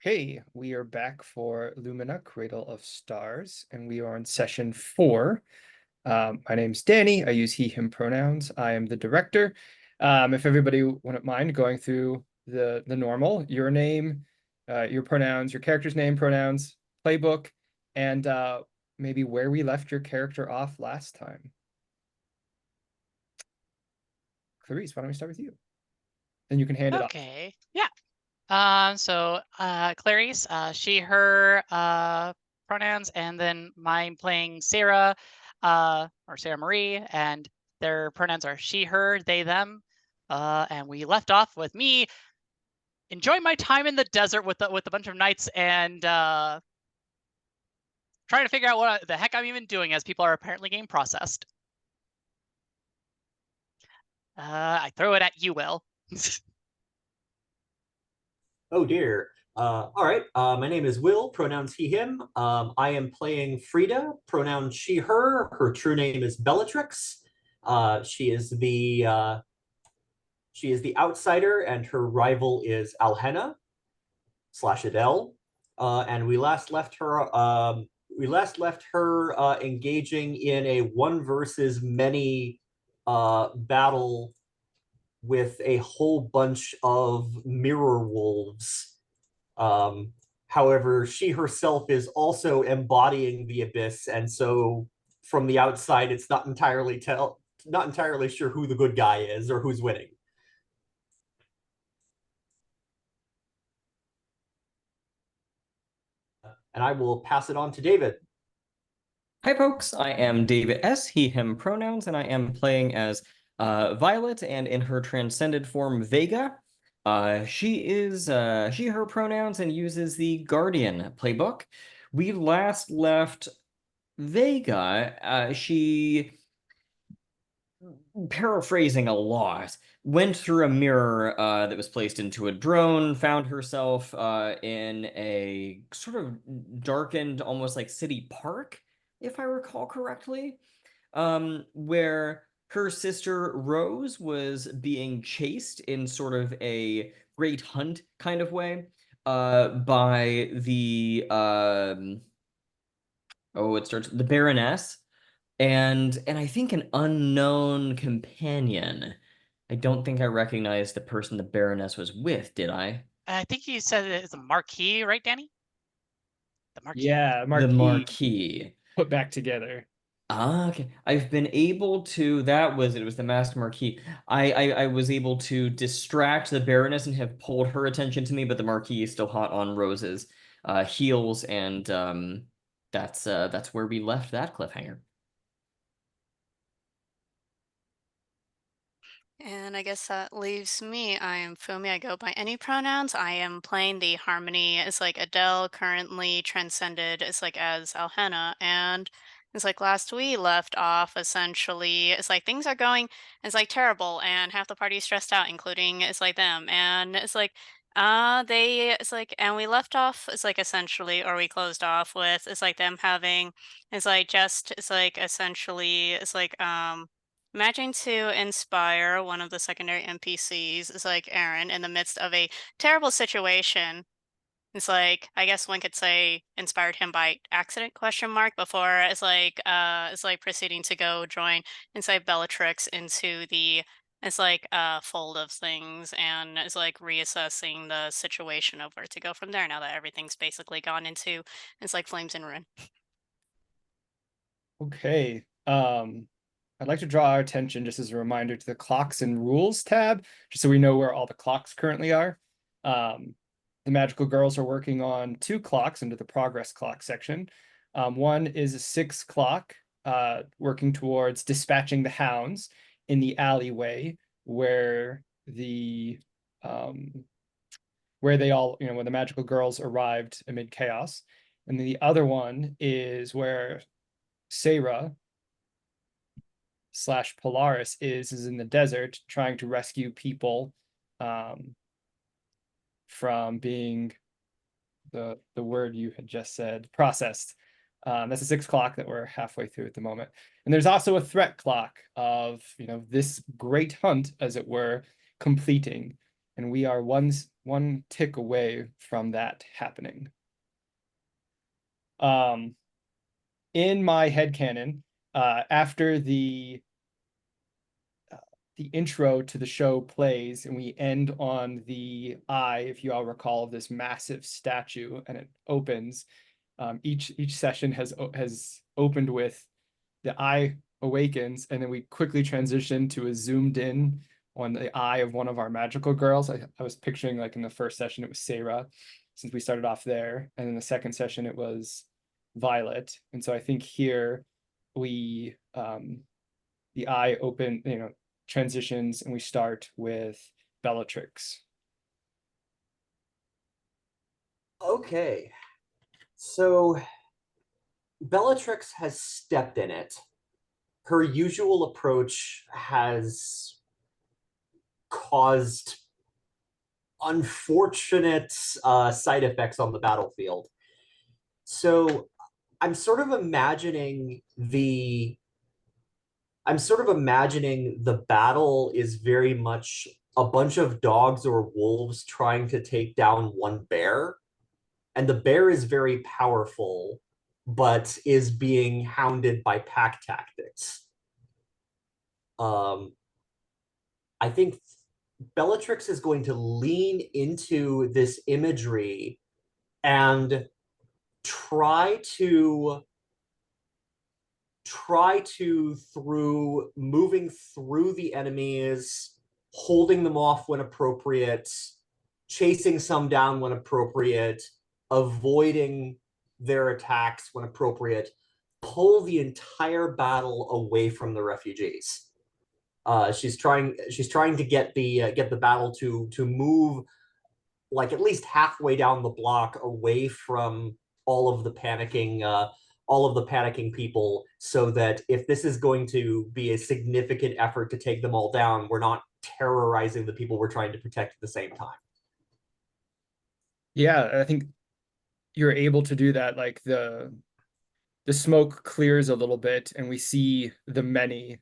Okay, we are back for Lumina, Cradle of Stars, and we are on session 4. My name's Danny. I use he, him pronouns. I am the director. If everybody wouldn't mind going through the normal, your name, your pronouns, your character's name, pronouns, playbook, and maybe where we left your character off last time. Clarice, why don't we start with you? Then you can hand it off. Okay. Yeah. Clarice, she, her pronouns, and then mine playing Sarah, or Sarah Marie, and their pronouns are she, her, they, them. And we left off with me enjoying my time in the desert with a bunch of knights and trying to figure out what the heck I'm even doing as people are apparently getting processed. I throw it at you, Will. Oh dear. All right. My name is Will, pronouns he, him. I am playing Frida, pronouns she, her. Her true name is Bellatrix. She is the outsider, and her rival is Alhenna / Adele. And we last left her. Engaging in a one versus many battle with a whole bunch of mirror wolves. However, she herself is also embodying the abyss, and so from the outside, it's not entirely sure who the good guy is or who's winning. And I will pass it on to David. Hi, folks. I am David S., he, him pronouns, and I am playing as Violet, and in her transcended form, Vega. She is she, her pronouns, and uses the Guardian playbook. We last left Vega. She, paraphrasing a lot, went through a mirror that was placed into a drone, found herself in a sort of darkened, almost like city park, if I recall correctly, where her sister Rose was being chased in sort of a great hunt kind of way by the the Baroness and I think an unknown companion. I don't think I recognized the person the Baroness was with, did I? I think you said it's a marquee, right, Danny? The marquee. Yeah, The Marquis. Put back together. Ah, okay. I've been able to. It was the Masked Marquis. I was able to distract the Baroness and have pulled her attention to me, but the Marquis is still hot on Rose's heels, and that's where we left that cliffhanger. And I guess that leaves me. I am Fumi. I go by any pronouns. I am playing the Harmony. It's like Adele, currently transcended. It's like as Alhenna. And it's like last we left off, essentially, it's like things are going, it's like terrible. And half the party is stressed out, including it's like them. And it's like, and we left off, it's like essentially, or we closed off with, it's like them having, it's like essentially, imagine to inspire one of the secondary NPCs is like Aaron in the midst of a terrible situation. It's like I guess one could say inspired him by accident question mark before it's like proceeding to go join inside Bellatrix into the fold of things and it's like reassessing the situation of where to go from there now that everything's basically gone into it's like flames and ruin. Okay. I'd like to draw our attention just as a reminder to the clocks and rules tab, just so we know where all the clocks currently are. The magical girls are working on 2 clocks under the progress clock section. One is a 6 clock, working towards dispatching the hounds in the alleyway where the where the magical girls arrived amid chaos. And then the other one is where Sarah / Polaris is in the desert trying to rescue people from being the word you had just said, processed. That's a 6 clock that we're halfway through at the moment. And there's also a threat clock of, this great hunt, as it were, completing. and we are one tick away from that happening. In my headcanon, after the intro to the show plays and we end on the eye, if you all recall, of this massive statue, and it opens. Each session has opened with the eye awakens, and then we quickly transition to a zoomed in on the eye of one of our magical girls. I was picturing, like, in the first session it was Sarah, since we started off there, and in the second session it was Violet. And so I think here we the eye open, transitions, and we start with Bellatrix. Okay, so Bellatrix has stepped in it. Her usual approach has caused unfortunate side effects on the battlefield. So I'm sort of imagining the battle is very much a bunch of dogs or wolves trying to take down one bear. And the bear is very powerful, but is being hounded by pack tactics. I think Bellatrix is going to lean into this imagery and try to through moving through the enemies, holding them off when appropriate, chasing some down when appropriate, avoiding their attacks when appropriate, pull the entire battle away from the refugees. She's trying to get the battle to move, like, at least halfway down the block away from all of the panicking people, so that if this is going to be a significant effort to take them all down, we're not terrorizing the people we're trying to protect at the same time. Yeah, I think you're able to do that. Like, the smoke clears a little bit, and we see the many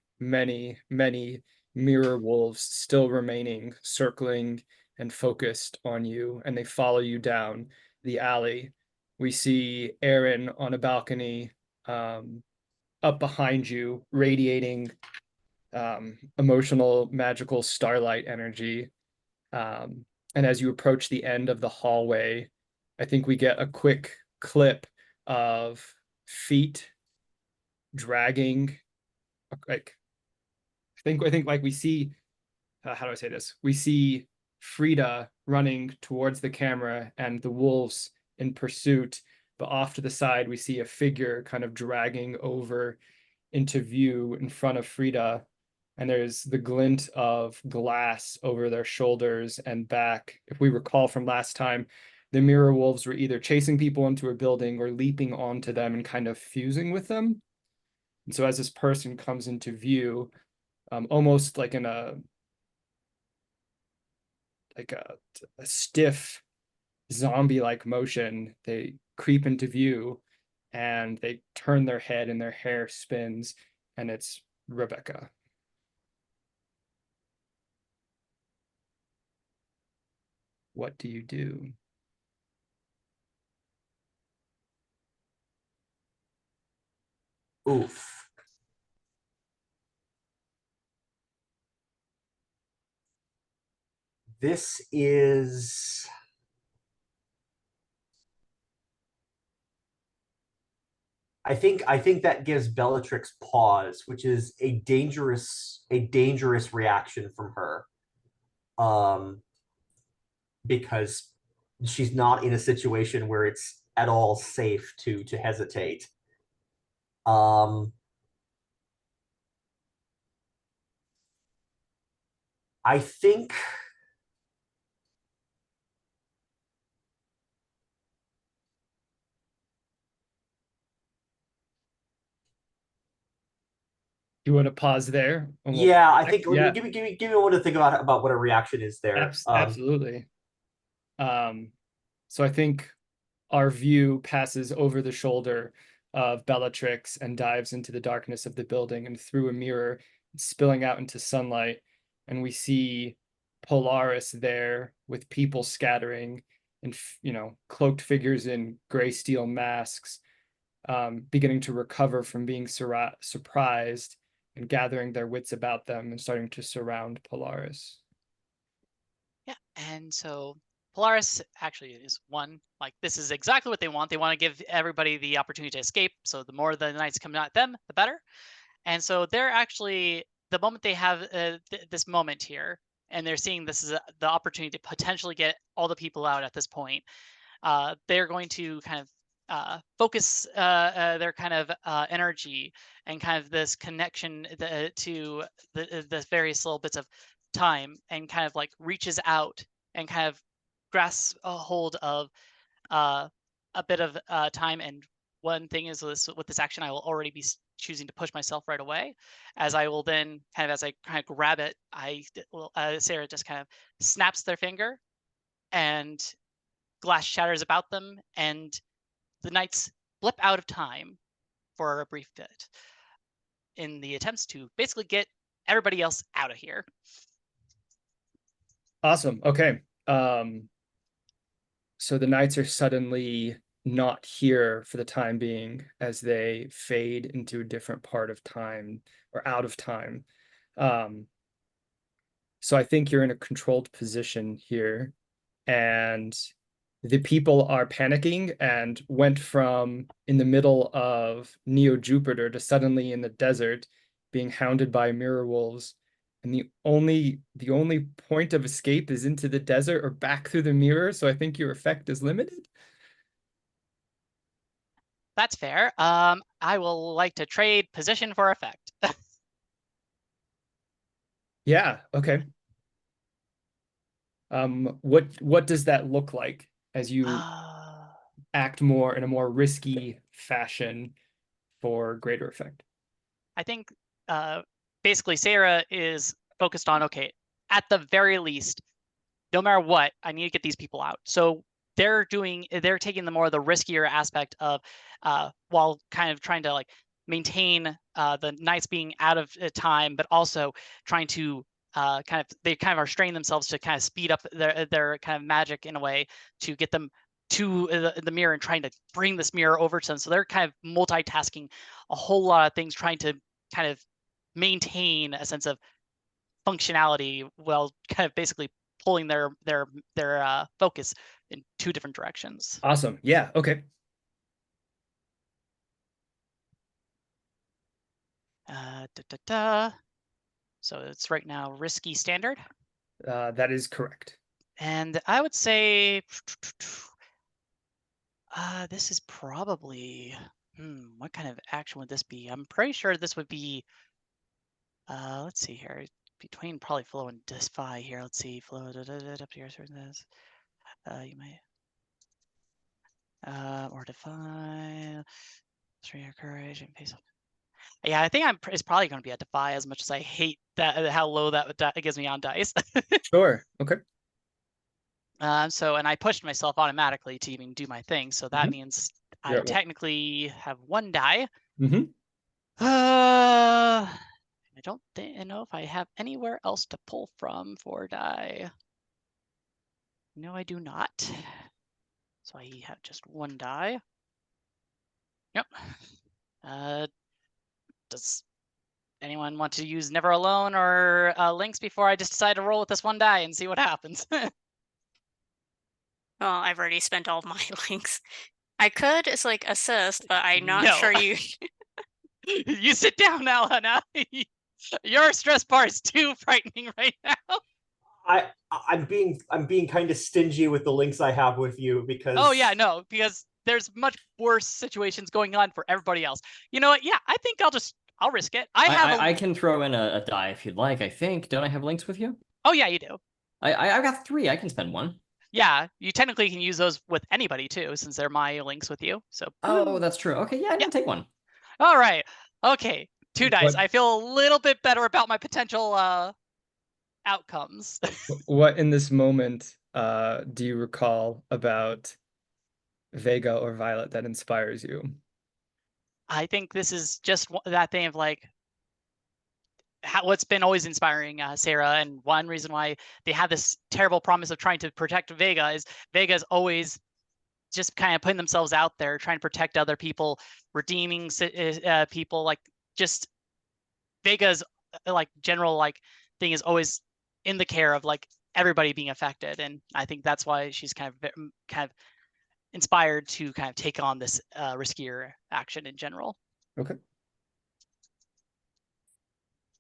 mirror wolves still remaining, circling and focused on you, and they follow you down the alley. We see Aaron on a balcony, up behind you, radiating emotional, magical starlight energy. And as you approach the end of the hallway, I think we get a quick clip of feet dragging, like, I think like we see, how do I say this? We see Frida running towards the camera and the wolves in pursuit, but off to the side we see a figure kind of dragging over into view in front of Frida, and there's the glint of glass over their shoulders and back. If we recall from last time, the mirror wolves were either chasing people into a building or leaping onto them and kind of fusing with them. And so as this person comes into view, almost like in a stiff zombie-like motion, they creep into view and they turn their head and their hair spins, and it's Rebecca. What do you do? Oof. This is... I think that gives Bellatrix pause, which is a dangerous reaction from her. Because she's not in a situation where it's at all safe to hesitate. I think You want to pause there? Yeah, I think Yeah. give me a moment to think about what a reaction is there. Absolutely. So I think our view passes over the shoulder of Bellatrix and dives into the darkness of the building and through a mirror, spilling out into sunlight. And we see Polaris there with people scattering and, cloaked figures in gray steel masks, beginning to recover from being surprised and gathering their wits about them and starting to surround Polaris. Yeah, and so Polaris actually is one, like, this is exactly what they want. They want to give everybody the opportunity to escape. So the more the knights come at them, the better. And so they're actually, the moment they have this moment here, and they're seeing this is the opportunity to potentially get all the people out at this point, they're going to kind of focus their kind of energy and kind of this connection to the various little bits of time, and kind of like reaches out and kind of grasps a hold of a bit of time. And one thing is with this action, I will already be choosing to push myself right away, as I will then kind of, as I kind of grab it, Sarah just kind of snaps their finger, and glass shatters about them, and the knights blip out of time for a brief bit in the attempts to basically get everybody else out of here. Awesome. Okay. So the knights are suddenly not here for the time being as they fade into a different part of time or out of time. So I think you're in a controlled position here, and the people are panicking and went from in the middle of Neo Jupiter to suddenly in the desert being hounded by mirror wolves. And the only point of escape is into the desert or back through the mirror. So I think your effect is limited. That's fair. I will like to trade position for effect. Yeah, okay. What does that look like as you act more in a more risky fashion for greater effect? I think basically Sarah is focused on, okay, at the very least, no matter what, I need to get these people out. So they're taking the more the riskier aspect of while kind of trying to like maintain the knights being out of time, but also trying to they kind of are straining themselves to kind of speed up their kind of magic in a way to get them to the mirror and trying to bring this mirror over to them. So they're kind of multitasking a whole lot of things, trying to kind of maintain a sense of functionality while kind of basically pulling their focus in two different directions. Awesome. Yeah. Okay. So it's right now risky standard. That is correct. And I would say this is probably what kind of action would this be? I'm pretty sure this would be let's see here, between probably flow and defy here. Let's see, flow up to here, certain this. You might or defy, strength your courage and pace up. Yeah, I think it's probably going to be a defy, as much as I hate that how low that gives me on dice. Sure. Okay. So, and I pushed myself automatically to even do my thing, so that means I technically have one die. I don't know if I have anywhere else to pull from for die. No, I do not. So I have just one die. Yep. Does anyone want to use Never Alone or Links before I just decide to roll with this one die and see what happens? Well, I've already spent all my links. I could as like assist, but I'm not sure you. You sit down now, Hannah. Your stress bar is too frightening right now. I'm being kind of stingy with the links I have with you because. Oh yeah, no, because there's much worse situations going on for everybody else. You know what? Yeah, I think I'll risk it. I can throw in a die if you'd like. I think. Don't I have links with you? Oh yeah, you do. I've got 3. I can spend 1. Yeah, you technically can use those with anybody too, since they're my links with you. So. Oh, that's true. Okay, yeah, I'm gonna take 1. All right. Okay. 2 dice. I feel a little bit better about my potential outcomes. What in this moment do you recall about Vega or Violet that inspires you? I think this is just that thing of like, what's been always inspiring Sarah, and one reason why they had this terrible promise of trying to protect Vega is Vega's always just kind of putting themselves out there, trying to protect other people, redeeming people. Like, just Vega's like general like thing is always in the care of like everybody being affected, and I think that's why she's kind of inspired to kind of take on this riskier action in general. Okay.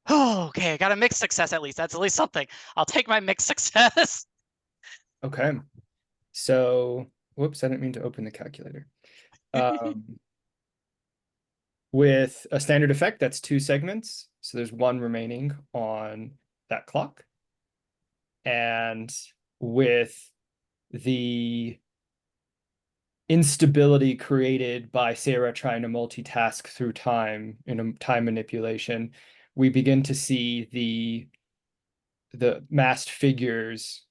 Oh, okay, I got a mixed success at least. That's at least something. I'll take my mixed success. Okay. So, whoops, I didn't mean to open the calculator. With a standard effect, that's 2 segments. So there's 1 remaining on that clock. And with the instability created by Sarah trying to multitask through time in a time manipulation, we begin to see the masked figures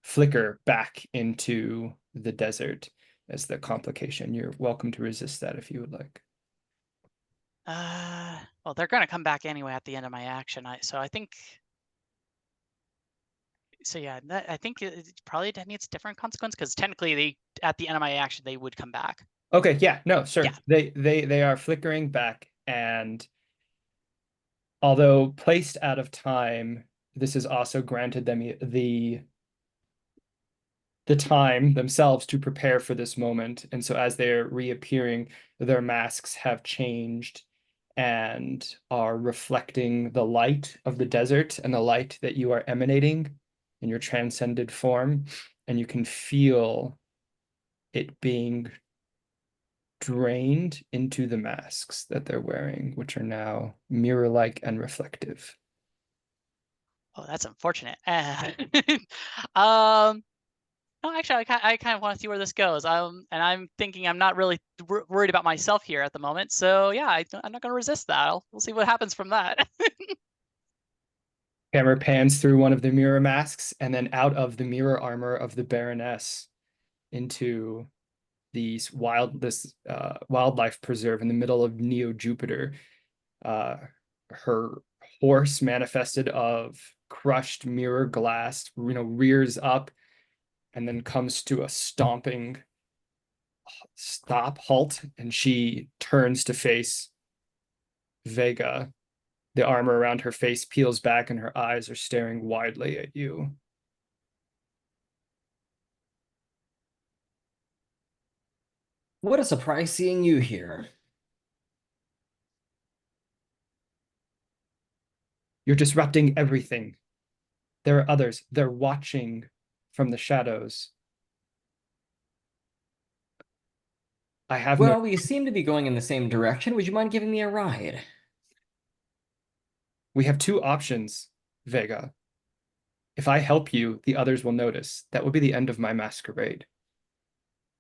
flicker back into the desert as the complication. You're welcome to resist that if you would like. Well, they're gonna come back anyway at the end of my action. So I think. So yeah, I think it probably needs different consequence, because technically at the end of my action they would come back. Okay, yeah, no, sure. Yeah. They are flickering back, and although placed out of time, this has also granted them the time themselves to prepare for this moment. And so as they're reappearing, their masks have changed and are reflecting the light of the desert and the light that you are emanating in your transcended form. And you can feel it being drained into the masks that they're wearing, which are now mirror-like and reflective. Oh, that's unfortunate. No, actually, I kind of want to see where this goes. And I'm thinking I'm not really worried about myself here at the moment. So yeah, I'm not going to resist that. We'll see what happens from that. Camera pans through one of the mirror masks and then out of the mirror armor of the Baroness into this wildlife preserve in the middle of Neo Jupiter. Her horse, manifested of crushed mirror glass, rears up and then comes to a stomping halt, and she turns to face Vega. The armor around her face peels back and her eyes are staring widely at you. What a surprise seeing you here. You're disrupting everything. There are others. They're watching from the shadows. I have Well, we seem to be going in the same direction. Would you mind giving me a ride? We have 2 options, Vega. If I help you, the others will notice. That will be the end of my masquerade.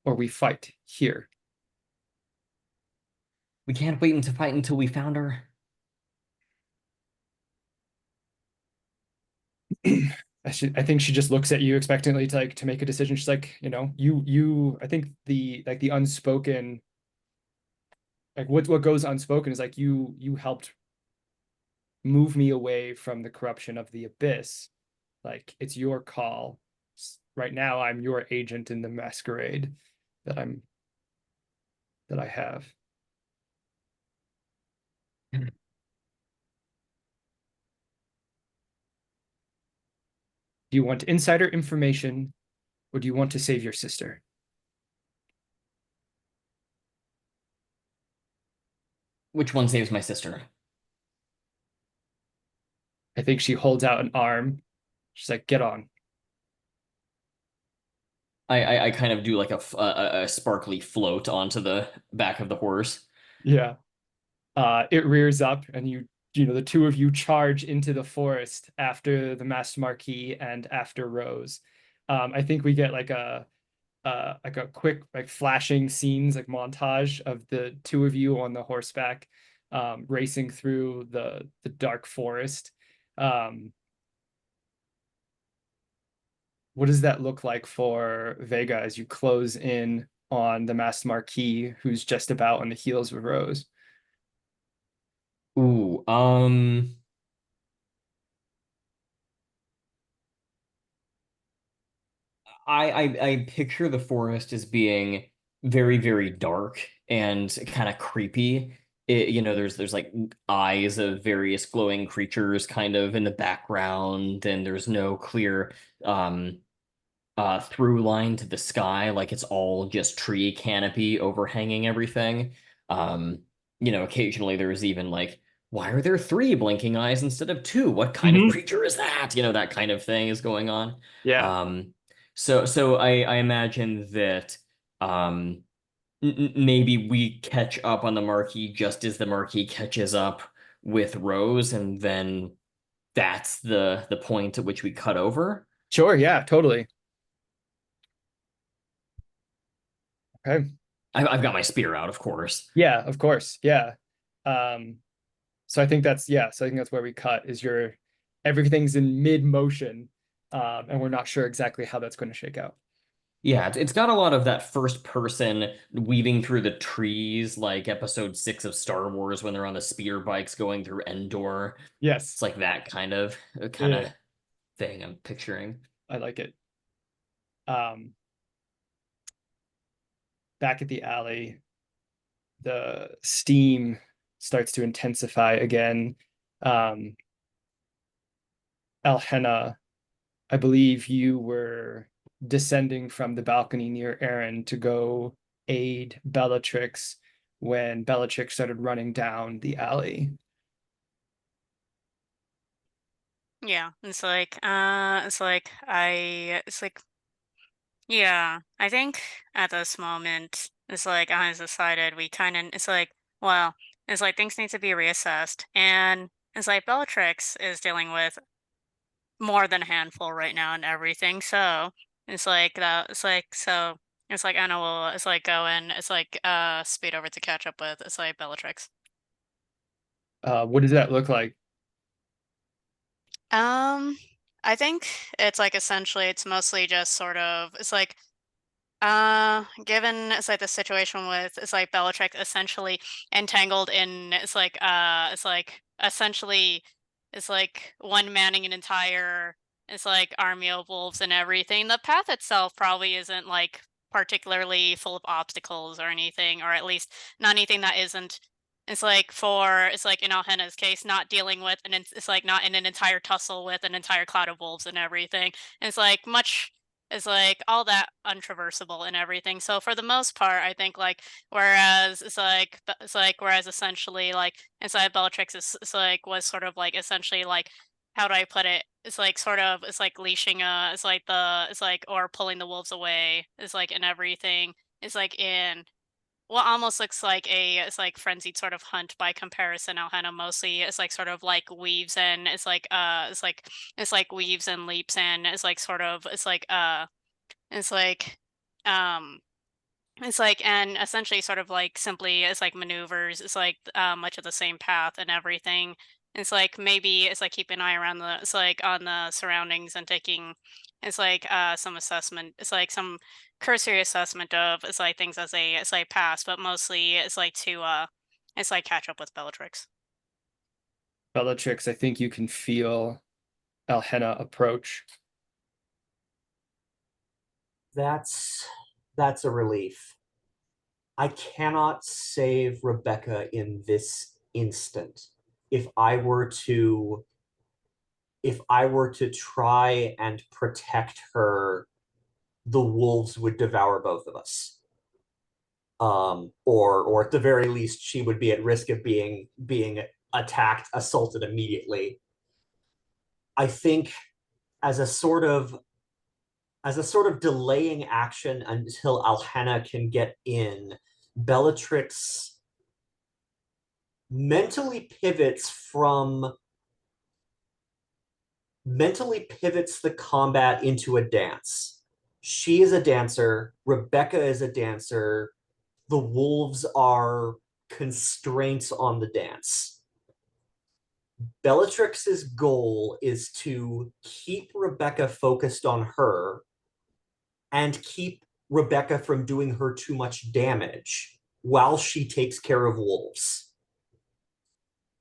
Or we fight here. We can't wait to fight until we found her. I think she just looks at you expectantly to make a decision. She's like, I think the unspoken, like what goes unspoken is like you helped move me away from the corruption of the abyss. Like, it's your call. Right now I'm your agent in the masquerade that I have. Do you want insider information, or do you want to save your sister? Which one saves my sister? I think she holds out an arm. She's like, get on. I kind of do like a sparkly float onto the back of the horse. Yeah. It rears up, and the 2 of you charge into the forest after the Masked Marquis and after Rose. I think we get like a quick flashing scenes, like montage of the 2 of you on the horseback, racing through the dark forest. What does that look like for Vega as you close in on the Masked Marquis, who's just about on the heels of Rose? Ooh, I picture the forest as being very, very dark and kind of creepy. There's like eyes of various glowing creatures kind of in the background, and there's no clear um through line to the sky, like it's all just tree canopy overhanging everything. Um, occasionally there's even like, why are there three blinking eyes instead of two? What kind of creature is that? That kind of thing is going on. Yeah. So I imagine that um maybe we catch up on the marquee just as the marquee catches up with Rose, and then that's the point at which we cut over. Sure, yeah, totally. Okay. I've got my spear out, of course. Yeah, of course. Yeah. Um, so I think that's so I think that's where we cut is everything's in mid motion, and we're not sure exactly how that's going to shake out. Yeah, it's got a lot of that first person weaving through the trees, like episode 6 of Star Wars when they're on the speeder bikes going through Endor. Yes. It's like that kind of Yeah, thing I'm picturing. I like it. Um, Back at the alley, the steam starts to intensify again. Um, Alhenna, I believe you were descending from the balcony near Aaron to go aid Bellatrix when Bellatrix started running down the alley. Yeah, yeah, I think at this moment, it's like I decided we kind of, it's like, well, it's like things need to be reassessed. And it's like Bellatrix is dealing with more than a handful right now and everything. So it's like Anna will, it's like go and it's like speed over to catch up with, it's like Bellatrix. What does that look like? Um, I think it's like essentially it's mostly just sort of, it's like given it's like the situation with it's like Bellatrix essentially entangled in it's like essentially it's like one manning an entire it's like army of wolves and everything. The path itself probably isn't like particularly full of obstacles or anything, or at least not anything that isn't it's like in Alhenna's case, not dealing with it's like not in an entire tussle with an entire cloud of wolves and everything. It's like much is like all that untraversable and everything. So for the most part, I think like whereas essentially like inside Bellatrix is it's like was sort of like essentially like how do I put it? It's like sort of it's like leashing it's like or pulling the wolves away is like in everything. It's like in what almost looks like a it's like frenzied sort of hunt by comparison. Alhena mostly it's like sort of like weaves and it's like weaves and leaps and it's like sort of it's like um it's like and essentially sort of like simply it's like maneuvers it's like much of the same path and everything. It's like maybe it's like keeping an eye around the it's like on the surroundings and taking it's like some assessment it's like some cursory assessment of it's like things as they it's like pass, but mostly it's like to it's like catch up with Bellatrix. Bellatrix, I think you can feel Alhenna approach. That's a relief. I cannot save Rebecca in this instant. If I were to try and protect her, the wolves would devour both of us. Or at the very least, she would be at risk of being attacked, assaulted immediately. I think as a sort of delaying action until Alhenna can get in, Bellatrix mentally pivots the combat into a dance. She is a dancer, Rebecca is a dancer, the wolves are constraints on the dance. Bellatrix's goal is to keep Rebecca focused on her and keep Rebecca from doing her too much damage while she takes care of wolves.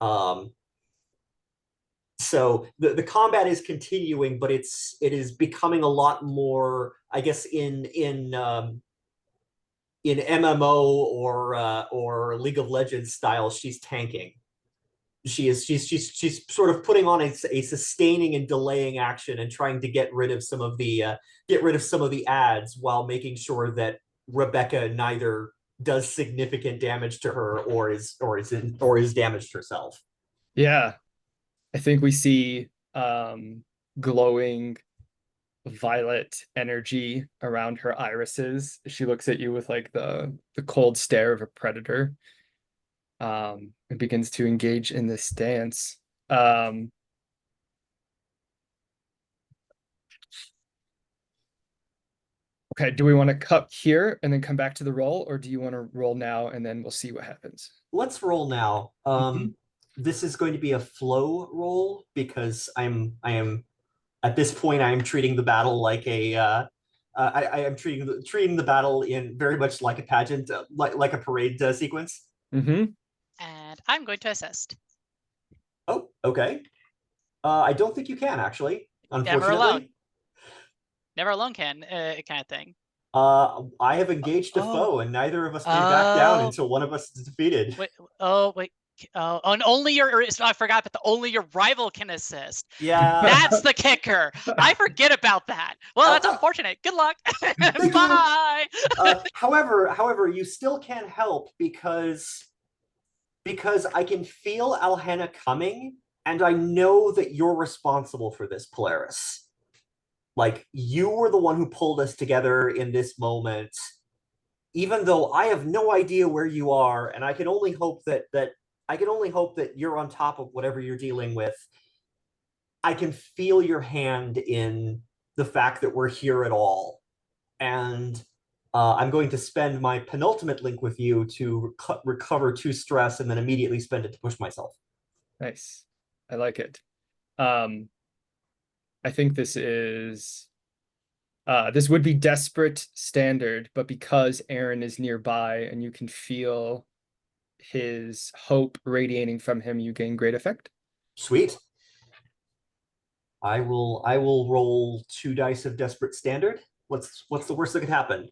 So the combat is continuing, but it is becoming a lot more, I guess, in MMO or League of Legends style. She's tanking. She's sort of putting on a sustaining and delaying action and trying to get rid of some of the ads while making sure that Rebecca neither does significant damage to her or is damaged herself. Yeah, I think we see glowing violet energy around her irises. She looks at you with like the cold stare of a predator. And begins to engage in this dance. Okay, do we want to cut here and then come back to the roll, or do you want to roll now and then we'll see what happens? Let's roll now. This is going to be a flow roll because I am at this point I am treating the battle like a I am treating the battle in very much like a pageant, like a parade sequence. And I'm going to assist. Oh, okay. I don't think you can actually, unfortunately. Never alone can, kind of thing. I have engaged a foe, and neither of us may back down until one of us is defeated. Wait. And only I forgot, but only your rival can assist. Yeah. That's the kicker. I forget about that. Well, that's unfortunate. Good luck. Bye. However, you still can't help because I can feel Alhana coming, and I know that you're responsible for this, Polaris. Like, you were the one who pulled us together in this moment, even though I have no idea where you are, and I can only hope that you're on top of whatever you're dealing with. I can feel your hand in the fact that we're here at all. And I'm going to spend my penultimate link with you to recover 2 stress and then immediately spend it to push myself. Nice. I like it. I think this would be desperate standard, but because Aaron is nearby and you can feel his hope radiating from him, you gain great effect. Sweet. I will roll 2 dice of desperate standard. What's the worst that could happen?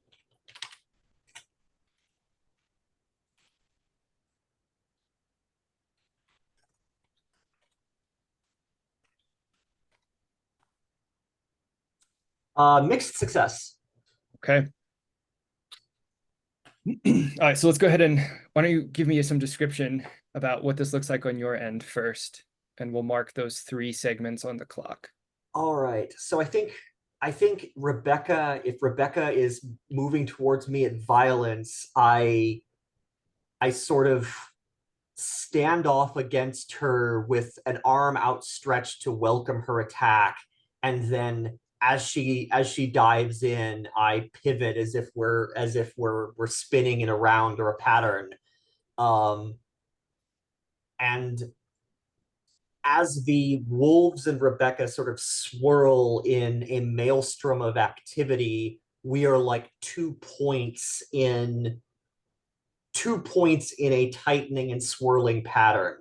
Mixed success. Okay. All right, so let's go ahead and why don't you give me some description about what this looks like on your end first, and we'll mark those 3 segments on the clock. All right. So I think Rebecca, if Rebecca is moving towards me at violence, I sort of stand off against her with an arm outstretched to welcome her attack, and then as she dives in, I pivot as if we're spinning in a round or a pattern. And as the wolves and Rebecca sort of swirl in a maelstrom of activity, we are like 2 points in a tightening and swirling pattern,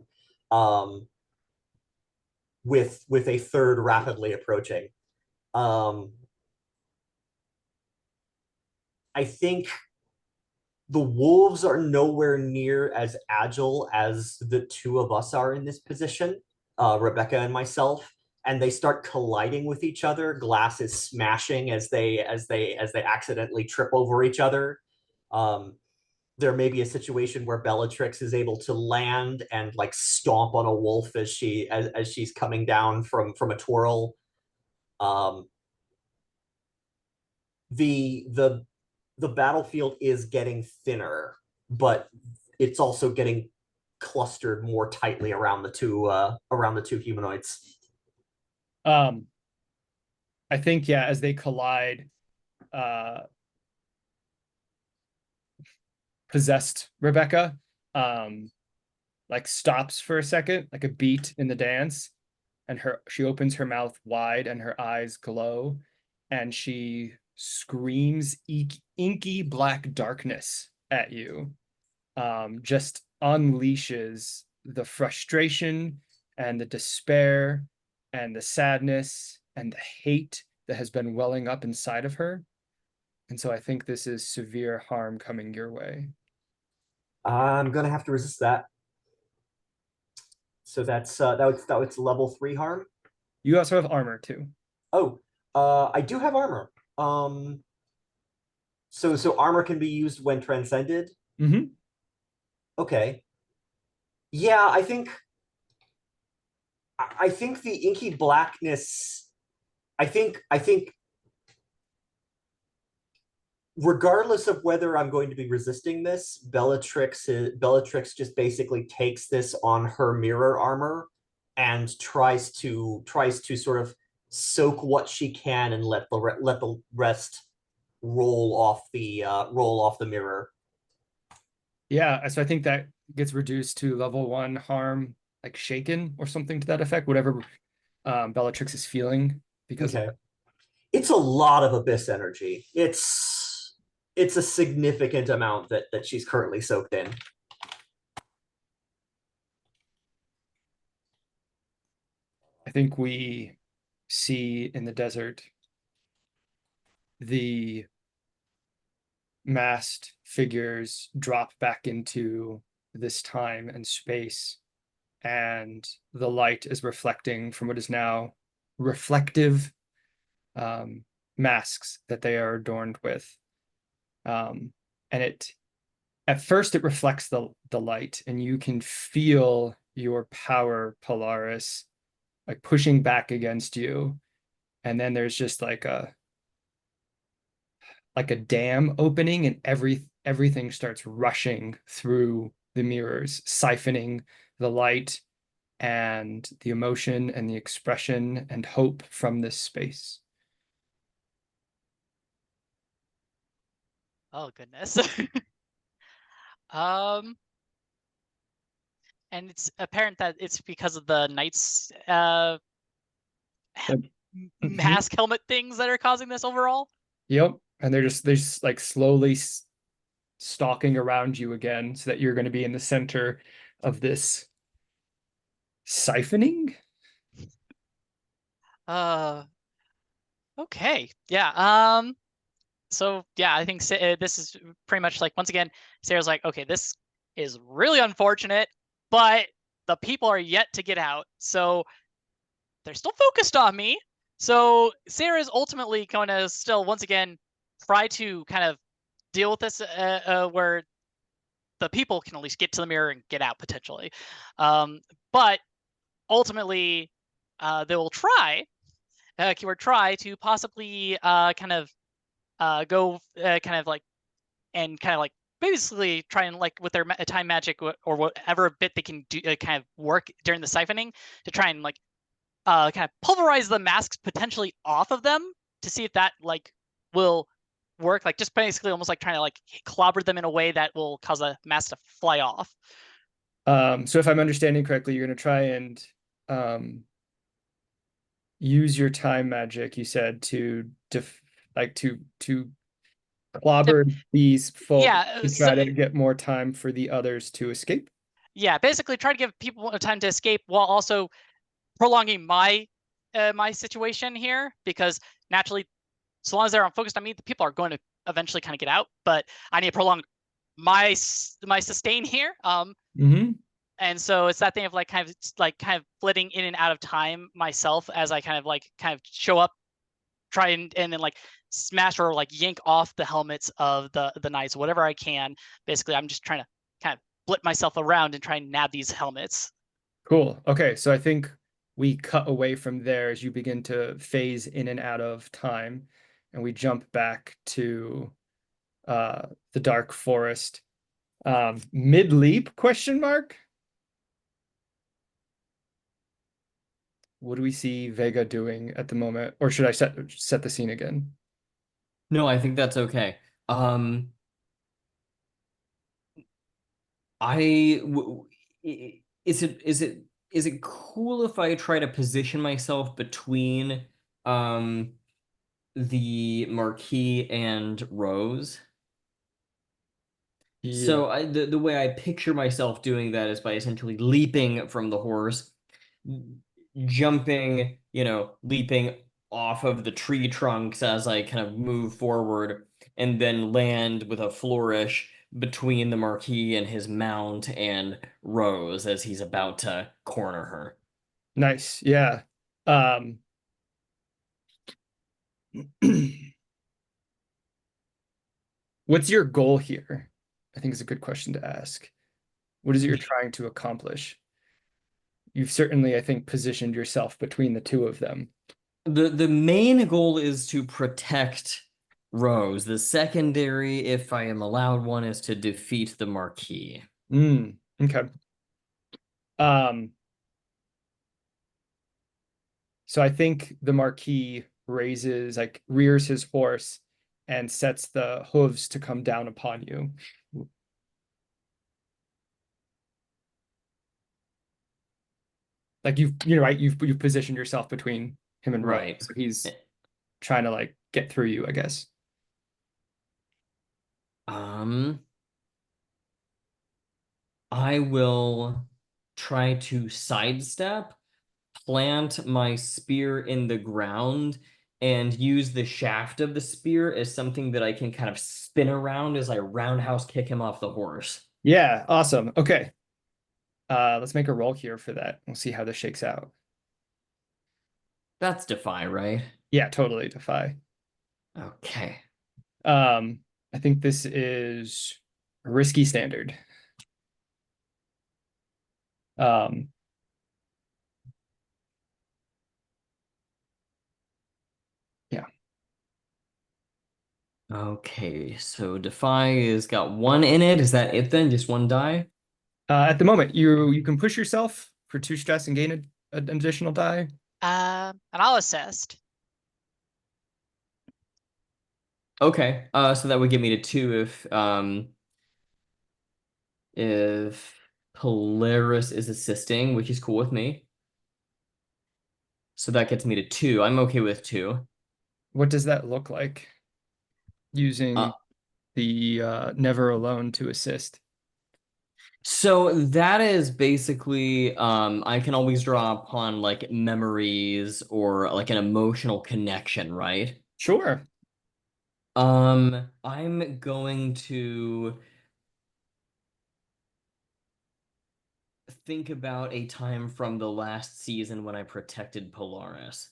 with a third rapidly approaching. I think the wolves are nowhere near as agile as the 2 of us are in this position, Rebecca and myself, and they start colliding with each other. Glass is smashing as they accidentally trip over each other. There may be a situation where Bellatrix is able to land and like stomp on a wolf as she's coming down from a twirl. The battlefield is getting thinner, but it's also getting clustered more tightly around the two humanoids. I think, yeah, as they collide, possessed Rebecca like stops for a second, like a beat in the dance, and she opens her mouth wide and her eyes glow, and she screams inky black darkness at you, just unleashes the frustration and the despair and the sadness and the hate that has been welling up inside of her. And so I think this is severe harm coming your way. I'm gonna have to resist that. So that's that was level 3 harm. You also have armor too. Oh, I do have armor. So armor can be used when transcended. Mm-hmm. Okay. Yeah, I think the inky blackness. I think regardless of whether I'm going to be resisting this, Bellatrix just basically takes this on her mirror armor and tries to sort of soak what she can and let the rest roll off the mirror. Yeah, so I think that gets reduced to level 1 harm, like shaken or something to that effect, whatever Bellatrix is feeling because okay. It's a lot of abyss energy. It's a significant amount that she's currently soaked in. I think we see in the desert the masked figures drop back into this time and space, and the light is reflecting from what is now reflective masks that they are adorned with. And it at first it reflects the light, and you can feel your power, Polaris, like pushing back against you. And then there's just like a dam opening, and everything starts rushing through the mirrors, siphoning the light and the emotion and the expression and hope from this space. Oh goodness. And it's apparent that it's because of the knight's mask helmet things that are causing this overall. Yep, and they're just like slowly stalking around you again, so that you're going to be in the center of this siphoning. Okay. Yeah. So yeah, I think this is pretty much like, once again, Sarah's like, okay, this is really unfortunate, but the people are yet to get out, so they're still focused on me. So Sarah's ultimately going to still, once again, try to kind of deal with this where the people can at least get to the mirror and get out potentially. But ultimately, they will try, keyword try, to possibly kind of go kind of like, and kind of like basically try and, like, with their time magic or whatever bit they can do, kind of work during the siphoning to try and like kind of pulverize the masks potentially off of them to see if that like will work, like just basically almost like trying to like clobber them in a way that will cause a mask to fly off. So if I'm understanding correctly, you're going to try and use your time magic, you said, to clobber these folks, Yeah, to try to get more time for the others to escape. Yeah, basically try to give people time to escape while also prolonging my my situation here, because naturally, so long as they're focused on me, the people are going to eventually kind of get out. But I need to prolong my sustain here. And so it's that thing of like kind of flitting in and out of time myself as I kind of show up, try and then like smash or like yank off the helmets of the knights, whatever I can. Basically, I'm just trying to kind of flip myself around and try and nab these helmets. Cool. Okay, so I think we cut away from there as you begin to phase in and out of time, and we jump back to the dark forest. Mid leap, question mark? What do we see Vega doing at the moment? Or should I set the scene again? No, I think that's okay. Is it cool if I try to position myself between the Marquis and Rose? So the way I picture myself doing that is by essentially leaping from the horse, jumping, leaping off of the tree trunks as I kind of move forward, and then land with a flourish between the Marquis and his mount and Rose as he's about to corner her. Nice. Yeah. What's your goal here? I think is a good question to ask. What is it you're trying to accomplish? You've certainly, I think, positioned yourself between the two of them. The main goal is to protect Rose. The secondary, if I am allowed one, is to defeat the Marquis. Okay. So I think the Marquis rears his horse and sets the hooves to come down upon you. Like you've positioned yourself between him and Rose. Right. So he's trying to like get through you, I guess. I will try to sidestep, plant my spear in the ground, and use the shaft of the spear as something that I can kind of spin around as I roundhouse kick him off the horse. Yeah, awesome. Okay. Let's make a roll here for that. We'll see how this shakes out. That's defy, right? Yeah, totally defy. Okay. I think this is a risky standard. Yeah. Okay, so defy has got 1 in it. Is that it then? Just 1 die? At the moment, you can push yourself for 2 stress and gain an additional die. And I'll assist. Okay, so that would get me to 2 if Polaris is assisting, which is cool with me. So that gets me to 2. I'm okay with 2. What does that look like? Using the never alone to assist. So that is basically I can always draw upon like memories or like an emotional connection, right? Sure. I'm going to think about a time from the last season when I protected Polaris.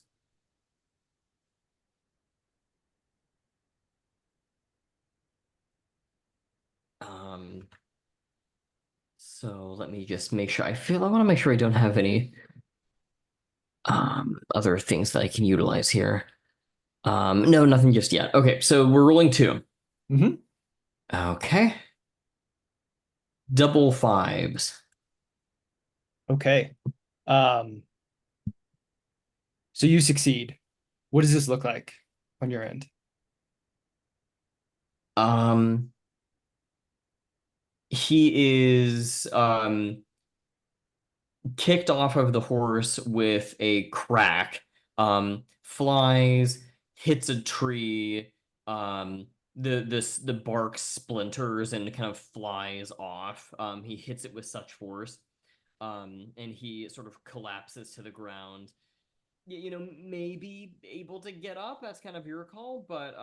So let me just make sure. I want to make sure I don't have any other things that I can utilize here. No, nothing just yet. Okay, so we're rolling 2. Okay. Double 5s. Okay. So you succeed. What does this look like on your end? He is kicked off of the horse with a crack, flies, hits a tree, the bark splinters and kind of flies off. He hits it with such force, and he sort of collapses to the ground. Maybe able to get up. That's kind of your call, but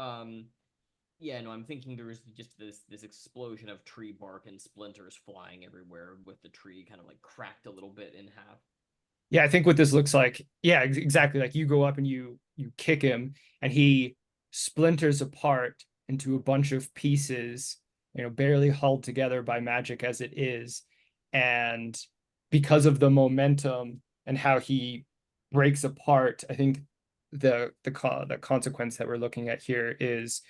yeah, no, I'm thinking there was just this explosion of tree bark and splinters flying everywhere with the tree kind of like cracked a little bit in half. Yeah, I think what this looks like, yeah, exactly. Like you go up and you kick him and he splinters apart into a bunch of pieces, barely held together by magic as it is. And because of the momentum and how he breaks apart, I think the consequence that we're looking at here is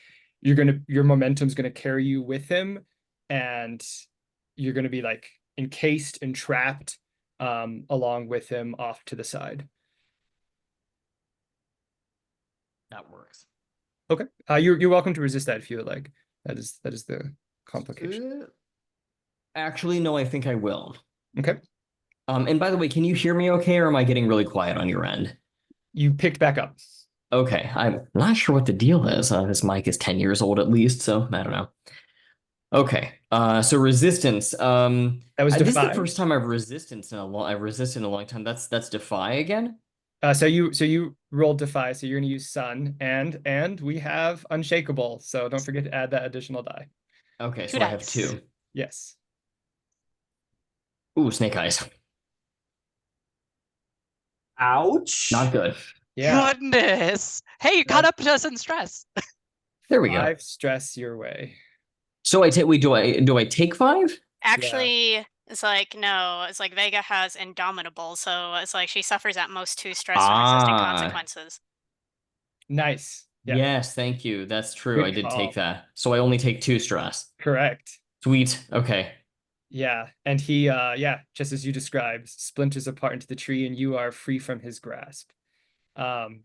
your momentum's gonna carry you with him, and you're gonna be like encased and trapped along with him off to the side. That works. Okay. You're welcome to resist that if you would like. That is the complication. Actually, no, I think I will. Okay. And by the way, can you hear me okay, or am I getting really quiet on your end? You picked back up. Okay, I'm not sure what the deal is. This mic is 10 years old at least, so I don't know. Okay. So resistance. That was This is the defy. first time I've resisted in a long time. That's defy again. So you rolled defy, so you're gonna use sun, and we have unshakable. So don't forget to add that additional die. Okay, Two so I have dice. 2. Yes. Ooh, snake eyes. Ouch. Not good. Yeah. Goodness. Hey, you caught up to us in stress. There we go. 5 stress your way. So I take. Wait, do I take 5? Actually, it's like, no, it's like Vega has Indomitable, so it's like she suffers at most 2 stress from resisting Ah. consequences. Nice. Yeah. Yes, thank you. That's true. Good I did call. take that. So I only take 2 stress. Correct. Sweet. Okay. Yeah. And he yeah, just as you described, splinters apart into the tree and you are free from his grasp.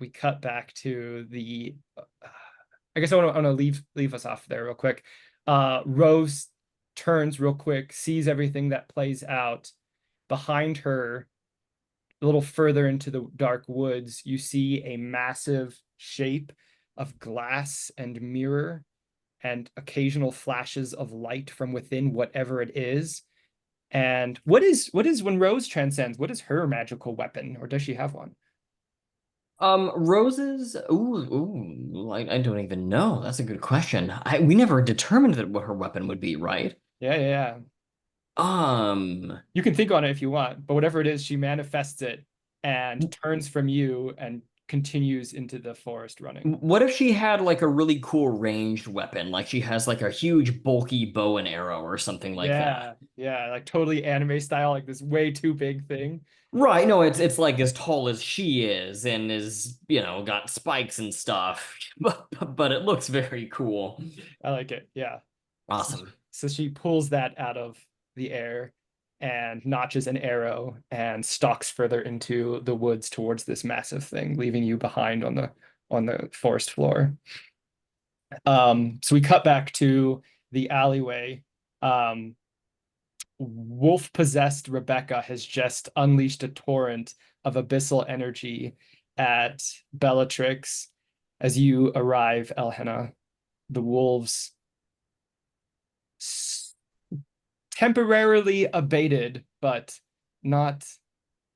We cut back to the I guess I want to leave us off there real quick. Rose turns real quick, sees everything that plays out. Behind her, a little further into the dark woods, you see a massive shape of glass and mirror and occasional flashes of light from within whatever it is. And what is when Rose transcends, what is her magical weapon, or does she have one? Roses. I don't even know. That's a good question. We never determined that what her weapon would be, right? Yeah. You can think on it if you want, but whatever it is, she manifests it and turns from you and continues into the forest running. What if she had like a really cool ranged weapon? Like she has like a huge bulky bow and arrow or something like that. Yeah, like totally anime style, like this way too big thing. Right, no, it's like as tall as she is and is, got spikes and stuff. But it looks very cool. I like it. Yeah. Awesome. So she pulls that out of the air and notches an arrow and stalks further into the woods towards this massive thing, leaving you behind on the forest floor. So we cut back to the alleyway. Wolf-possessed Rebecca has just unleashed a torrent of abyssal energy at Bellatrix. As you arrive, Elhenna, the wolves temporarily abated, but not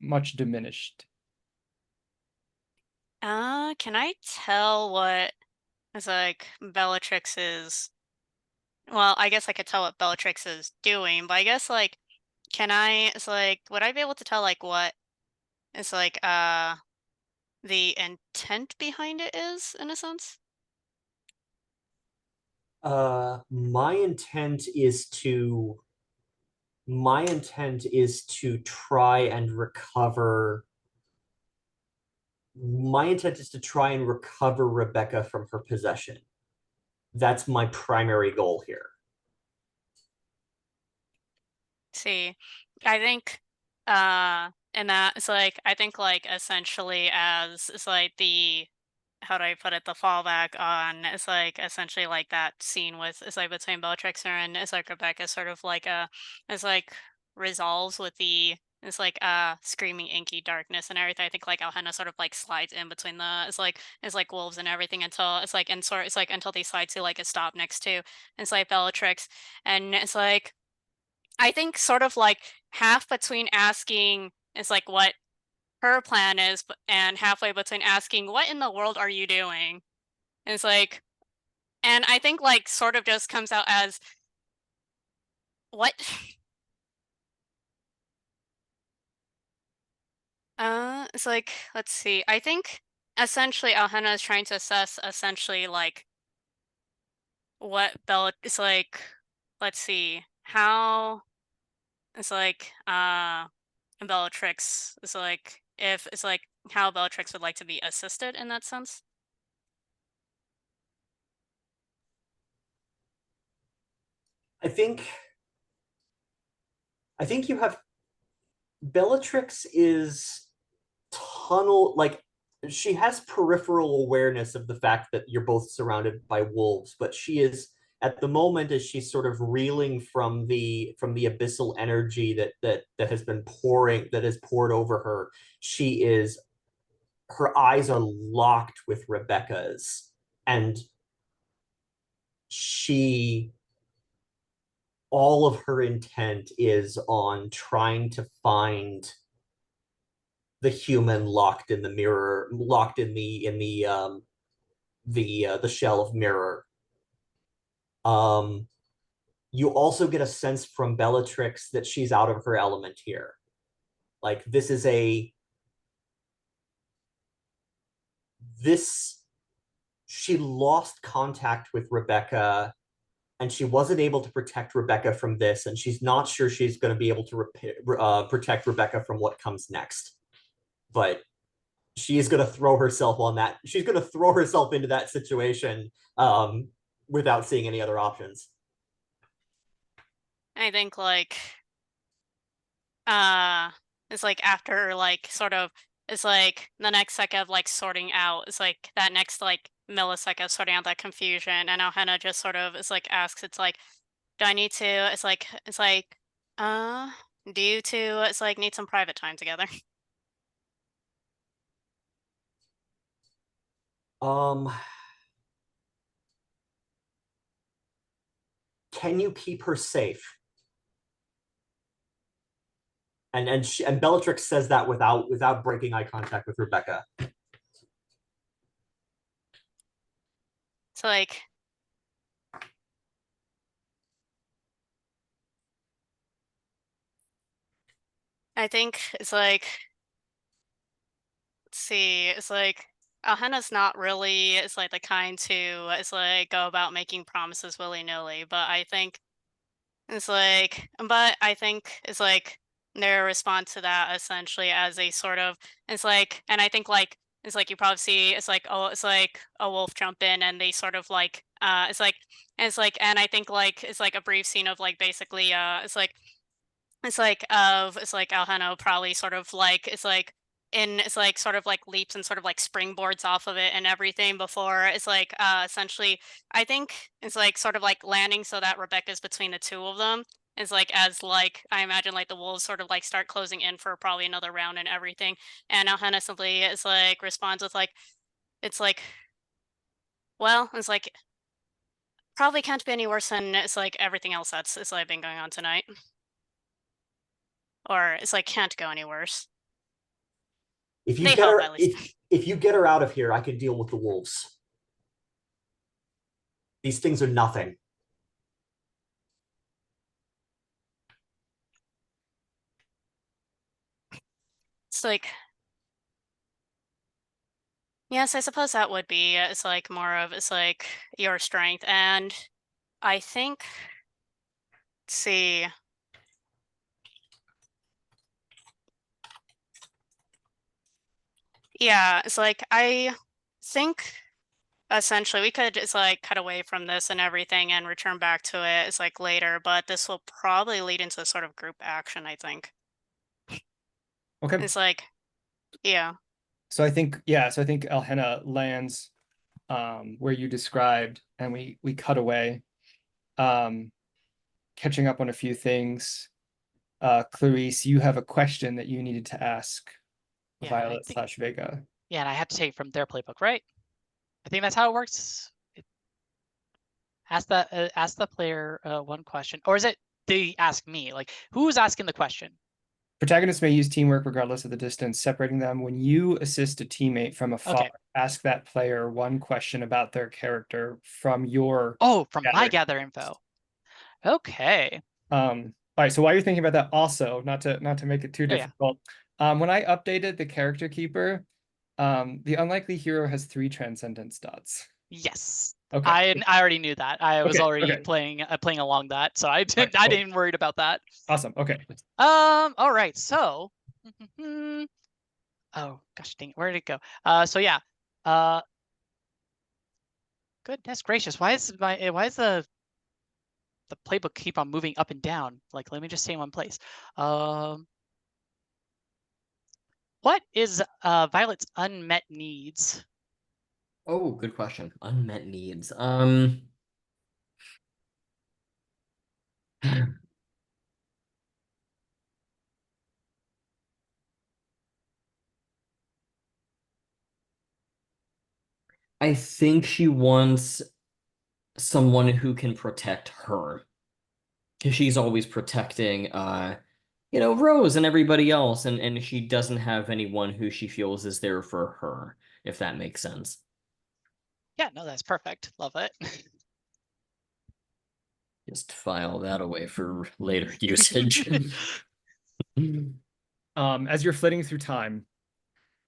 much diminished. Can I tell what is like Bellatrix's? Well, I guess I could tell what Bellatrix is doing, but I guess like, it's like, would I be able to tell like what is like the intent behind it is in a sense? My intent is to try and recover. My intent is to try and recover Rebecca from her possession. That's my primary goal here. See, I think and that it's like I think like essentially as it's like the how do I put it, the fallback on it's like essentially like that scene with it's like between Bellatrix and it's like Rebecca sort of like it's like resolves with the it's like screaming inky darkness and everything. I think like Alhenna sort of like slides in between the it's like wolves and everything until it's like and sort it's like until they slide to like a stop next to it's like Bellatrix and it's like I think sort of like half between asking is like what her plan is and halfway between asking what in the world are you doing? And it's like and I think like sort of just comes out as what it's like let's see. I think essentially Alhenna is trying to assess essentially like what Bella it's like let's see how it's like Bellatrix is like if it's like how Bellatrix would like to be assisted in that sense. I think you have Bellatrix is like she has peripheral awareness of the fact that you're both surrounded by wolves, but she is at the moment as she's sort of reeling from the abyssal energy that has been that has poured over her. Her eyes are locked with Rebecca's, and she all of her intent is on trying to find the human locked in the mirror, locked in the shell of mirror. You also get a sense from Bellatrix that she's out of her element here. Like she lost contact with Rebecca, and she wasn't able to protect Rebecca from this, and she's not sure she's going to be able to protect Rebecca from what comes next. But she is going to throw herself on that. She's going to throw herself into that situation without seeing any other options. I think it's like after like sort of it's like the next second of like sorting out, it's like that next like millisecond of sorting out that confusion, and now Hannah just sort of is like asks, it's like, do I need to, do you two it's like need some private time together? Can you keep her safe? And Bellatrix says that without breaking eye contact with Rebecca. It's like I think it's like, let's see, it's like Alhenna's not really it's like the kind to it's like go about making promises willy-nilly, but I think it's like but I think it's like their response to that essentially as a sort of it's like and I think like it's like you probably see it's like oh it's like a wolf jump in and they sort of like it's like and I think like it's like a brief scene of like basically it's like Alhano probably sort of like it's like sort of like leaps and sort of like springboards off of it and everything before it's like essentially I think it's like sort of like landing so that Rebecca's between the two of them is like as like I imagine like the wolves sort of like start closing in for probably another round and everything, and Alhana simply is like responds with like it's like well it's like probably can't be any worse than it's like everything else that's it's like been going on tonight, or it's like can't go any worse. If you They get hope, her, at least. if you get her out of here, I can deal with the wolves. These things are nothing. It's like, yes, I suppose that would be, it's like more of, it's like your strength. And I think, let's see. Yeah, it's like, I think essentially we could, it's like cut away from this and everything and return back to it. It's like later, but this will probably lead into sort of group action, I think. Okay. It's like, yeah. So I think Alhenna lands where you described, and we cut away, catching up on a few things. Clarice, you have a question that you needed to ask Yeah, I Violet think, / Vega. yeah, and I have to take it from their playbook, right? I think that's how it works. Ask the player one question, or is it they ask me? Like, who's asking the question? Protagonists may use teamwork regardless of the distance separating them. When you assist a teammate from afar, Okay. ask that player one question about their character from your Oh, from my gathered. gather info. Okay. All right, so while you're thinking about that, also not to make it too Oh, yeah. difficult, when I updated the character keeper, the unlikely hero has 3 transcendence dots. Yes. Okay. I already knew that. I was Okay, already okay. playing along that, so I Cool. didn't worry about that. Awesome. Okay. All right. So, oh gosh dang it, where did it go? So yeah. Goodness gracious, why is the playbook keep on moving up and down? Like, let me just stay in one place. What is Violet's unmet needs? Oh, good question. Unmet needs. I think she wants someone who can protect her. she's always protecting Rose and everybody else, and she doesn't have anyone who she feels is there for her, if that makes sense. Yeah, no, that's perfect. Love it. Just file that away for later usage. As you're flitting through time,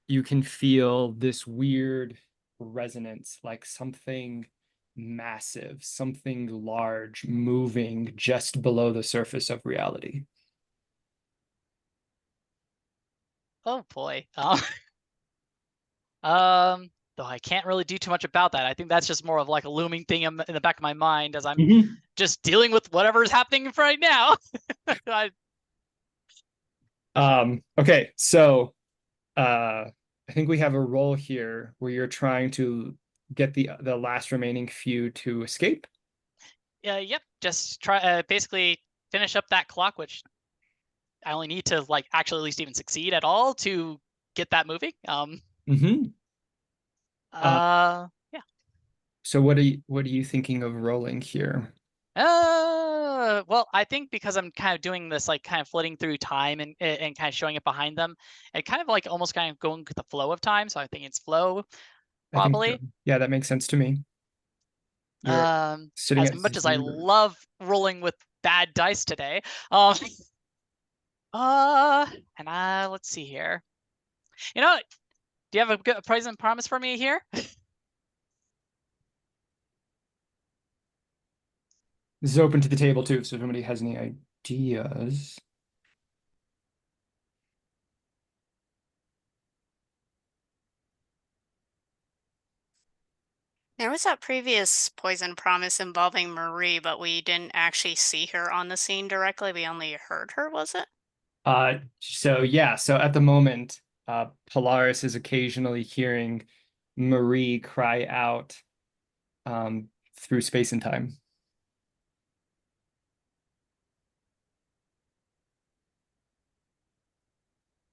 you can feel this weird resonance, like something massive, something large moving just below the surface of reality. Oh boy. Though I can't really do too much about that. I think that's just more of like a looming thing in the back of my mind as I'm just dealing with whatever's happening right now. Okay, so I think we have a role here where you're trying to get the last remaining few to escape. Yep. Just try basically finish up that clock, which I only need to like actually at least even succeed at all to get that moving. Yeah. So what are you thinking of rolling here? Well, I think because I'm kind of doing this, like kind of flitting through time and kind of showing it behind them, and kind of like almost kind of going with the flow of time. So I think it's flow, probably. I think so. Yeah, that makes sense to me. You're sitting As at much as I 0. love rolling with bad dice today, and let's see here. Do you have a good present promise for me here? This is open to the table too, so if anybody has any ideas. There was that previous poison promise involving Marie, but we didn't actually see her on the scene directly. We only heard her, was it? So at the moment, Polaris is occasionally hearing Marie cry out through space and time.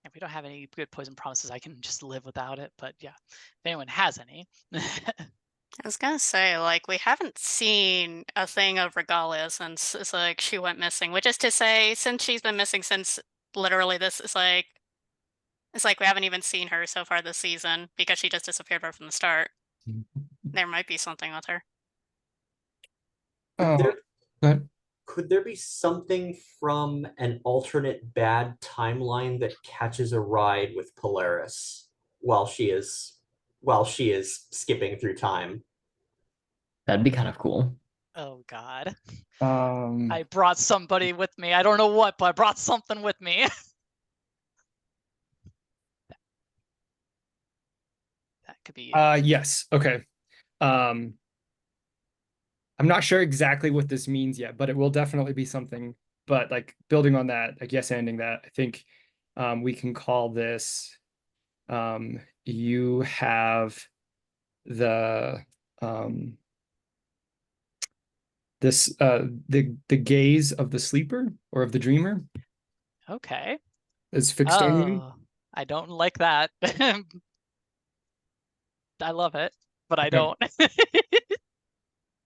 If we don't have any good poison promises, I can just live without it. But yeah, if anyone has any. I was gonna say, like, we haven't seen a thing of Regalia since it's like she went missing, which is to say, since she's been missing since literally this is like it's like we haven't even seen her so far this season because she just disappeared right from the start. There might be something with her. Could there be something from an alternate bad timeline that catches a ride with Polaris while she is skipping through time? That'd be kind of cool. Oh God. Um, I brought somebody with me. I don't know what, but I brought something with me. That could be. yes. Okay. I'm not sure exactly what this means yet, but it will definitely be something. But like building on that, I guess ending that, I think we can call this you have the the gaze of the sleeper or of the dreamer Okay. is fixed on you. I don't like that. I love it, but I Okay. don't.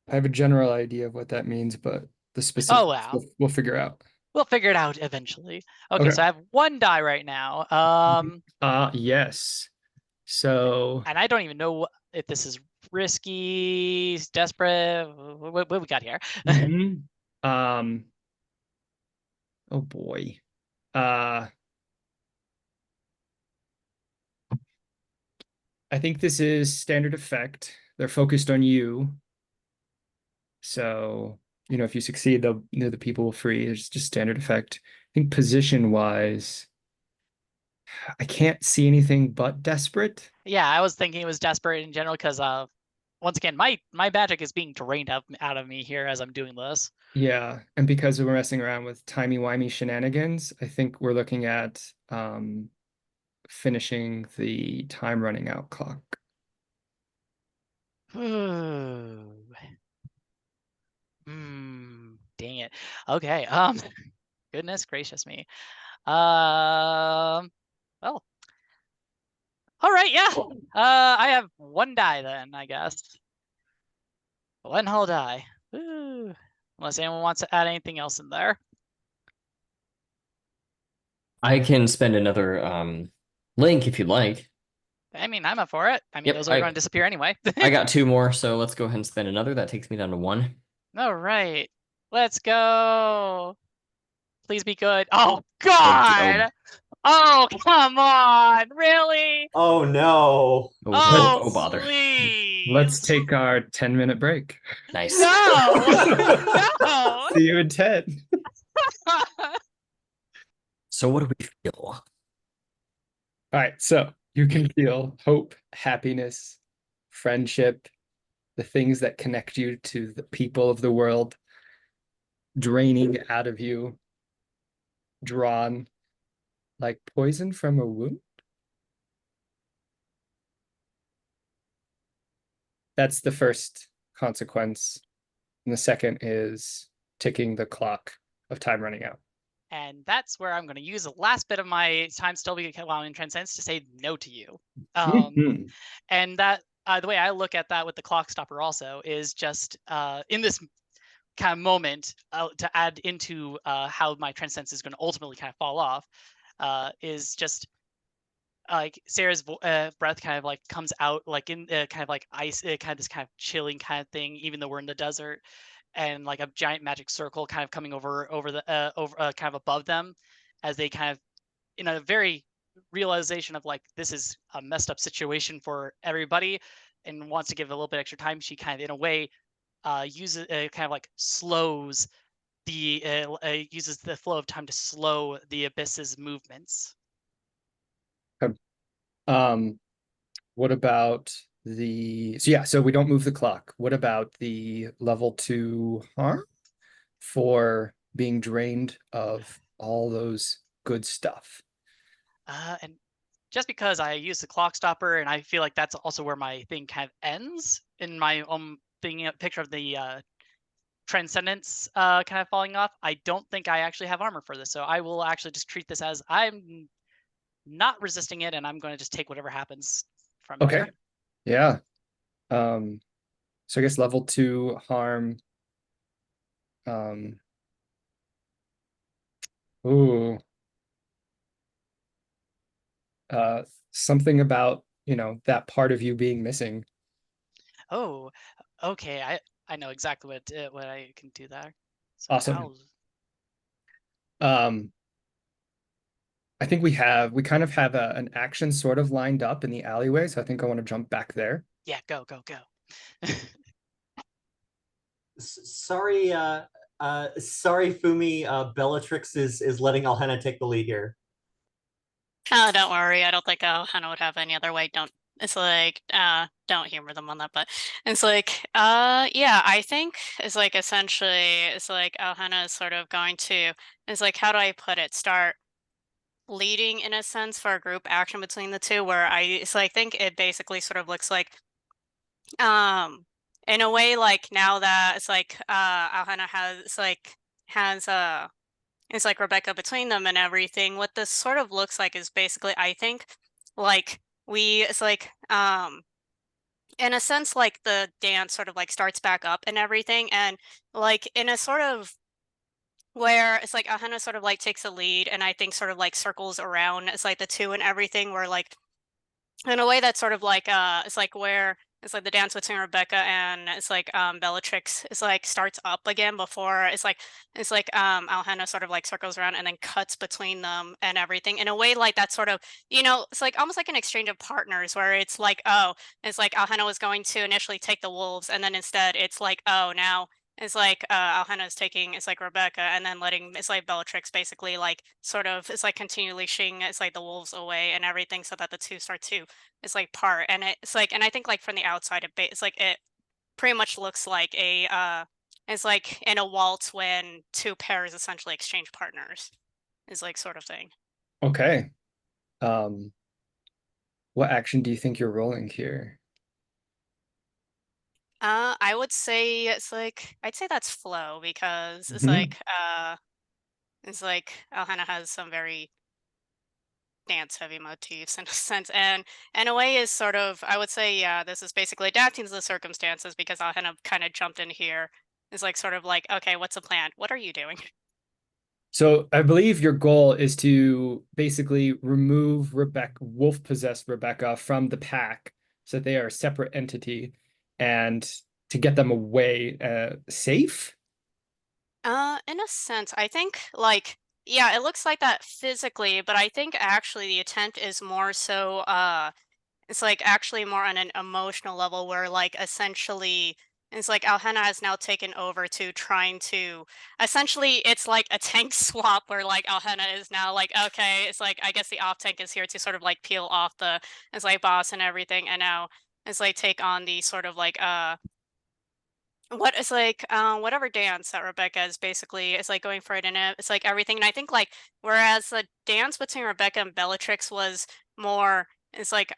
I have a general idea of what that means, but the specifics Oh wow. we'll figure out. We'll figure it out eventually. Okay, so I have one die right now. Yes. So And I don't even know if this is risky, desperate. What we got here? Oh boy. I think this is standard effect. They're focused on you. So, if you succeed, the people will free. It's just standard effect. I think position wise, I can't see anything but desperate. Yeah, I was thinking it was desperate in general because once again, my magic is being drained out of me here as I'm doing this. Yeah, and because we're messing around with timey-wimey shenanigans, I think we're looking at finishing the time running out clock. Dang it. Okay. Goodness gracious me. Well. All right, yeah. I have one die then, I guess. One whole die. Woo. Unless anyone wants to add anything else in there. I can spend another link if you'd like. I mean, I'm up for it. I mean, Yep, those are going to disappear anyway. I got 2 more, so let's go ahead and spend another. That takes me down to 1. All right. Let's go. Please be good. Oh, God. Oh, come on. Really? Oh no. Oh, Oh, bother. please. Let's take our 10-minute break. Nice. No. No. See you in 10. So what do we feel? All right, so you can feel hope, happiness, friendship, the things that connect you to the people of the world, draining out of you, drawn like poison from a wound. That's the first consequence. And the second is ticking the clock of time running out. And that's where I'm going to use the last bit of my time still being allowing Transcendence to say no to you. And that the way I look at that with the clock stopper also is just in this kind of moment to add into how my Transcendence is going to ultimately kind of fall off is just like Sarah's breath kind of like comes out like in kind of like ice, kind of this kind of chilling kind of thing, even though we're in the desert, and like a giant magic circle kind of coming over the kind of above them as they kind of in a very realization of like this is a messed up situation for everybody and wants to give it a little bit extra time. She kind of in a way uses kind of like slows the uses the flow of time to slow the abyss's movements. What about so we don't move the clock. What about the level 2 harm for being drained of all those good stuff? And just because I use the clock stopper and I feel like that's also where my thing kind of ends in my thing picture of the transcendence kind of falling off, I don't think I actually have armor for this. So I will actually just treat this as I'm not resisting it and I'm going to just take whatever happens from there. Yeah. So I guess level 2 harm. Ooh. Something about, that part of you being missing. Oh, okay. I know exactly what I can do there. So awesome. I think we kind of have an action sort of lined up in the alleyway, so I think I want to jump back there. Yeah, go. Sorry, Fumi. Bellatrix is letting Alhena take the lead here. Oh, don't worry. I don't think Alhena would have any other way. It's like, don't humor them on that, but it's like, yeah, I think it's like essentially, it's like Alhena is sort of going to, it's like, how do I put it? Start leading in a sense for a group action between the two, where I think it basically sort of looks like, in a way, like now that it's like, Alhena has like Rebecca between them and everything. What this sort of looks like is basically, I think, like it's like in a sense, like the dance sort of like starts back up and everything, and like in a sort of where it's like Ahana sort of like takes a lead and I think sort of like circles around it's like the two and everything, where like in a way that's sort of like it's like where it's like the dance between Rebecca and it's like Bellatrix is like starts up again before it's like Alhena sort of like circles around and then cuts between them and everything in a way like that sort of, it's like almost like an exchange of partners where it's like, oh, it's like Alhena was going to initially take the wolves and then instead it's like, oh, now it's like Alhena is taking it's like Rebecca and then letting it's like Bellatrix basically like sort of it's like continually shooing it's like the wolves away and everything so that the two start to it's like part, and it's like, and I think like from the outside it's like it pretty much looks like a it's like in a waltz when two pairs essentially exchange partners is like sort of thing. Okay. What action do you think you're rolling here? I would say it's like I'd say that's flow because it's like Alhena has some very dance heavy motifs in a sense, and in a way is sort of, I would say, yeah, this is basically adapting to the circumstances because Alhena kind of jumped in here It's like sort of like, okay, what's the plan? What are you doing? So I believe your goal is to basically remove Rebecca, wolf-possessed Rebecca, from the pack so that they are a separate entity, and to get them away safe. In a sense, I think like yeah, it looks like that physically, but I think actually the intent is more so it's like actually more on an emotional level where like essentially it's like Alhena has now taken over to trying to essentially it's like a tank swap where like Alhena is now like okay, it's like I guess the off tank is here to sort of like peel off the it's like boss and everything, and now it's like take on the sort of like what is like whatever dance that Rebecca is basically it's like going for it, and it's like everything, and I think like whereas the dance between Rebecca and Bellatrix was more it's like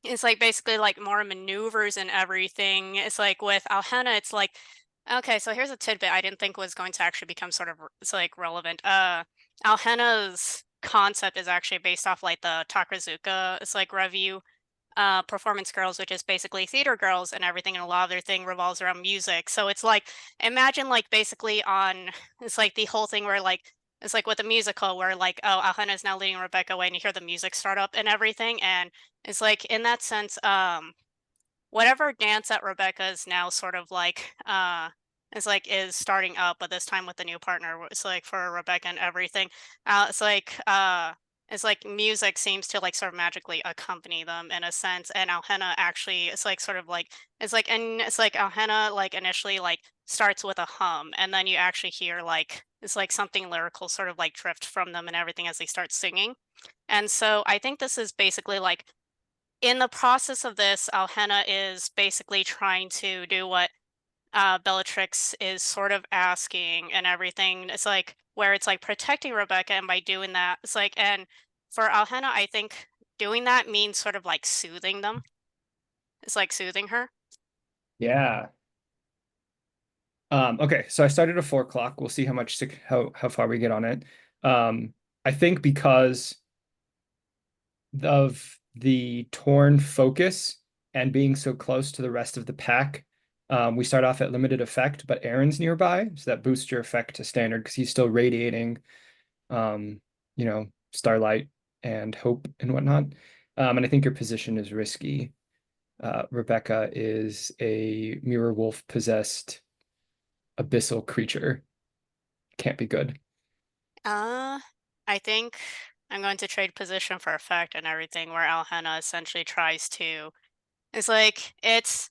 it's like basically like more maneuvers and everything. It's like with Alhena, it's like okay, so here's a tidbit I didn't think was going to actually become sort of it's like relevant. Alhena's concept is actually based off like the Takazuka, it's like review performance girls, which is basically theater girls and everything, and a lot of their thing revolves around music. So it's like imagine like basically on it's like the whole thing where like it's like with a musical where like oh Alhena is now leading Rebecca away and you hear the music start up and everything, and it's like in that sense whatever dance that Rebecca is now sort of like is starting up, but this time with the new partner. It's like for Rebecca and everything. It's like music seems to like sort of magically accompany them in a sense. And Alhena actually it's like sort of like it's like and it's like Alhena like initially like starts with a hum and then you actually hear like it's like something lyrical sort of like drift from them and everything as they start singing. And so I think this is basically like in the process of this, Alhena is basically trying to do what Bellatrix is sort of asking and everything. It's like where it's like protecting Rebecca, and by doing that, it's like, and for Alhena, I think doing that means sort of like soothing them. It's like soothing her. Yeah. Okay, so I started at 4 o'clock. We'll see how far we get on it. I think because of the torn focus and being so close to the rest of the pack, we start off at limited effect, but Aaron's nearby, so that boosts your effect to standard because he's still radiating, you know, starlight and hope and whatnot. And I think your position is risky. Rebecca is a mirror wolf possessed abyssal creature. Can't be good. I think I'm going to trade position for effect and everything, where Alhena essentially tries to. It's like it's.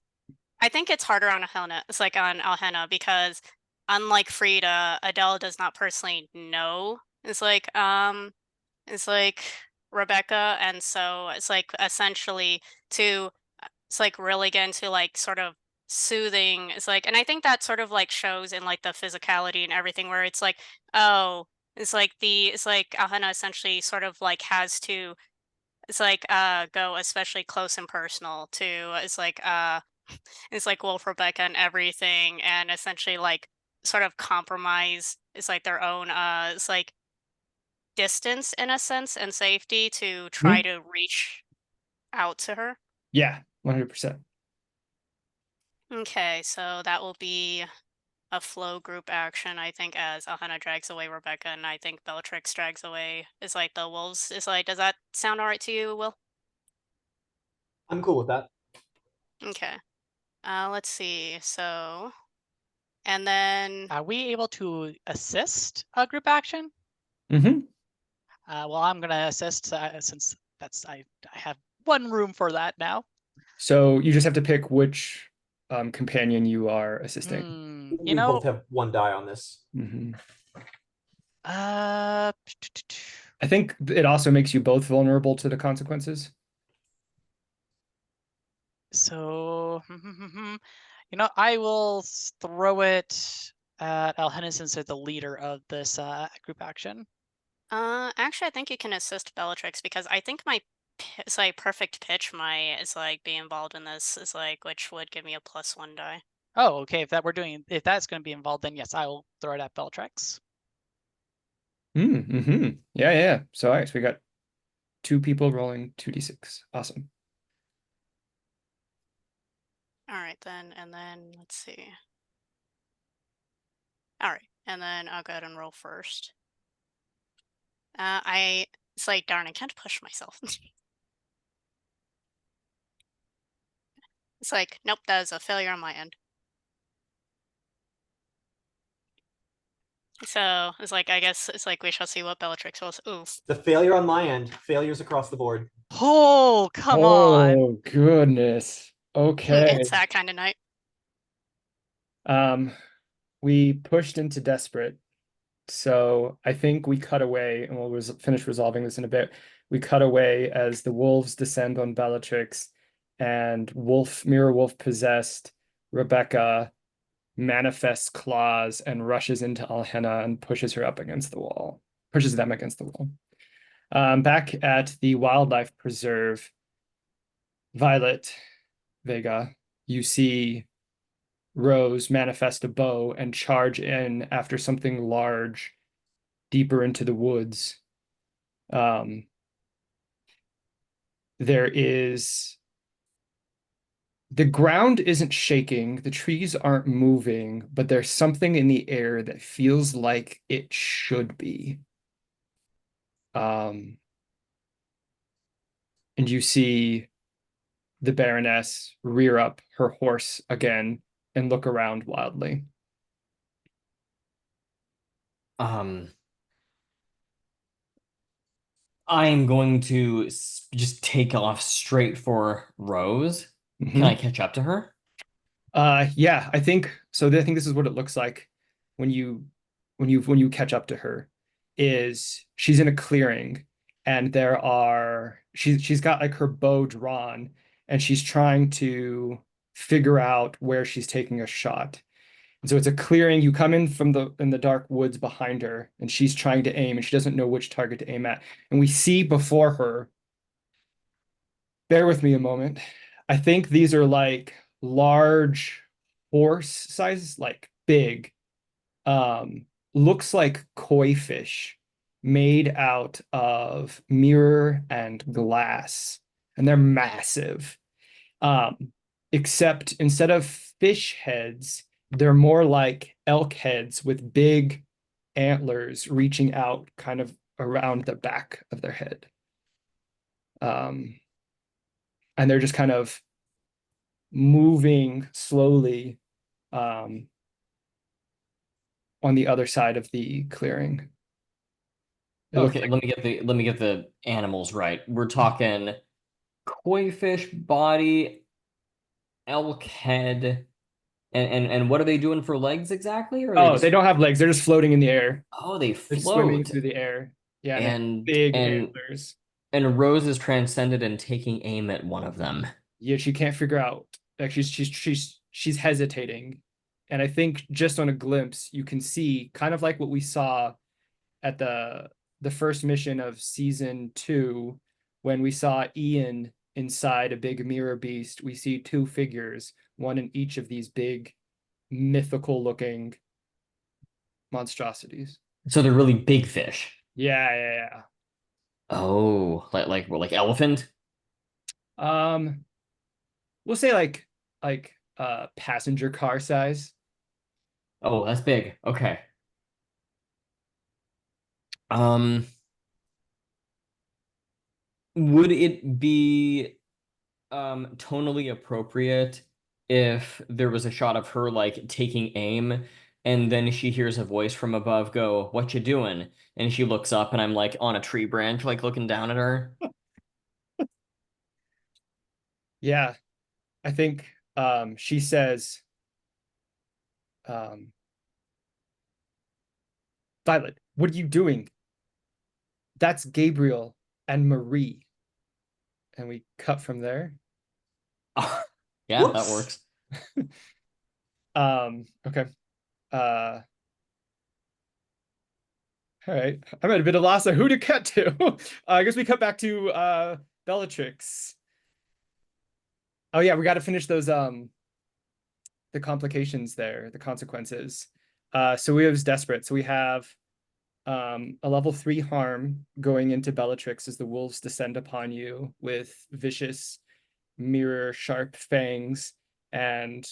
I think it's harder on Alhena. It's like on Alhena because unlike Frida, Adele does not personally know. It's like Rebecca, and so it's like essentially to it's like really get into like sort of soothing. It's like, and I think that sort of like shows in like the physicality and everything, where it's like, oh, it's like Alhena essentially sort of like has to it's like go especially close and personal to it's like Wolf Rebecca and everything, and essentially like sort of compromise it's like their own it's like distance in a sense and safety to try to reach out to her. Yeah, 100%. Okay, so that will be a flow group action, I think, as Alhena drags away Rebecca, and I think Bellatrix drags away is like the wolves. Is like, does that sound alright to you, Will? I'm cool with that. Okay. Let's see. So, and then Are we able to assist a group action? Mm-hmm. Well, I'm gonna assist since I have one room for that now. So you just have to pick which companion you are assisting. You We know, both have one die on this. Mhm. uh, I think it also makes you both vulnerable to the consequences. so you know, I will throw it at Alhena since they're the leader of this group action. actually, I think you can assist Bellatrix because I think my it's like perfect pitch my is like be involved in this is like which would give me a +1 die. Oh, okay. If that's going to be involved, then yes, I will throw it at Bellatrix. Mm-hmm. Yeah. So, all right, so we got 2 people rolling 2d6. Awesome. All right, then, and then let's see. All right, and then I'll go ahead and roll first. It's like, darn, I can't push myself. It's like, nope, that is a failure on my end. So it's like, I guess it's like we shall see what Bellatrix was. Oof. The failure on my end. Failures across the board. Oh, come on. Oh, goodness. Okay. It's that kind of night. We pushed into desperate. So I think we cut away, and we'll finish resolving this in a bit. We cut away as the wolves descend on Bellatrix, and Mirror Wolf possessed Rebecca manifests claws and rushes into Alhenna and pushes her up against the wall, pushes them against the wall. Back at the wildlife preserve, Violet, Vega, you see Rose manifest a bow and charge in after something large deeper into the woods. The ground isn't shaking, the trees aren't moving, but there's something in the air that feels like it should be. And you see the Baroness rear up her horse again and look around wildly. I'm going to just take off straight for Rose. Can I catch up to her? Yeah, I think so. I think this is what it looks like when you catch up to her. Is she's in a clearing, and she's got like her bow drawn, and she's trying to figure out where she's taking a shot. And so it's a clearing. You come in from in the dark woods behind her, and she's trying to aim, and she doesn't know which target to aim at. And we see before her. Bear with me a moment. I think these are like large horse sizes, like big. Looks like koi fish made out of mirror and glass, and they're massive. Except instead of fish heads, they're more like elk heads with big antlers reaching out kind of around the back of their head. And they're just kind of moving slowly on the other side of the clearing. Okay, let me get the animals right. We're talking koi fish body, elk head, and what are they doing for legs exactly? Or they don't have legs. They're just floating in the air. Oh, they They're swimming float. through the air. Yeah, And big and antlers. and Rose is transcended and taking aim at one of them. Yeah, she can't figure out. Like she's hesitating, and I think just on a glimpse you can see kind of like what we saw at the first mission of season 2 when we saw Ian inside a big mirror beast. We see two figures, one in each of these big mythical looking monstrosities. So they're really big fish. Yeah. Oh, like elephant? We'll say like passenger car size. Oh, that's big. Okay. Um, would it be tonally appropriate if there was a shot of her like taking aim and then she hears a voice from above go, "What you doing?" And she looks up and I'm like on a tree branch, like looking down at her. Yeah. I think she says Violet, what are you doing? That's Gabriel and Marie. And we cut from there. Yeah, Whoops. that works. Okay. All right. I'm at a bit of loss of who to cut to. I guess we cut back to Bellatrix. Oh yeah, we got to finish those the complications there, the consequences. So we have desperate. So we have a level 3 harm going into Bellatrix as the wolves descend upon you with vicious mirror sharp fangs, and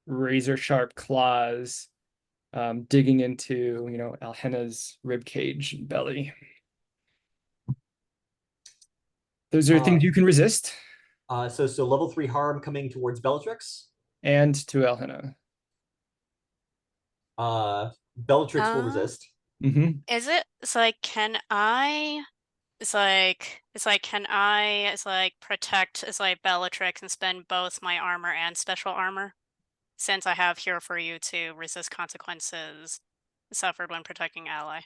razor sharp claws digging into, you know, Alhenna's rib cage and belly. Those are things you can resist. So level 3 harm coming towards Bellatrix. And to Alhenna. Bellatrix will resist. Is it? It's like, can I? It's like can I? It's like protect. It's like Bellatrix and spend both my armor and special armor, since I have here for you to resist consequences suffered when protecting ally.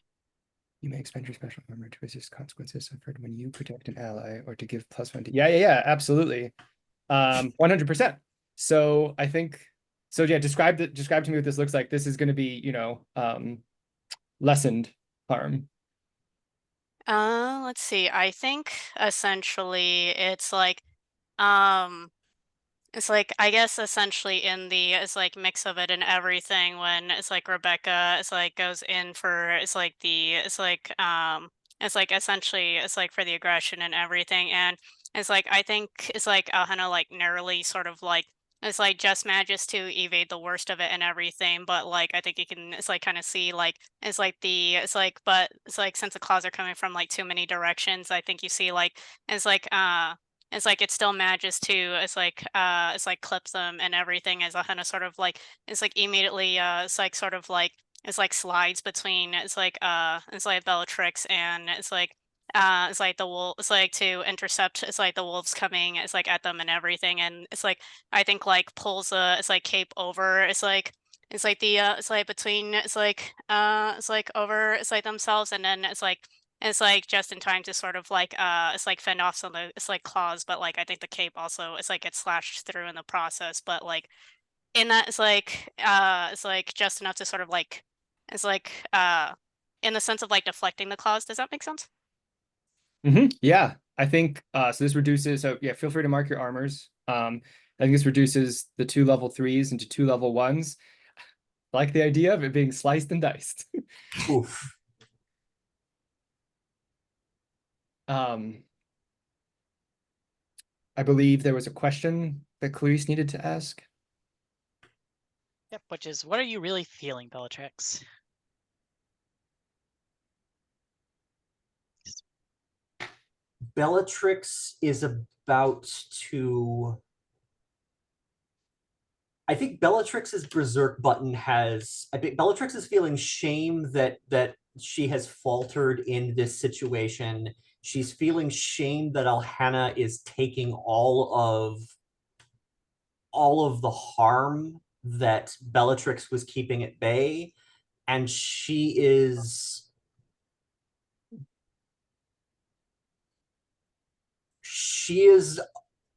You may expend your special armor to resist consequences suffered when you protect an ally, or to give +1 to. Yeah, absolutely. 100%. So I think so. Yeah, describe to me what this looks like. This is going to be, you know, lessened harm. Let's see. I think essentially it's like I guess essentially in the it's like mix of it and everything when it's like Rebecca it's like goes in for it's like essentially it's like for the aggression and everything, and it's like I think it's like Alhena like narrowly sort of like it's like just manages to evade the worst of it and everything, but like I think you can it's like kind of see like but it's like since the claws are coming from like too many directions, I think you see like it's like it still manages to clip them and everything as Alhena sort of like it's like immediately it's like slides between Bellatrix and it's like the wolf it's like to intercept it's like the wolves coming it's like at them and everything, and it's like I think like pulls it's like cape over it's like between it's like over it's like themselves, and then it's like just in time to sort of like it's like fend off some of the it's like claws, but like I think the cape also it's like gets slashed through in the process, but like in that it's like just enough to sort of like it's like in the sense of like deflecting the claws. Does that make sense? Yeah, I think so this reduces, so yeah, feel free to mark your armors. I think this reduces the 2 level 3s into 2 level 1s. I like the idea of it being sliced and diced. Oof. I believe there was a question that Clarice needed to ask. Yep, which is, what are you really feeling, Bellatrix? Bellatrix is about to. I think Bellatrix's berserk button has. I think Bellatrix is feeling shame that she has faltered in this situation. She's feeling shame that Alhena is taking all of the harm that Bellatrix was keeping at bay, and she is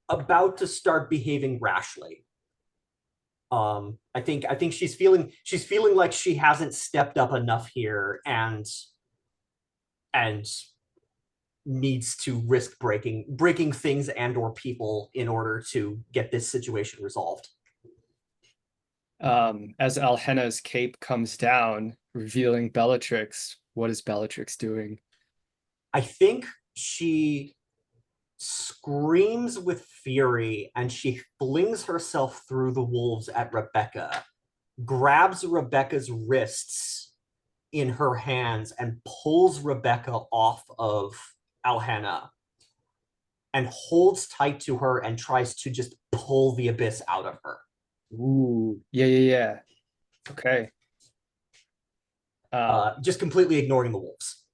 about to start behaving rashly. I think she's feeling like she hasn't stepped up enough here, and needs to risk breaking things and or people in order to get this situation resolved. As Alhena's cape comes down, revealing Bellatrix, what is Bellatrix doing? I think she screams with fury and she flings herself through the wolves at Rebecca, grabs Rebecca's wrists in her hands and pulls Rebecca off of Alhena and holds tight to her and tries to just pull the abyss out of her. Ooh, yeah. Okay. Just completely ignoring the wolves.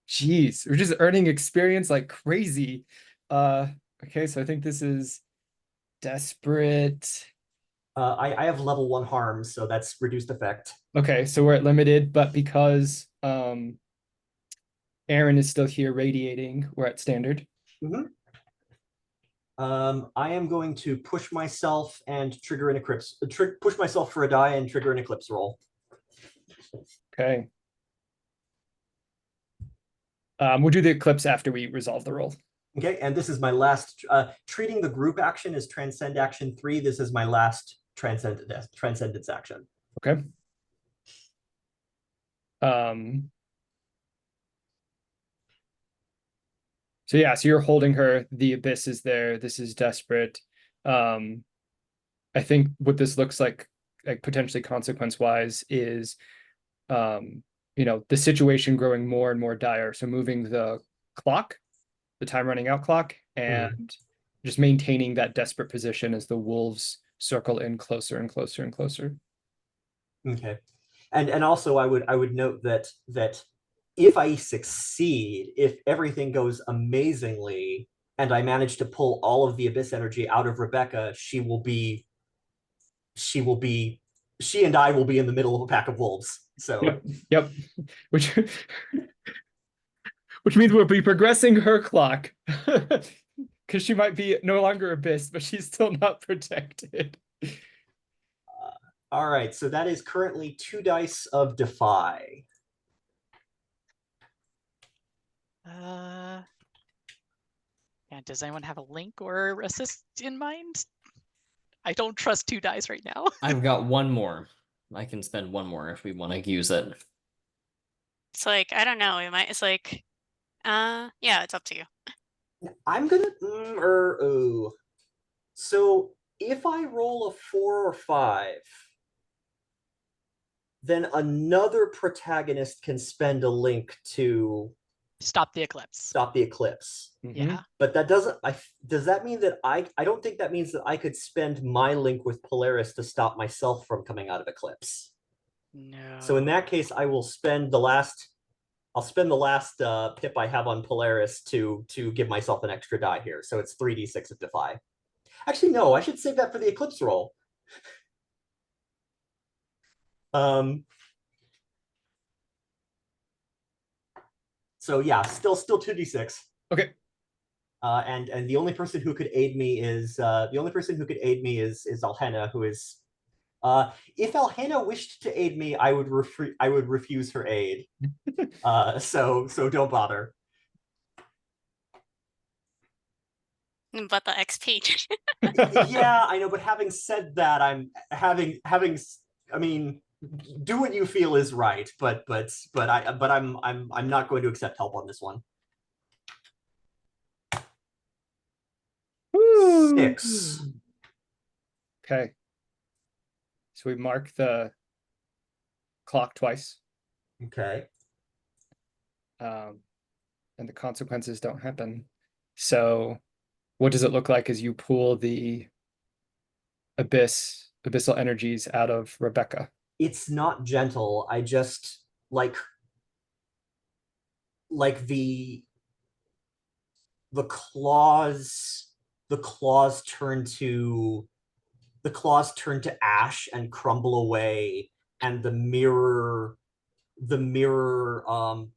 Geez, we're just earning experience like crazy. Okay, so I think this is desperate. I have level 1 harm, so that's reduced effect. Okay, so we're at limited, but because Aaron is still here radiating, we're at standard. I am going to push myself and trigger an eclipse. Push myself for a die and trigger an eclipse roll. Okay. We'll do the eclipse after we resolve the roll. Okay, and this is my last. Treating the group action as transcend action 3. This is my last transcendence action. Okay. So yeah, so you're holding her, the abyss is there, this is desperate. I think what this looks like potentially consequence-wise is the situation growing more and more dire. So moving the clock, the time running out clock, and just maintaining that desperate position as the wolves circle in closer and closer and closer. Okay. And also I would note that if I succeed, if everything goes amazingly, and I manage to pull all of the abyss energy out of Rebecca, she and I will be in the middle of a pack of wolves. So yep. Which means we'll be progressing her clock. Because she might be no longer abyss, but she's still not protected. All right, so that is currently 2 dice of defy. Yeah, does anyone have a link or assist in mind? I don't trust 2 dice right now. I've got one more. I can spend one more if we want to use it. It's like, I don't know. It's like, yeah, it's up to you. I'm gonna so if I roll a 4 or 5, then another protagonist can spend a link to stop the eclipse. Yeah. But that doesn't does that mean that I don't think that means that I could spend my link with Polaris to stop myself from coming out of eclipse. No. So in that case, I will spend the last pip I have on Polaris to give myself an extra die here. So it's 3d6 of defy. Actually, no, I should save that for the eclipse roll. So yeah, still 2d6. Okay. And the only person who could aid me is Alhena, who is if Alhena wished to aid me, I would refuse her aid. So don't bother. But the XP. Yeah, I know, but having said that, I'm having I mean, do what you feel is right, but I'm not going to accept help on this one. 6. Okay. So we mark the clock twice. Okay. And the consequences don't happen. So what does it look like as you pull the abyssal energies out of Rebecca? It's not gentle. I just like the claws turn to ash and crumble away, and the mirror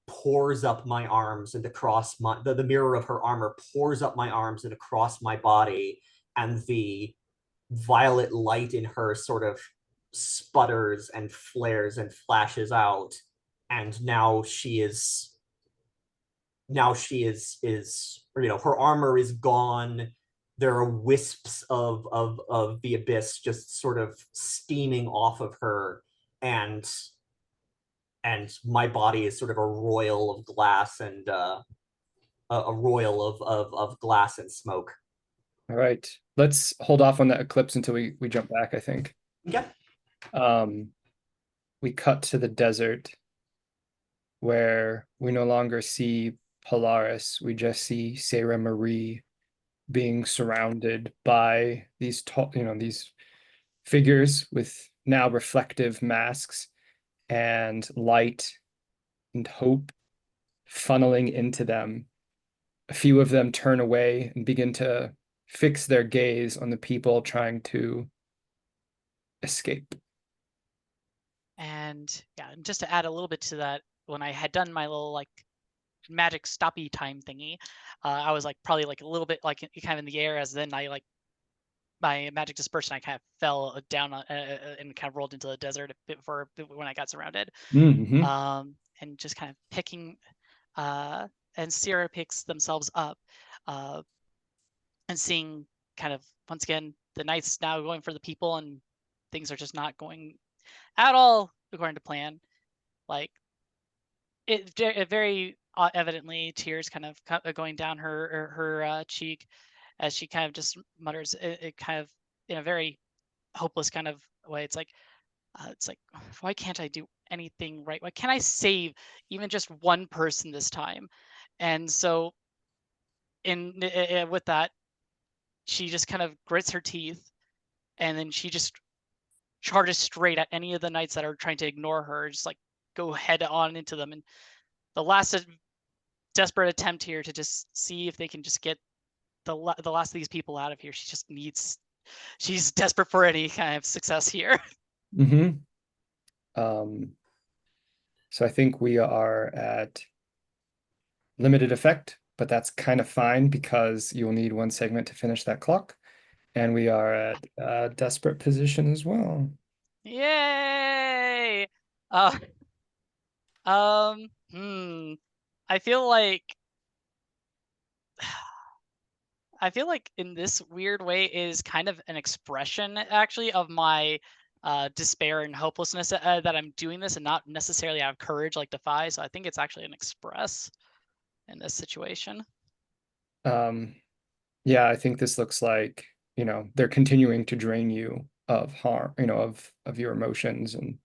pours up my arms and across the mirror of her armor pours up my arms and across my body, and the violet light in her sort of sputters and flares and flashes out, and now she is her armor is gone. There are wisps of the abyss just sort of steaming off of her, and my body is sort of a royal of glass and a royal of glass and smoke. All right, let's hold off on that eclipse until we jump back, I think. Okay. We cut to the desert where we no longer see Polaris. We just see Sarah Marie being surrounded by these these figures with now reflective masks, and light and hope funneling into them. A few of them turn away and begin to fix their gaze on the people trying to escape. And yeah, just to add a little bit to that, when I had done my little like magic stoppy time thingy, I was like probably like a little bit like kind of in the air, as then I like my magic dispersion, I kind of fell down and kind of rolled into the desert for when I got surrounded. And just kind of picking, and Sierra picks themselves up, and seeing kind of once again the knight's now going for the people, and things are just not going at all according to plan. Like it very evidently tears kind of going down her cheek as she kind of just mutters it kind of in a very hopeless kind of way. It's like, why can't I do anything right? Why can't I save even just one person this time? And so with that, she just kind of grits her teeth, and then she just charges straight at any of the knights that are trying to ignore her, just like go head on into them. And the last desperate attempt here to just see if they can just get the last of these people out of here. She's desperate for any kind of success here. Mm-hmm. So I think we are at limited effect, but that's kind of fine because you'll need one segment to finish that clock. And we are at desperate position as well. Yay! I feel like in this weird way is kind of an expression actually of my despair and hopelessness that I'm doing this, and not necessarily out of courage like Defy. So I think it's actually an express in this situation. Yeah, I think this looks like, they're continuing to drain you of harm, of your emotions and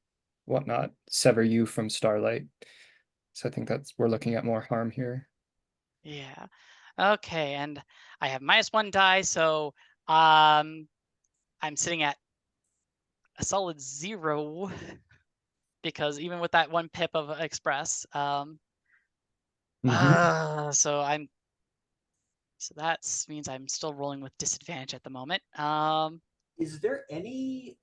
whatnot, sever you from Starlight. So I think we're looking at more harm here. Yeah. Okay, and I have -1 die, so I'm sitting at a solid 0 because even with that 1 pip of express, so that means I'm still rolling with disadvantage at the moment. Is there any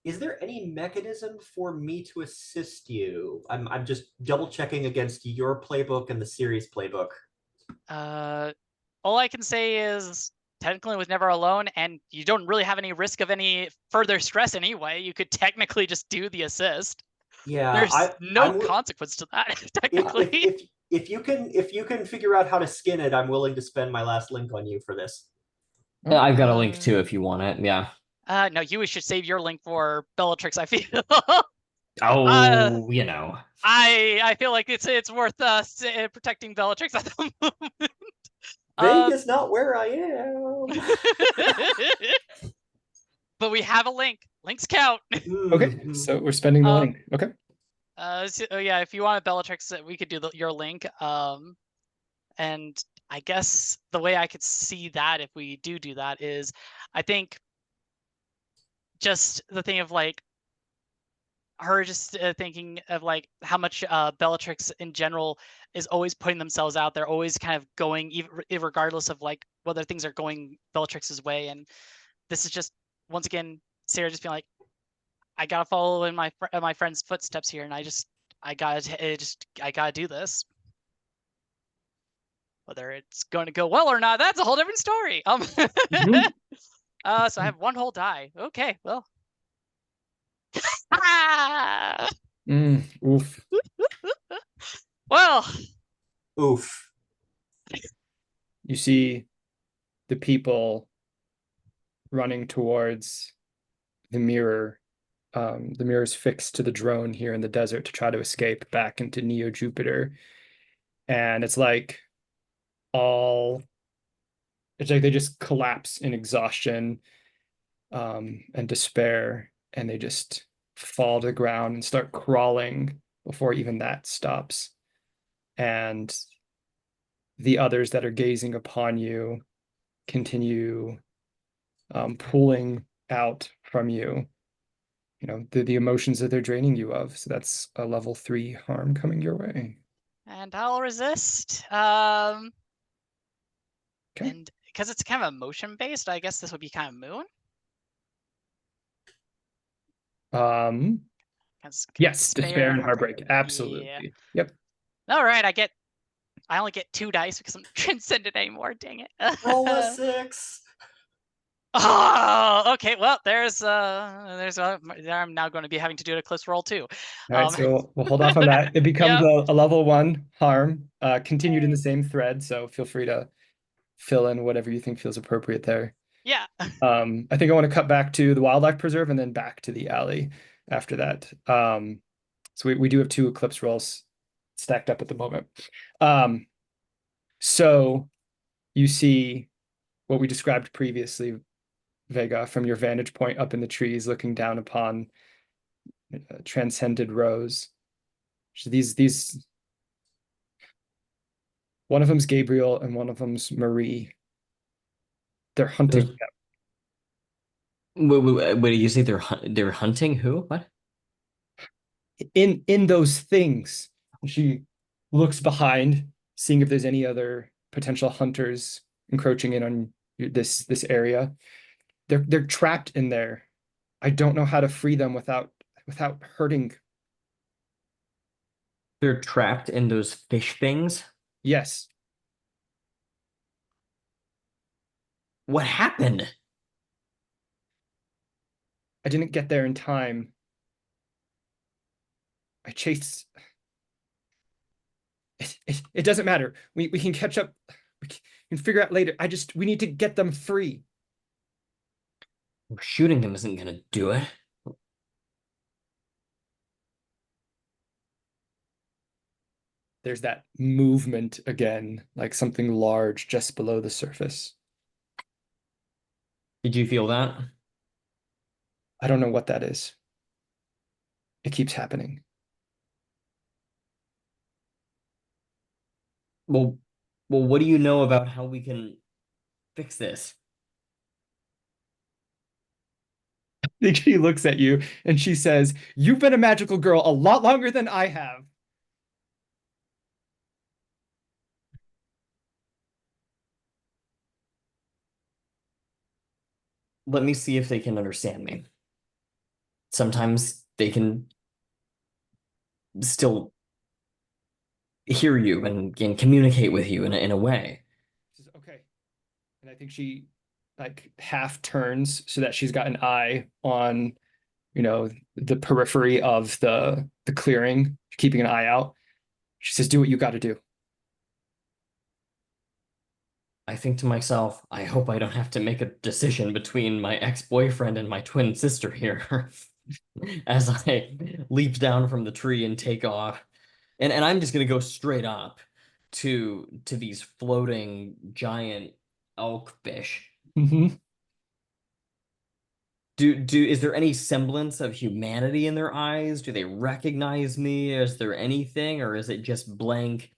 mechanism for me to assist you? I'm just double checking against your playbook and the series playbook. All I can say is technically it was never alone, and you don't really have any risk of any further stress anyway. You could technically just do the assist. Yeah, there's no consequence to that technically. If you can figure out how to skin it, I'm willing to spend my last link on you for this. I've got a link too if you want it. Yeah. No, you should save your link for Bellatrix, I feel. I feel like it's worth protecting Bellatrix at the moment. Vegas not where I am. But we have a link. Links count. Okay, so we're spending the link. Okay. So yeah, if you want a Bellatrix, we could do your link. And I guess the way I could see that if we do that is, I think just the thing of like her just thinking of like how much Bellatrix in general is always putting themselves out there, always kind of going, even regardless of like whether things are going Bellatrix's way. And this is just once again Sarah just being like, I gotta follow in my friend's footsteps here, and I gotta do this. Whether it's going to go well or not, that's a whole different story. So I have 1 whole die. Okay, well. Oof. Well. Oof. You see the people running towards the mirror. The mirror's fixed to the drone here in the desert to try to escape back into Neo Jupiter. And it's like they just collapse in exhaustion and despair, and they just fall to the ground and start crawling before even that stops. And the others that are gazing upon you continue pulling out from you, the emotions that they're draining you of. So that's a level 3 harm coming your way. And I'll resist. Okay. And because it's kind of emotion based, I guess this would be kind of moon. Yes, despair and heartbreak. Absolutely. Yeah. Yep. All right, I only get 2 dice because I'm transcendent anymore. Dang it. Roll a 6. Oh, okay. Well, I'm now going to be having to do a close roll too. All right, so we'll hold off on that. It becomes a level 1 harm, continued in the same thread. So feel free to fill in whatever you think feels appropriate there. Yeah. I think I want to cut back to the wildlife preserve and then back to the alley after that. So we do have 2 eclipse rolls stacked up at the moment. So you see what we described previously, Vega, from your vantage point up in the trees, looking down upon transcended rows. So these one of them's Gabriel and one of them's Marie. They're hunting them. Wait, did you say they're hunting who? What? In those things. She looks behind, seeing if there's any other potential hunters encroaching in on this area. They're trapped in there. I don't know how to free them without hurting. They're trapped in those fish things? Yes. What happened? I didn't get there in time. I chased. It doesn't matter. We can catch up. We can figure out later. We need to get them free. Shooting them isn't gonna do it. There's that movement again, like something large just below the surface. Did you feel that? I don't know what that is. It keeps happening. Well, what do you know about how we can fix this? I think she looks at you and she says, "You've been a magical girl a lot longer than I have." Let me see if they can understand me. Sometimes they can still hear you and communicate with you in a way. She says, "Okay." And I think she like half turns so that she's got an eye on, the periphery of the clearing, keeping an eye out. She says, "Do what you got to do." I think to myself, I hope I don't have to make a decision between my ex-boyfriend and my twin sister here as I leap down from the tree and take off. And I'm just gonna go straight up to these floating giant elk fish. Mm-hmm. Is there any semblance of humanity in their eyes? Do they recognize me? Is there anything, or is it just blank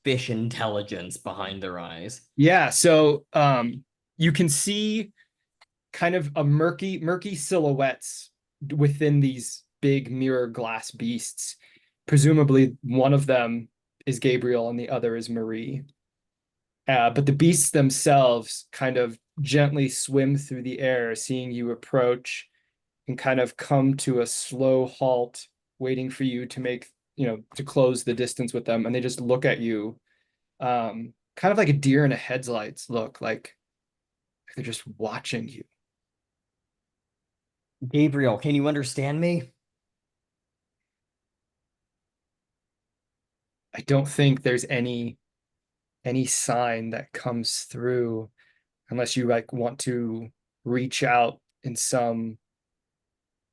fish intelligence behind their eyes? Yeah, so you can see kind of a murky silhouettes within these big mirror glass beasts. Presumably one of them is Gabriel and the other is Marie. But the beasts themselves kind of gently swim through the air, seeing you approach and kind of come to a slow halt, waiting for you to to close the distance with them. And they just look at you, kind of like a deer in a headlights look, like they're just watching you. Gabriel, can you understand me? I don't think there's any sign that comes through unless you like want to reach out in some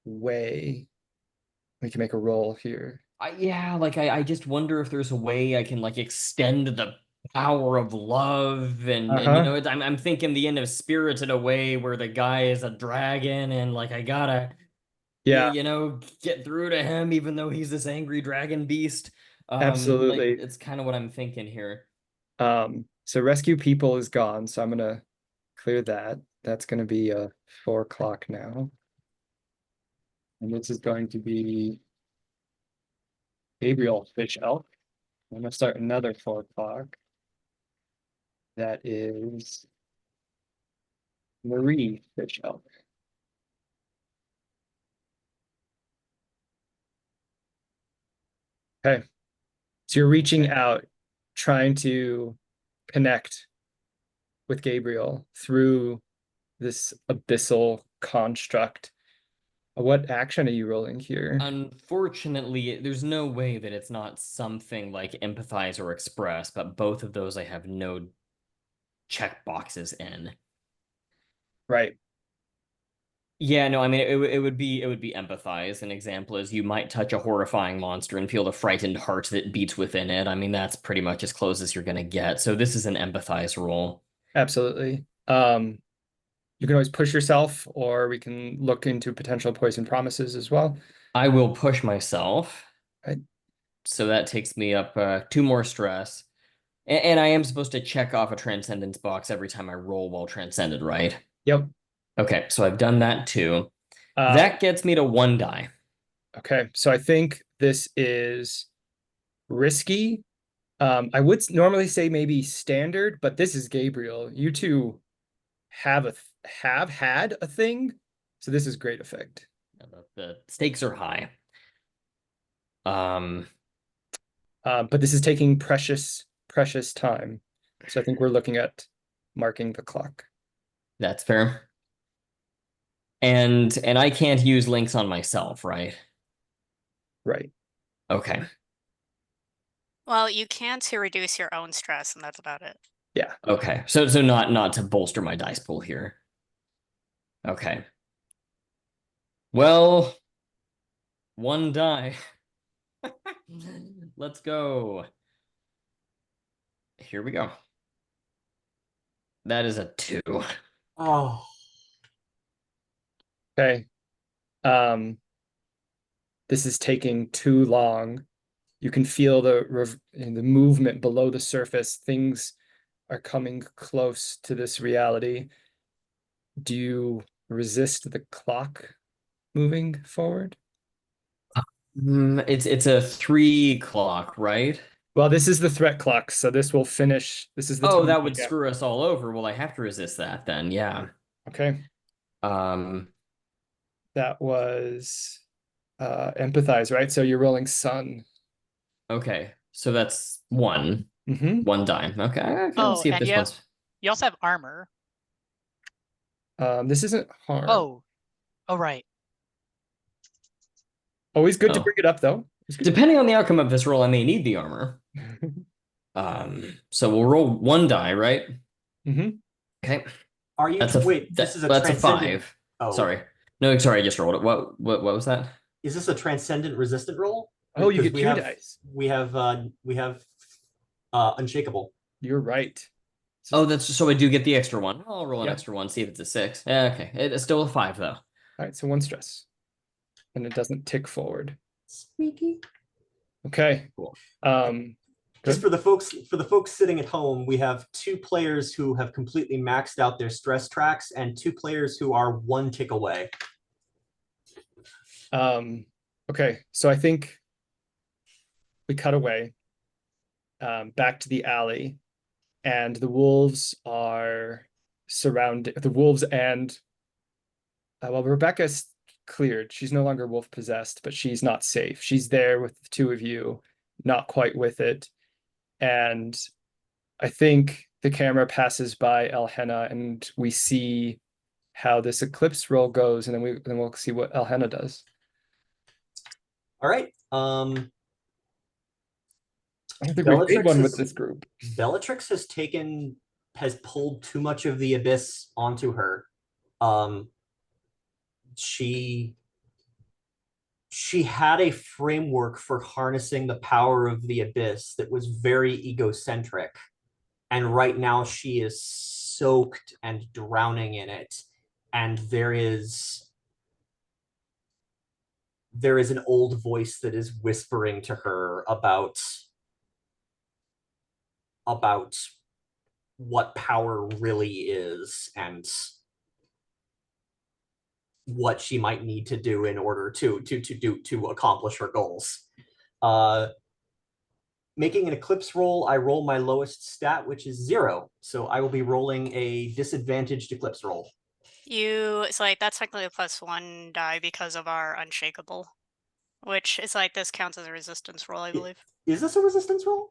way. We can make a roll here. I just wonder if there's a way I can like extend the power of love and I'm thinking the end of Spirit in a way where the guy is a dragon and like I gotta Yeah, get through to him even though he's this angry dragon beast. Like absolutely. it's kind of what I'm thinking here. So rescue people is gone, so I'm gonna clear that. That's gonna be 4 o'clock now. And this is going to be Gabriel Fish Elk. I'm gonna start another 4 o'clock. That is Marie Fish Elk. Okay. So you're reaching out, trying to connect with Gabriel through this abyssal construct. What action are you rolling here? Unfortunately, there's no way that it's not something like empathize or express, but both of those I have no check boxes in. Right. Yeah, no, I mean it would be empathize. An example is you might touch a horrifying monster and feel the frightened heart that beats within it. I mean, that's pretty much as close as you're gonna get. So this is an empathize roll. Absolutely. You can always push yourself, or we can look into potential poison promises as well. I will push myself. Right. So that takes me up 2 more stress. And I am supposed to check off a transcendence box every time I roll while transcended, right? Yep. Okay, so I've done that too. Uh, That gets me to 1 die. okay, so I think this is risky. I would normally say maybe standard, but this is Gabriel. You two have had a thing, so this is great effect. The stakes are high. But this is taking precious time, so I think we're looking at marking the clock. That's fair. And I can't use links on myself, right? Right. Okay. Well, you can to reduce your own stress, and that's about it. Yeah. Okay. So not to bolster my dice pool here. Okay. Well, 1 die. Let's go. Here we go. That is a 2. Oh, Okay. This is taking too long. You can feel the movement below the surface. Things are coming close to this reality. Do you resist the clock moving forward? It's a 3 clock, right? Well, this is the threat clock, so this will finish. This is the Oh, time that we would get. screw us all over. Well, I have to resist that then. Yeah. Okay. Um, That was empathize, right? So you're rolling sun. okay. So that's 1. Mm-hmm. 1 die. Okay. Okay, Oh, let's see if and this one's. you also have armor. This isn't harm. Oh, right. Always good to Oh. bring it up, though. It's good to- Depending on the outcome of this roll, I may need the armor. So we'll roll 1 die, right? Mm-hmm. Okay. are you? That's a Wait, this is a that's a transcendent. 5. Oh, Sorry. No, sorry, I just rolled it. What was that? is this a transcendent resistant roll? Oh, you Because get 2 dice. We have unshakable. You're right. Oh, that's so I do get the extra 1. I'll roll an Yeah. extra 1, see if it's a 6. Yeah, okay. It's still a 5 though. All right, so 1 stress. And it doesn't tick forward. Squeaky. Okay. Cool. Just Good. for the folks sitting at home, we have 2 players who have completely maxed out their stress tracks and 2 players who are 1 tick away. Okay, so I think we cut away back to the alley, and the wolves are surrounded. The wolves and well, Rebecca's cleared. She's no longer wolf possessed, but she's not safe. She's there with the 2 of you, not quite with it. And I think the camera passes by Elhenna, and we see how this eclipse roll goes, and then we'll see what Elhenna does. All right. I don't think we've made one with this group. Bellatrix has pulled too much of the abyss onto her. She had a framework for harnessing the power of the abyss that was very egocentric, and right now she is soaked and drowning in it, and there is an old voice that is whispering to her about what power really is and what she might need to do in order to accomplish her goals. Making an eclipse roll, I roll my lowest stat, which is 0. So I will be rolling a disadvantaged eclipse roll. It's like that's technically a +1 die because of our unshakable, which is like this counts as a resistance roll, I believe. Is this a resistance roll?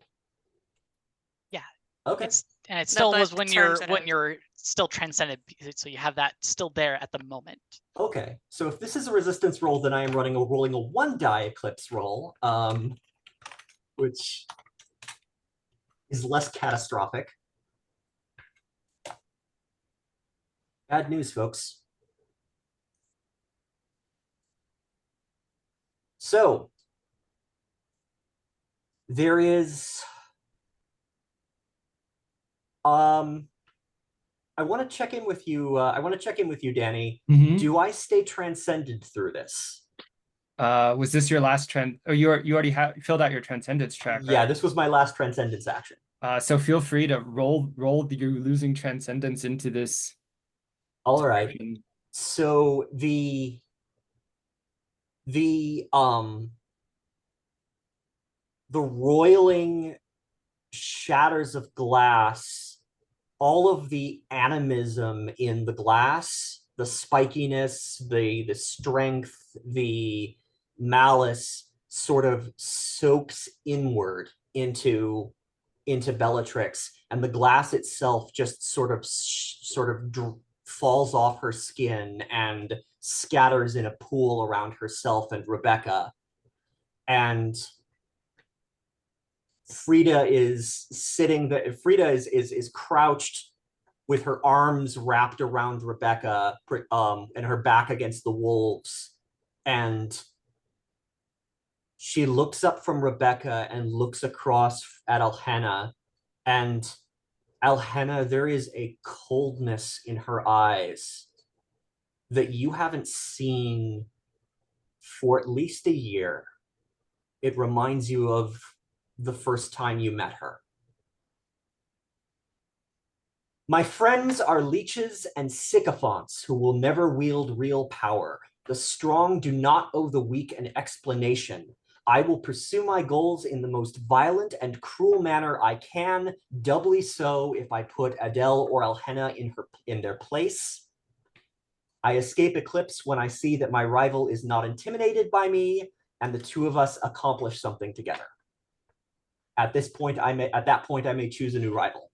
Yeah. Okay. It still but was it when turns you're still transcended, so you have that still there at the moment. Okay. So if this is a resistance roll, then I am rolling a 1 die eclipse roll, which is less catastrophic. Bad news, folks. So there is I want to check in with you. I want to check in with you, Danny. Mhm. Do I stay transcended through this? Was this your last trend? Oh, you already have filled out your transcendence track, Yeah, right? this was my last transcendence action. So feel free to roll your losing transcendence into this. All right. description. So the roiling shatters of glass, all of the animism in the glass, the spikiness, the strength, the malice sort of soaks inward into Bellatrix, and the glass itself just sort of falls off her skin and scatters in a pool around herself and Rebecca. And Frida is sitting there. Frida is crouched with her arms wrapped around Rebecca, and her back against the wolves. And she looks up from Rebecca and looks across at Alhena. And Alhena, there is a coldness in her eyes that you haven't seen for at least a year. It reminds you of the first time you met her. My friends are leeches and sycophants who will never wield real power. The strong do not owe the weak an explanation. I will pursue my goals in the most violent and cruel manner I can, doubly so if I put Adele or Alhena in their place. I escape eclipse when I see that my rival is not intimidated by me, and the two of us accomplish something together. At that point, I may choose a new rival.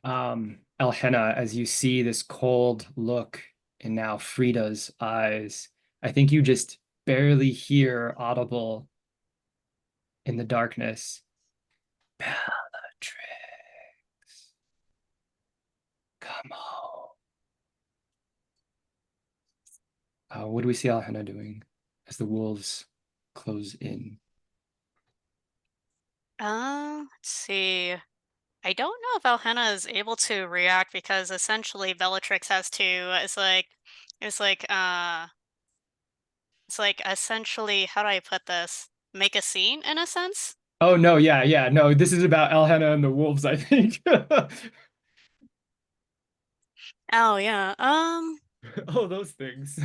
Alhena, as you see this cold look in now Frida's eyes, I think you just barely hear audible in the darkness. Bellatrix, come home. What do we see Alhena doing as the wolves close in? Let's see. I don't know if Alhena is able to react because essentially Bellatrix has to. It's like essentially, how do I put this? Make a scene in a sense. Oh no, yeah, no. This is about Alhena and the wolves, I think. Oh yeah. Oh, those things.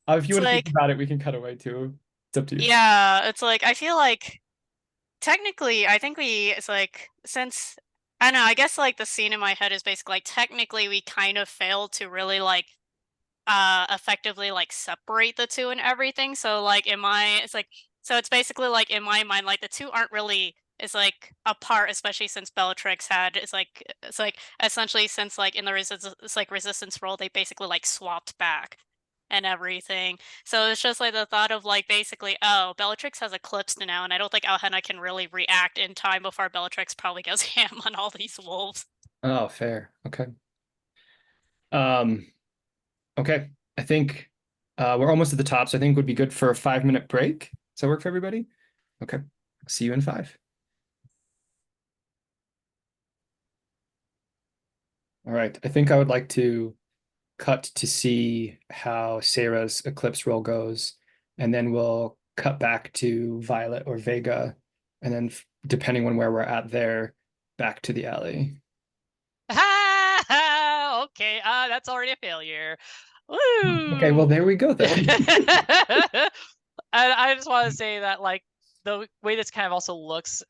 If you It's want to think like about it, we can cut away too. It's up to you. yeah. It's like I feel like technically, I think it's like since I don't know. I guess like the scene in my head is basically like technically we kind of failed to really like effectively like separate the two and everything. So like it's basically like in my mind like the two aren't really is like apart, especially since Bellatrix had it's like essentially since like in the resistance role they basically like swapped back and everything. So it's just like the thought of like basically, oh, Bellatrix has eclipsed now, and I don't think Alhena can really react in time before Bellatrix probably goes ham on all these wolves. Oh, fair. Okay. Um, okay. I think we're almost at the top, so I think would be good for a 5-minute break. Does that work for everybody? Okay. See you in 5. All right. I think I would like to cut to see how Sarah's eclipse roll goes, and then we'll cut back to Violet or Vega, and then depending on where we're at there, back to the alley. Okay, that's already a failure. Woo! Okay, well there we go then. And I just want to say that like the way this kind of also looks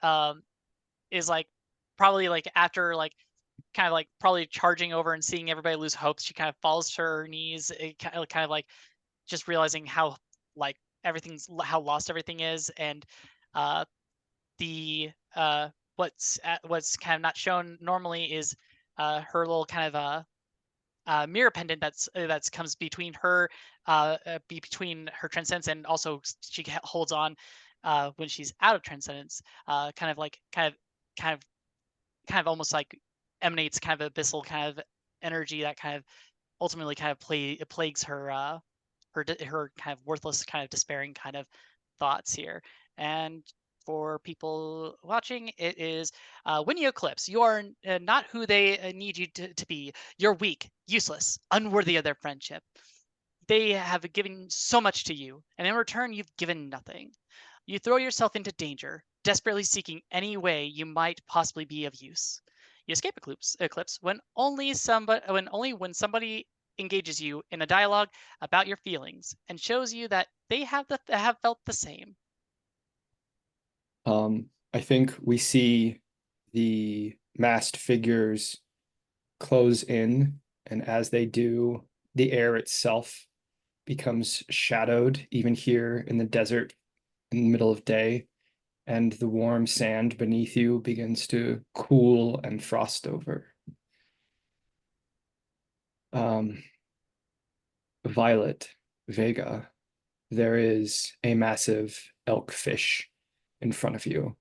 is like probably like after like kind of like probably charging over and seeing everybody lose hope, she kind of falls to her knees, kind of like just realizing how like how lost everything is, and the what's kind of not shown normally is her little kind of mirror pendant that's comes between her between her transcendence, and also she holds on when she's out of transcendence, kind of almost like emanates kind of abyssal kind of energy that kind of ultimately kind of plagues her her kind of worthless, kind of despairing kind of thoughts here. And for people watching, it is when you eclipse, you are not who they need you to be. You're weak, useless, unworthy of their friendship. They have given so much to you, and in return, you've given nothing. You throw yourself into danger, desperately seeking any way you might possibly be of use. You escape eclipse when only when somebody engages you in a dialogue about your feelings and shows you that they have felt the same. I think we see the masked figures close in, and as they do, the air itself becomes shadowed, even here in the desert in the middle of day, and the warm sand beneath you begins to cool and frost over. Violet, Vega, there is a massive elkfish in front of you,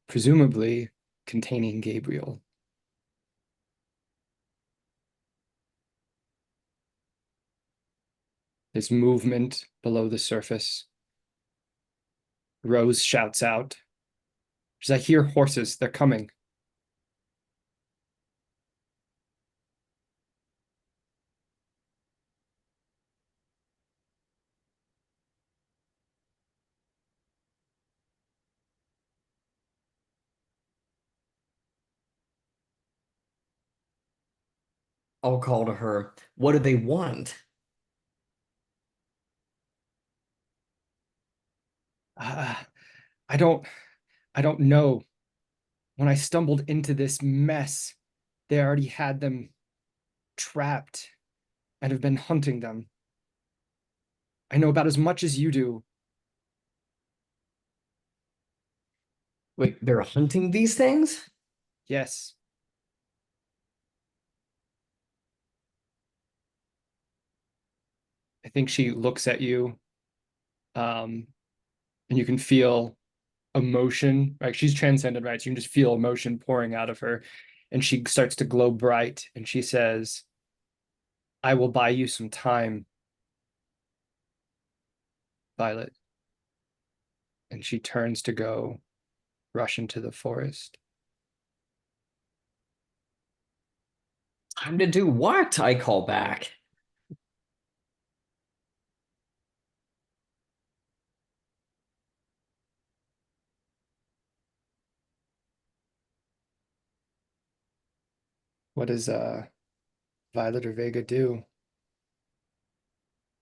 presumably containing Gabriel. There's movement below the surface. Rose shouts out. She's like, I hear horses, they're coming. I'll call to her. What do they want? I don't know. When I stumbled into this mess, they already had them trapped and have been hunting them. I know about as much as you do. Wait, they're hunting these things? Yes. I think she looks at you, and you can feel emotion. Like she's transcended, right? So you can just feel emotion pouring out of her, and she starts to glow bright, and she says, I will buy you some time, Violet. And she turns to go rush into the forest. Time to do what? I call back. What does Violet or Vega do?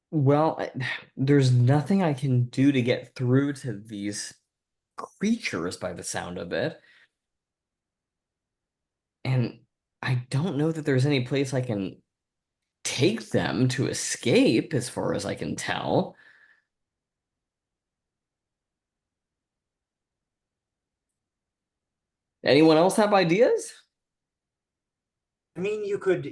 Well, there's nothing I can do to get through to these creatures by the sound of it. And I don't know that there's any place I can take them to escape, as far as I can tell. Anyone else have ideas? I mean, you could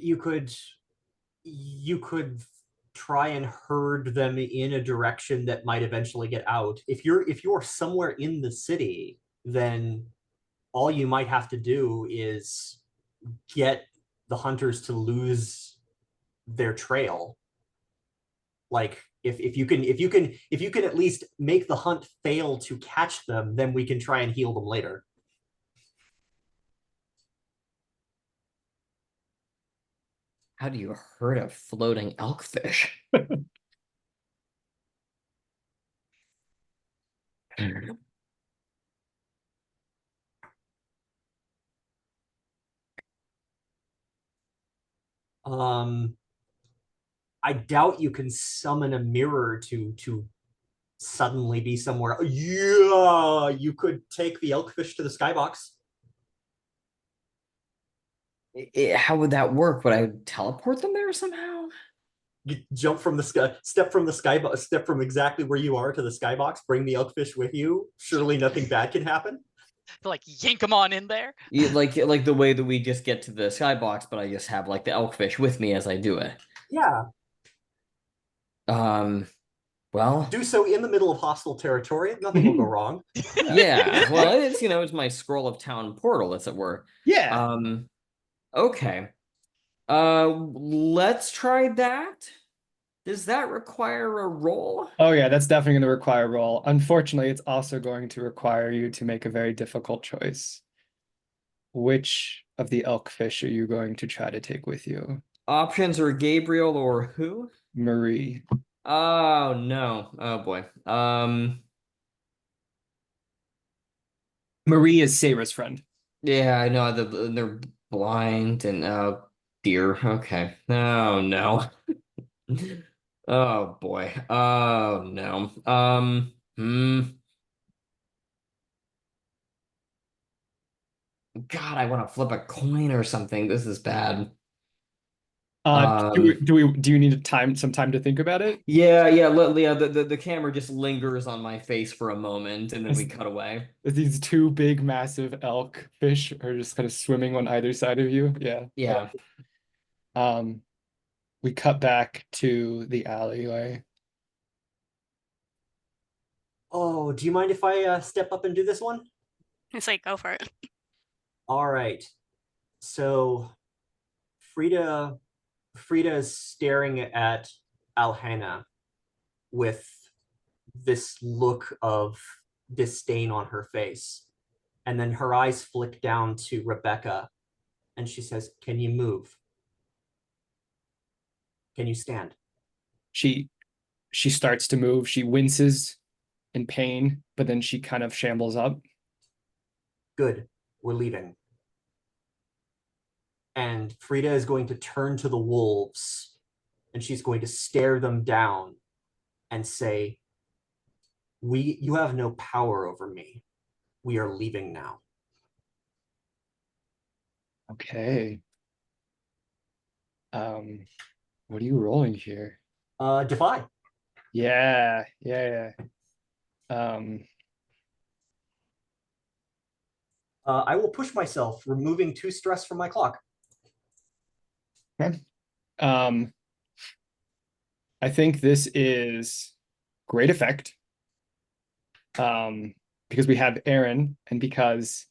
try and herd them in a direction that might eventually get out. If you're somewhere in the city, then all you might have to do is get the hunters to lose their trail. Like if you can at least make the hunt fail to catch them, then we can try and heal them later. How do you herd a floating elkfish? I doubt you can summon a mirror to suddenly be somewhere. Yeah, you could take the elkfish to the skybox. How would that work? Would I teleport them there somehow? You jump from the sky, step from the skybox, step from exactly where you are to the skybox, bring the elkfish with you. Surely nothing bad can happen. Like yank them on in there. Yeah, like the way that we just get to the skybox, but I just have like the elkfish with me as I do it. Yeah. Well, Do so in the middle of hostile territory. Nothing will go wrong. yeah. Well, it's my scroll of town portal, as it were. Yeah. Okay. Let's try that. Does that require a roll? Oh yeah, that's definitely going to require a roll. Unfortunately, it's also going to require you to make a very difficult choice. Which of the elkfish are you going to try to take with you? Options are Gabriel or who? Marie. Oh no. Oh boy. Marie is Sarah's friend. Yeah, I know they're blind and dear. Okay. Oh no. Oh boy. Oh no. God, I want to flip a coin or something. This is bad. Do you need some time to think about it? Yeah. The camera just lingers on my face for a moment, and then we cut away. These two big, massive elk fish are just kind of swimming on either side of you. Yeah. Yeah. We cut back to the alleyway. Oh, do you mind if I step up and do this one? It's like, go for it. All right. So Frida is staring at Alhana with this look of disdain on her face. And then her eyes flick down to Rebecca and she says, "Can you move? Can you stand?" She starts to move. She winces in pain, but then she kind of shambles up. "Good, we're leaving." And Frida is going to turn to the wolves and she's going to stare them down and say, you have no power over me. We are leaving now." Okay. What are you rolling here? Defy. Yeah. I will push myself, removing 2 stress from my clock. Okay. I think this is great effect. Because we have Aaron, and because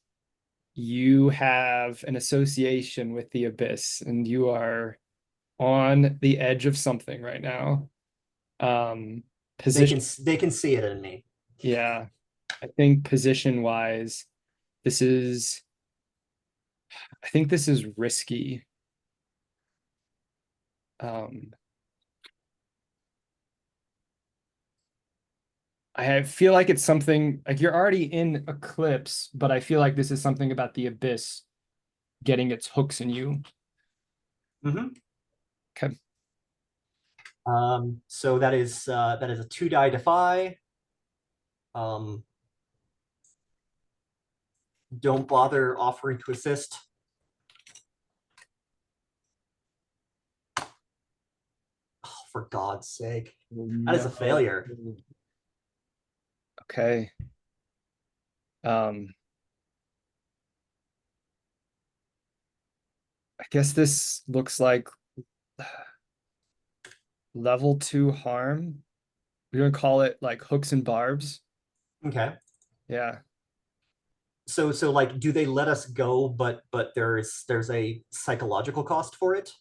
you have an association with the abyss, and you are on the edge of something right now. Position. They can see it in me. Yeah, I think position wise, I think this is risky. I feel like it's something like you're already in Eclipse, but I feel like this is something about the abyss getting its hooks in you. Mm-hmm. Okay. So that is a 2-die defy. Don't bother offering to assist. Oh, for God's sake. That is a failure. Okay. I guess this looks like level 2 harm. We're gonna call it like hooks and barbs. Okay. Yeah. So like, do they let us go, but there's a psychological cost for it?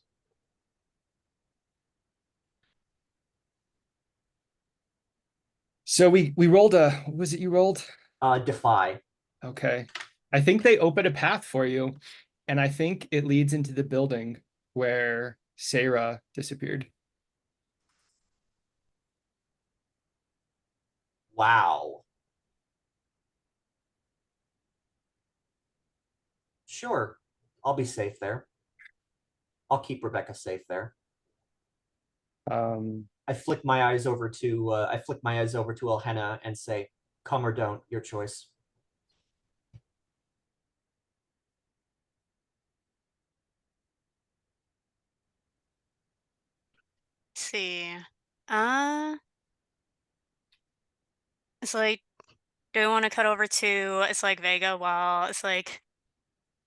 So we rolled what was it you rolled? Defy. Okay. I think they open a path for you, and I think it leads into the building where Sarah disappeared. Wow. Sure. I'll be safe there. I'll keep Rebecca safe there. I flick my eyes over to Elhenna and say, "Come or don't, your choice." Let's see. It's like, do we want to cut over to it's like Vega while it's like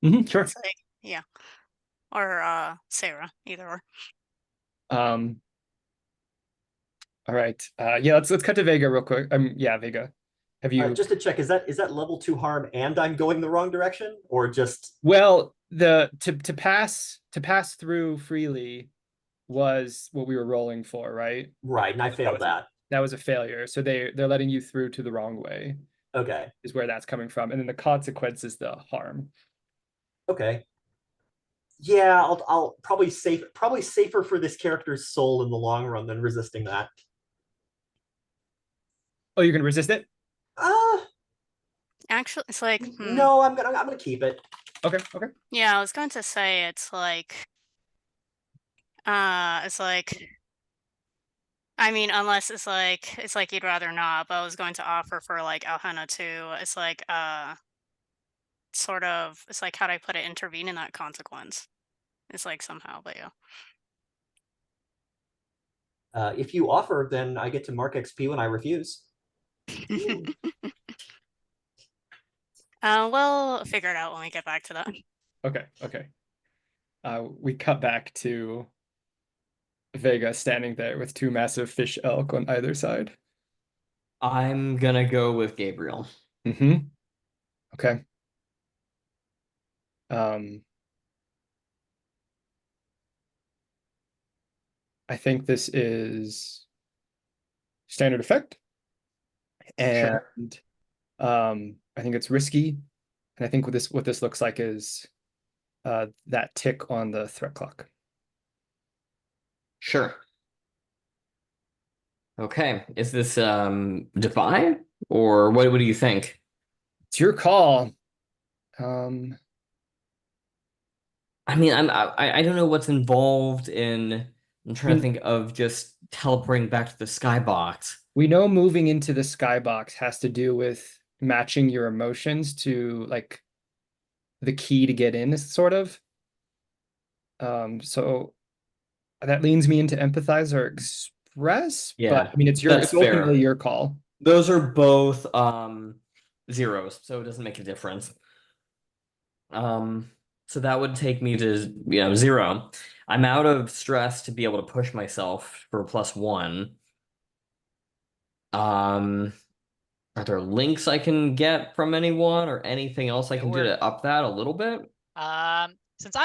Sure. it's like yeah. Or Sarah, either or. All right. Yeah, let's cut to Vega real quick. Yeah, Vega. Have you Just to check, is that level 2 harm and I'm going the wrong direction, or just well, to pass through freely, was what we were rolling for, right? Right, and I failed that. That was a failure. So they're letting you through to the wrong way. Okay. Is where that's coming from. And then the consequence is the harm. Okay. Yeah, I'll probably safer for this character's soul in the long run than resisting that. Oh, you're gonna resist it? Actually, it's like No, I'm gonna keep it. Okay. yeah, I was going to say it's like I mean, unless it's like you'd rather not, but I was going to offer for like Alhena too. It's like sort of it's like how do I put it, intervene in that consequence. It's like somehow, but yeah. If you offer, then I get to mark XP when I refuse. We'll figure it out when we get back to that. Okay. We cut back to Vega standing there with two massive fish elk on either side. I'm gonna go with Gabriel. Okay. I think this is standard effect. And I think it's risky. And I think what this looks like is that tick on the threat clock. Sure. Okay. Is this defy or what do you think? It's your call. I mean, I don't know what's involved in. I'm trying to think of just teleporting back to the skybox. We know moving into the skybox has to do with matching your emotions to like the key to get in, sort of. So that leans me into empathize or express. Yeah, but I mean, it's ultimately your call. Those are both zeros, so it doesn't make a difference. So that would take me to 0. I'm out of stress to be able to push myself for +1. Are there links I can get from anyone or anything else I can do to up that a little bit? Since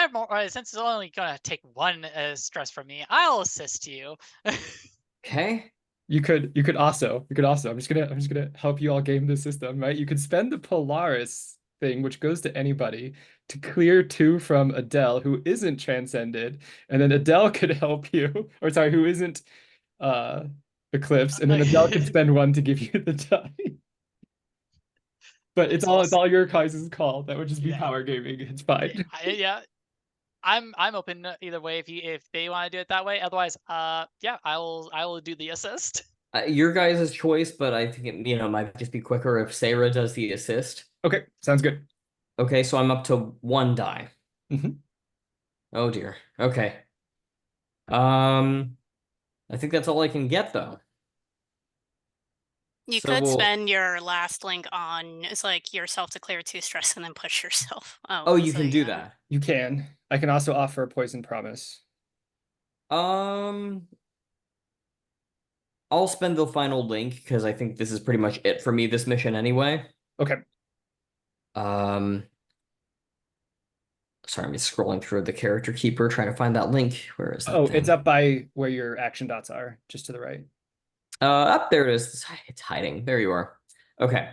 since it's only gonna take 1 stress from me, I'll assist you. Okay. You could also. I'm just gonna help you all game the system, right? You could spend the Polaris thing, which goes to anybody, to clear 2 from Adele, who isn't transcended, and then Adele could help you, or sorry, who isn't Eclipse, and then Adele could spend 1 to give you the die. But it's all your guys' call. That would just be power gaming. It's fine. Yeah. I'm open either way if they want to do it that way. Otherwise, yeah, I will do the assist. Your guys' choice, but I think it might just be quicker if Sarah does the assist. Okay, sounds good. Okay, so I'm up to 1 die. Oh dear. Okay. I think that's all I can get though. You could spend your last link on yourself to clear 2 stress and then push yourself. Oh, you can do that. You can. I can also offer a poison promise. I'll spend the final link because I think this is pretty much it for me this mission anyway. Okay. Sorry, I'm just scrolling through the character keeper trying to find that link. Where is that? Oh, it's up by where your action dots are, just to the right. Up there it is. It's hiding. There you are. Okay.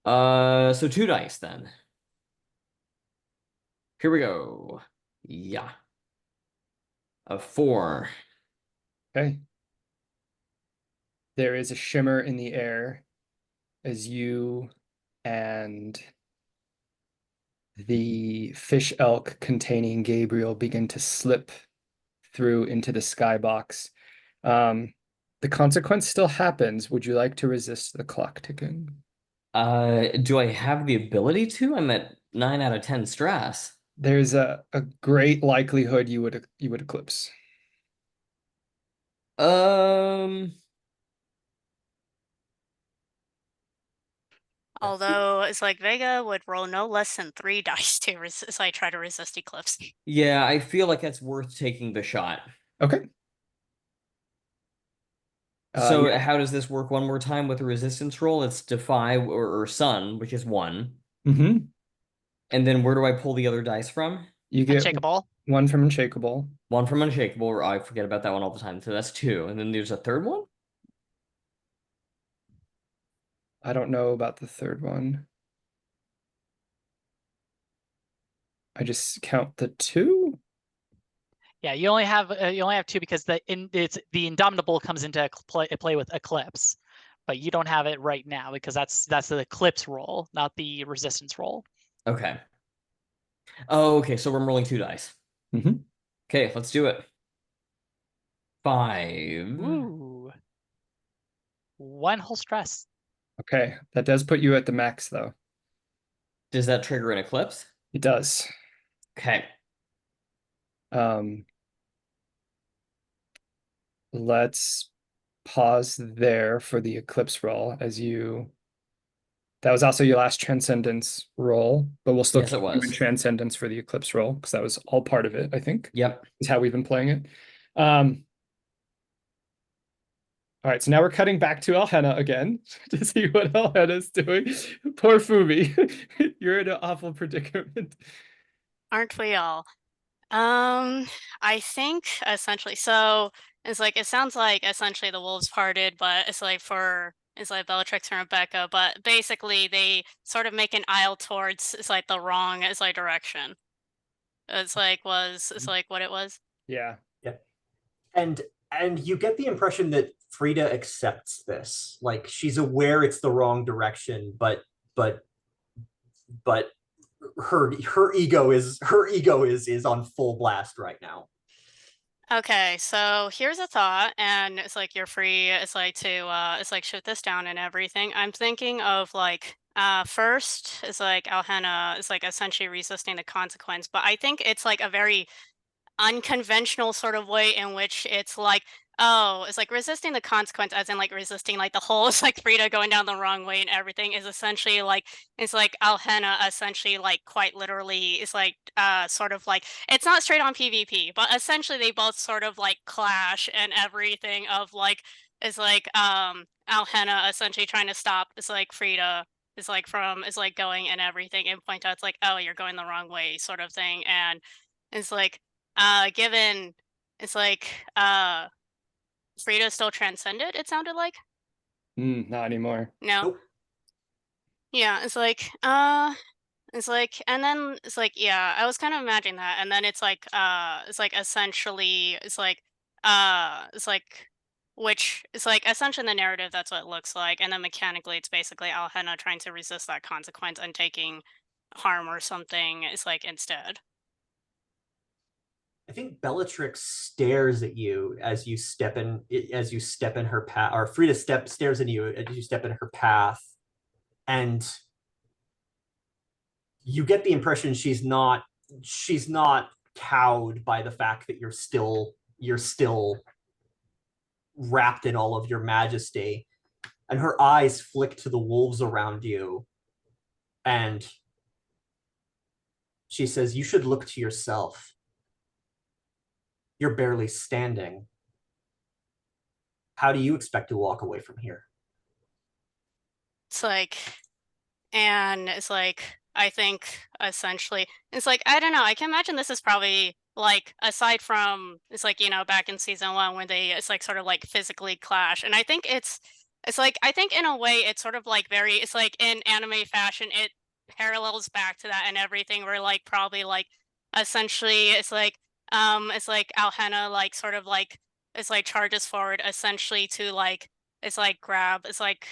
So 2 dice then. Here we go. Yeah. A 4. Okay. There is a shimmer in the air as you and the fish elk containing Gabriel begin to slip through into the skybox. The consequence still happens. Would you like to resist the clock ticking? Do I have the ability to? I'm at 9 out of 10 stress. There's a great likelihood you would eclipse. Although it's like Vega would roll no less than 3 dice to try to resist Eclipse. Yeah, I feel like that's worth taking the shot. Okay. So yeah. How does this work one more time with a resistance roll? It's defy or sun, which is 1. And then where do I pull the other dice from? You get Unshakable. 1 from Unshakable. 1 from Unshakable. I forget about that one all the time. So that's 2. And then there's a third one? I don't know about the third one. I just count the 2. Yeah, you only have 2 because the Indomitable comes into play with Eclipse, but you don't have it right now because that's the Eclipse roll, not the Resistance roll. Okay. Oh, okay. So we're rolling 2 dice. Mhm. Okay, let's do it. 5. Ooh. 1 whole stress. Okay, that does put you at the max, though. Does that trigger an eclipse? It does. Okay. Let's pause there for the Eclipse roll as you. That was also your last Transcendence roll, but we'll still Yes, it keep you in was. Transcendence for the Eclipse roll because that was all part of it, I think. Yep. Is how we've been playing it. All right, so now we're cutting back to Alhenna again to see what Alhenna's doing. Poor Fumi, you're in an awful predicament. Aren't we all? I think essentially, so it's like it sounds like essentially the wolves parted, but it's like Bellatrix and Rebecca, but basically they sort of make an aisle towards the wrong direction. It's like what it was. Yeah. Yep. And you get the impression that Frida accepts this. Like she's aware it's the wrong direction, but her ego is on full blast right now. Okay, so here's a thought, and it's like you're free. It's like to shoot this down and everything. I'm thinking of first it's like Alhenna is like essentially resisting the consequence, but I think it's like a very unconventional sort of way in which it's like, oh, it's like resisting the consequence, as in like resisting like the whole it's like Frida going down the wrong way and everything is essentially like it's like Alhenna essentially like quite literally is like sort of like it's not straight on PvP, but essentially they both sort of like clash and everything of like is like Alhenna essentially trying to stop is like Frida is like from is like going and everything and point out it's like, oh, you're going the wrong way sort of thing. And it's like given it's like Frida still transcended, it sounded like. Not anymore. No. Nope. Yeah, it's like and then it's like, yeah, I was kind of imagining that. And then it's like essentially which is like essentially in the narrative, that's what it looks like. And then mechanically it's basically Alhenna trying to resist that consequence and taking harm or something is like instead. I think Bellatrix stares at you as you step in her path, or Frida stares at you as you step in her path, and you get the impression she's not cowed by the fact that you're still wrapped in all of your majesty, and her eyes flick to the wolves around you, and she says, "You should look to yourself. You're barely standing. How do you expect to walk away from here?" It's like, and it's like, I think essentially, it's like, I don't know, I can imagine this is probably like, aside from, it's like, back in season 1 when it's like sort of like physically clash. And I think it's like, I think in a way it's sort of like very, it's like in anime fashion, it parallels back to that and everything where like probably like essentially it's like Alhenna like sort of like it's like charges forward essentially to like it's like grab it's like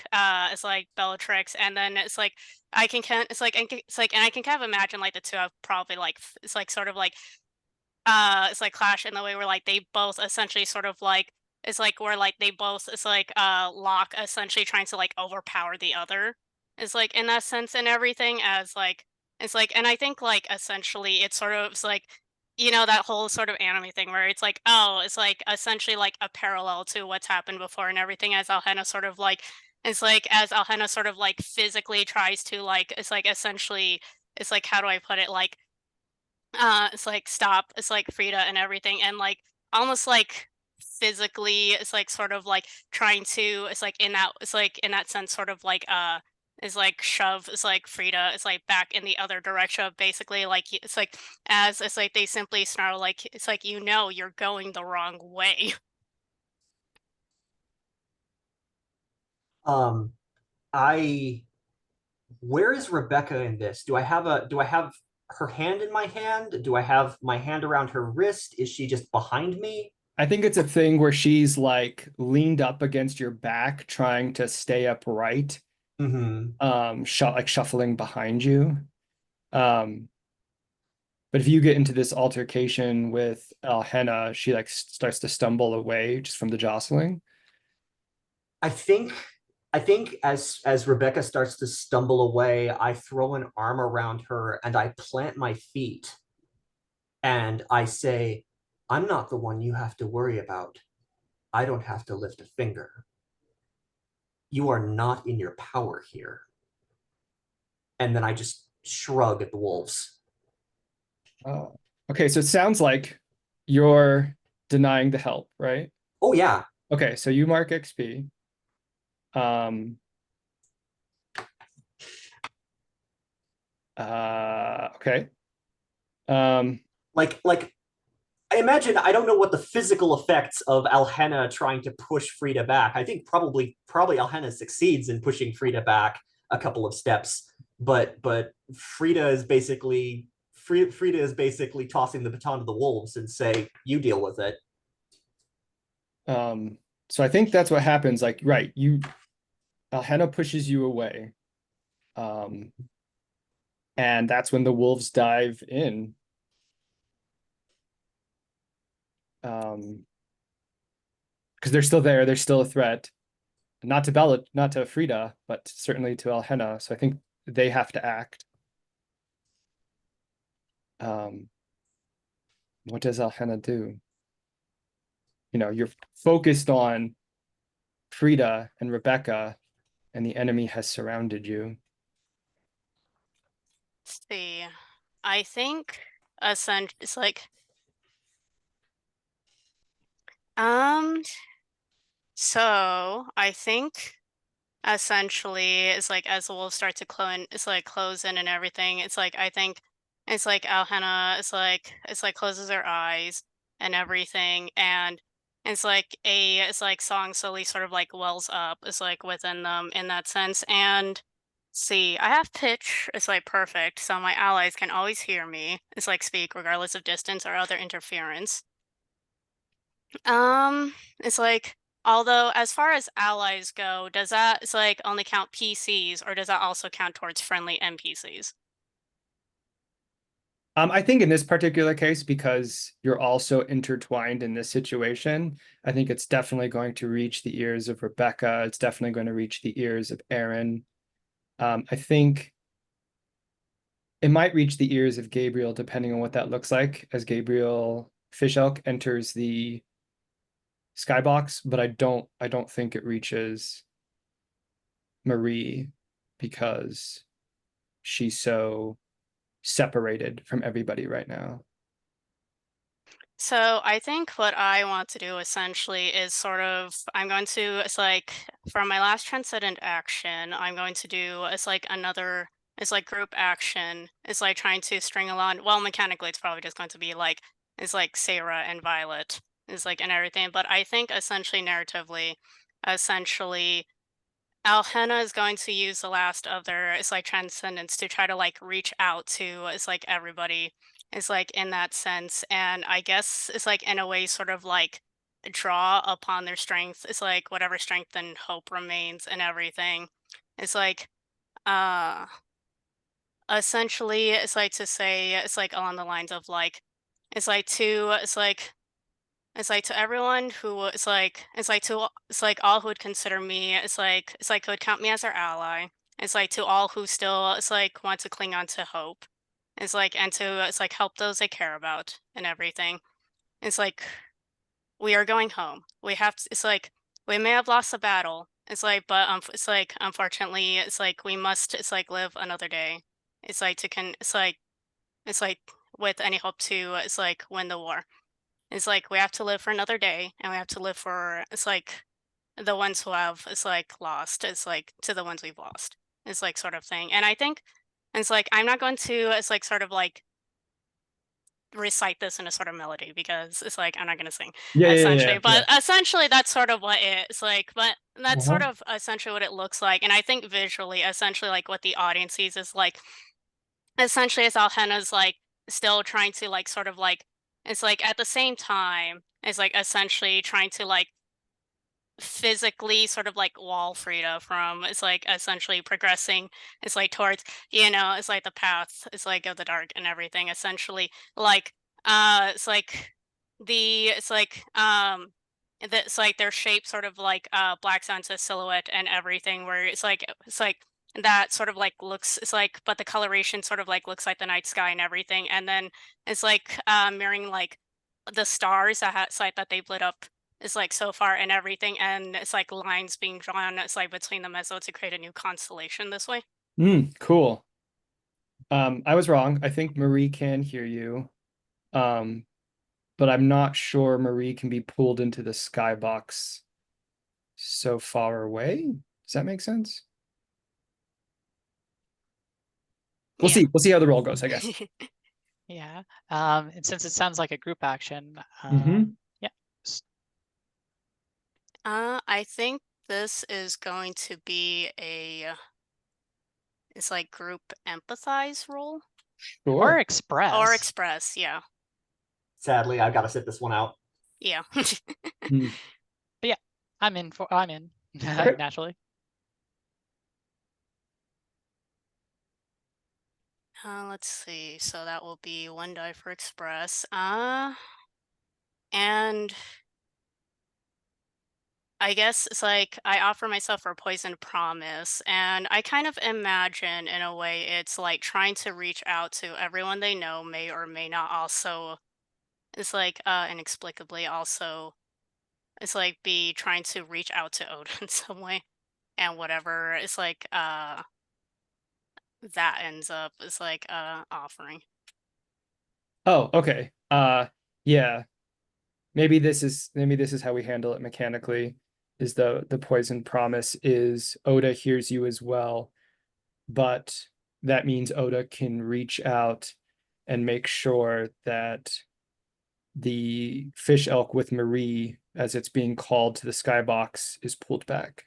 Bellatrix, and then it's like I can it's like and I can kind of imagine like the two have probably like it's like sort of like it's like clash in the way where like they both essentially sort of like it's like where like they both it's like lock essentially trying to like overpower the other. It's like in that sense and everything as like it's like, and I think like essentially it's sort of it's like that whole sort of anime thing where it's like, oh, it's like essentially like a parallel to what's happened before and everything as Alhenna sort of like it's like as Alhenna sort of like physically tries to like it's like essentially it's like how do I put it like it's like stop it's like Frida and everything and like almost like physically it's like sort of like trying to it's like in that sense sort of like is like shove is like Frida is like back in the other direction, basically like it's like as it's like they simply snarl like it's like you're going the wrong way. I where is Rebecca in this? Do I have her hand in my hand? Do I have my hand around her wrist? Is she just behind me? I think it's a thing where she's like leaned up against your back, trying to stay upright, like shuffling behind you. Um, but if you get into this altercation with Alhenna, she like starts to stumble away just from the jostling. I think as Rebecca starts to stumble away, I throw an arm around her and I plant my feet and I say, I'm not the one you have to worry about. I don't have to lift a finger. You are not in your power here. And then I just shrug at the wolves. Oh, okay. So it sounds like you're denying the help, right? Oh yeah. Okay, so you mark XP. Okay. Like I imagine, I don't know what the physical effects of Alhenna trying to push Frida back. I think probably Alhenna succeeds in pushing Frida back a couple of steps, but Frida is basically tossing the baton to the wolves and say, "You deal with it." So I think that's what happens. Like, right, Alhenna pushes you away. And that's when the wolves dive in. Because they're still there, they're still a threat. Not to Frida, but certainly to Alhenna. So I think they have to act. What does Alhenna do? You're focused on Frida and Rebecca, and the enemy has surrounded you. Let's see. I think it's like so I think essentially it's like as the wolves start to close in and everything, it's like I think it's like Alhenna it's like closes her eyes and everything, and it's like song slowly sort of like wells up. It's like within them in that sense. And see, I have pitch. It's like perfect, so my allies can always hear me. It's like speak regardless of distance or other interference. It's like, although as far as allies go, does that it's like only count PCs or does that also count towards friendly NPCs? I think in this particular case, because you're also intertwined in this situation, I think it's definitely going to reach the ears of Rebecca. It's definitely going to reach the ears of Aaron. I think it might reach the ears of Gabriel, depending on what that looks like, as Gabriel Fish Elk enters the skybox, but I don't think it reaches Marie because she's so separated from everybody right now. So I think what I want to do essentially is I'm going to it's like for my last transcendent action, I'm going to do it's like group action. It's like trying to string along. Well, mechanically, it's probably just going to be like it's like Sarah and Violet is like and everything. But I think essentially narratively, essentially Alhenna is going to use the last of their it's like transcendence to try to like reach out to it's like everybody is like in that sense. And I guess it's like in a way sort of like draw upon their strength. It's like whatever strength and hope remains and everything. It's like uh essentially it's like to say it's like along the lines of like it's like to it's like to everyone who it's like all who would consider me, it's like who would count me as their ally. It's like to all who still it's like want to cling on to hope. It's like and to it's like help those they care about and everything. It's like we are going home. We have to, it's like we may have lost the battle. It's like it's like unfortunately it's like we must it's like live another day. It's like it's like with any hope to it's like win the war. It's like we have to live for another day and we have to live for it's like the ones who have it's like lost. It's like to the ones we've lost. It's like sort of thing. And I think it's like I'm not going to it's like sort of like recite this in a sort of melody because it's like I'm not gonna sing essentially, but essentially that's sort of what it's like. But that's sort of essentially what it looks like. And I think visually, essentially like what the audience sees is like essentially as Alhenna's like still trying to like sort of like it's like at the same time it's like essentially trying to like physically sort of like wall Frida from it's like essentially progressing it's like towards it's like the path it's like of the dark and everything essentially like it's like it's like their shape sort of like blacks onto silhouette and everything where it's like that sort of like looks it's like but the coloration sort of like looks like the night sky and everything and then it's like mirroring like the stars it's like that they've lit up is like so far and everything and it's like lines being drawn it's like between them as though to create a new constellation this way. Cool. I was wrong. I think Marie can hear you. But I'm not sure Marie can be pulled into the skybox so far away. Does that make sense? We'll see. We'll see how the roll goes, I guess. Yeah. And since it sounds like a group action, yeah. I think this is going to be it's like group empathize roll. Sure. Or express. Or express, yeah. Sadly, I've got to sit this one out. Yeah. But yeah, I'm in. Okay. Naturally. Let's see. So that will be 1 die for express. And I guess it's like I offer myself for poison promise, and I kind of imagine in a way it's like trying to reach out to everyone they know may or may not also it's like inexplicably also it's like be trying to reach out to Oda in some way and whatever it's like that ends up is like offering. Oh, okay. Yeah. Maybe this is how we handle it mechanically. Is the poison promise is Oda hears you as well, but that means Oda can reach out and make sure that the fish elk with Marie, as it's being called to the skybox, is pulled back.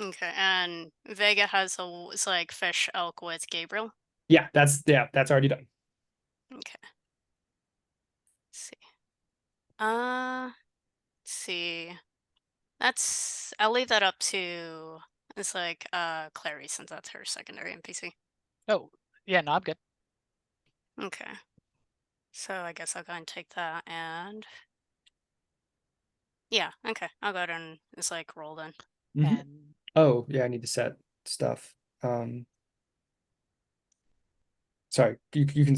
Okay, and Vega has it's like fish elk with Gabriel. Yeah, that's already done. Okay. Let's see. I'll leave that up to it's like Clary since that's her secondary NPC. Oh, yeah, no, I'm good. Okay. So I guess I'll go and take that and yeah, okay. I'll go ahead and it's like roll then. And oh yeah, I need to set stuff. Sorry, you can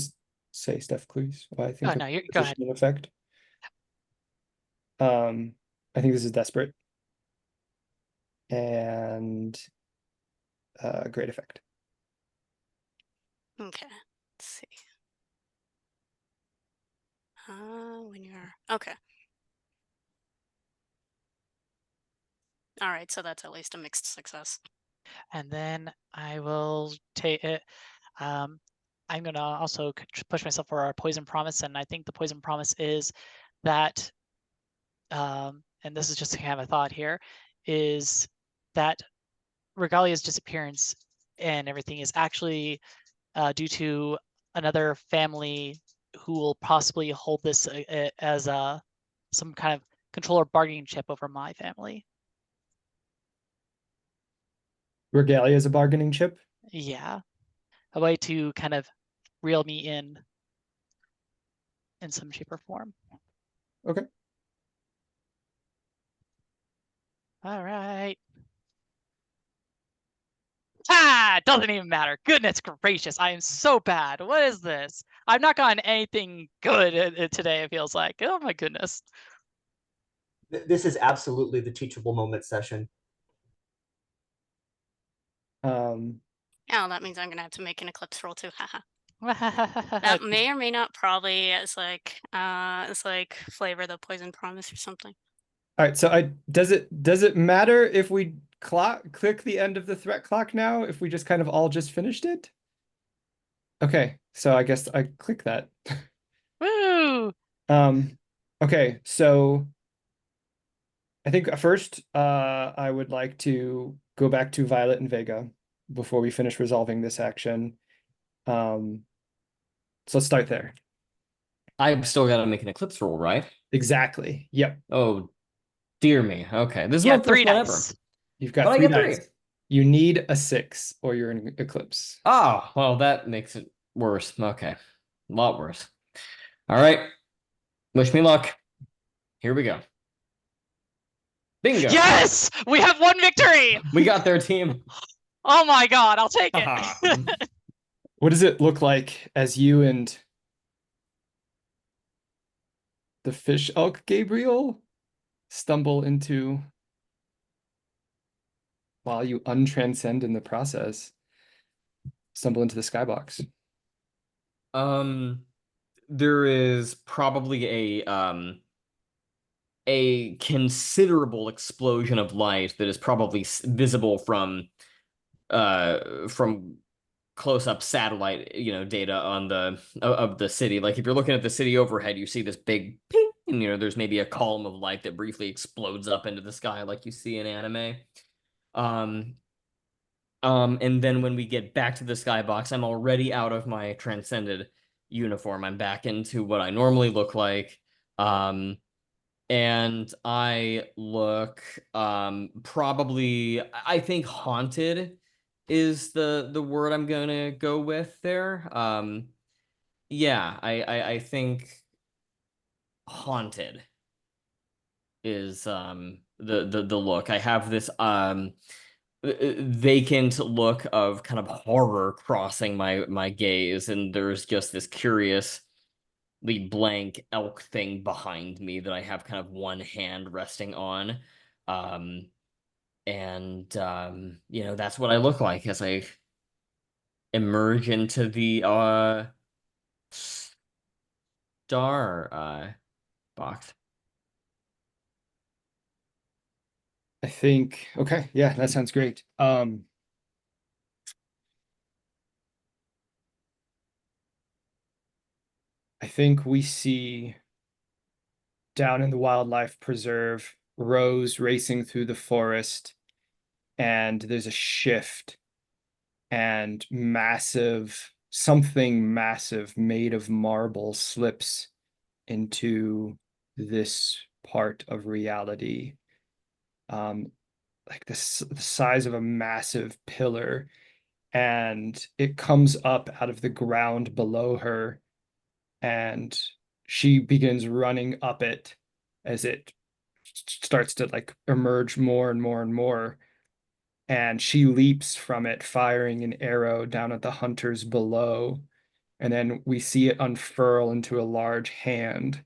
say stuff, please. I think no, you go ahead. Effect. I think this is desperate. And great effect. Okay. Let's see. When you're okay. All right, so that's at least a mixed success. And then I will take it. I'm gonna also push myself for our poison promise, and I think the poison promise is that, and this is just kind of a thought here, is that Regalia's disappearance and everything is actually due to another family who will possibly hold this as some kind of control or bargaining chip over my family. Regalia is a bargaining chip? Yeah. A way to kind of reel me in some shape or form. Okay. All right. Ah, doesn't even matter. Goodness gracious, I am so bad. What is this? I've not gotten anything good today, it feels like. Oh my goodness. This is absolutely the teachable moment session. Oh, that means I'm gonna have to make an eclipse roll too. Haha. That may or may not probably it's like flavor the poison promise or something. All right, so does it matter if we click the end of the threat clock now, if we just kind of all just finished it? Okay, so I guess I click that. Woo! Okay, so I think first I would like to go back to Violet and Vega before we finish resolving this action. So let's start there. I've still got to make an eclipse roll, right? Exactly. Yep. Oh, dear me. Okay, this is Yeah, my first 3 one ever. dice. You've got But I three get three. dice. You need a 6 or you're in Eclipse. Oh, well, that makes it worse. Okay, a lot worse. All right, wish me luck. Here we go. Bingo. Yes! We have 1 victory! We got their team. Oh my god, I'll take it. Haha. What does it look like as you and the fish elk Gabriel stumble into, while you untranscend in the process, stumble into the skybox? There is probably a considerable explosion of light that is probably visible from close-up satellite, data on of the city. Like if you're looking at the city overhead, you see this big ping, and there's maybe a column of light that briefly explodes up into the sky like you see in anime. And then when we get back to the skybox, I'm already out of my transcended uniform. I'm back into what I normally look like. And I look probably, I think haunted is the word I'm gonna go with there. Yeah, I think haunted is the look. I have this vacant look of kind of horror crossing my gaze, and there's just this curiously blank elk thing behind me that I have kind of one hand resting on. And that's what I look like as I emerge into the star box. I think, okay, yeah, that sounds great. I think we see down in the wildlife preserve Rose racing through the forest, and there's a shift, and something massive made of marble slips into this part of reality. Like the size of a massive pillar, and it comes up out of the ground below her, and she begins running up it as it starts to like emerge more and more and more, and she leaps from it, firing an arrow down at the hunters below, and then we see it unfurl into a large hand,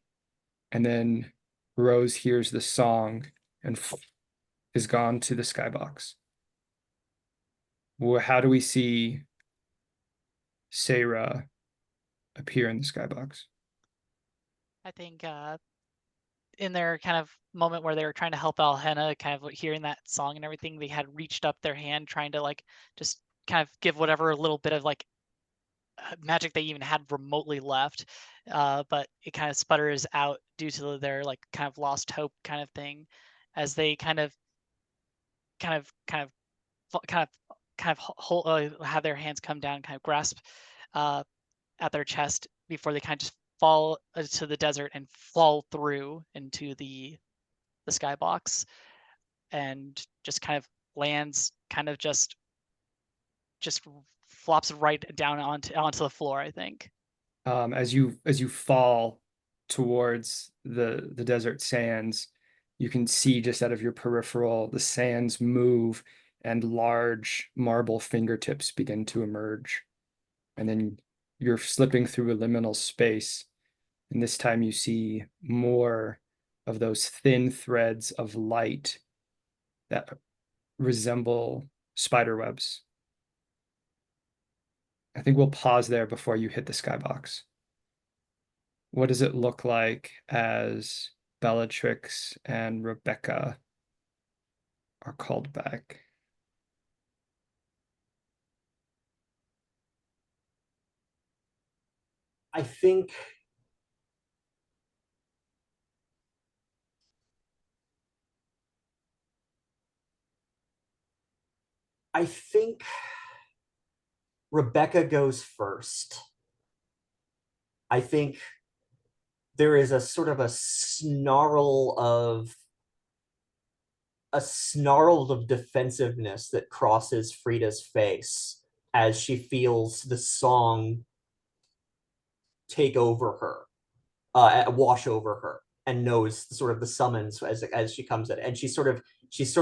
and then Rose hears the song and is gone to the skybox. How do we see Sarah appear in the skybox? I think in their kind of moment where they were trying to help Alhena, kind of hearing that song and everything, they had reached up their hand trying to like just kind of give whatever little bit of like magic they even had remotely left, but it kind of sputters out due to their like kind of lost hope kind of thing, as they kind of have their hands come down, kind of grasp at their chest before they kind of just fall to the desert and fall through into the skybox, and just kind of lands, kind of just flops right down onto the floor, I think. As you fall towards the desert sands, you can see just out of your peripheral the sands move and large marble fingertips begin to emerge. And then you're slipping through a liminal space. And this time you see more of those thin threads of light that resemble spider webs. I think we'll pause there before you hit the skybox. What does it look like as Bellatrix and Rebecca are called back. I think Rebecca goes first. I think there is a sort of a snarl of defensiveness that crosses Frida's face as she feels the song take over her, wash over her, and knows sort of the summons as she comes in, and she sort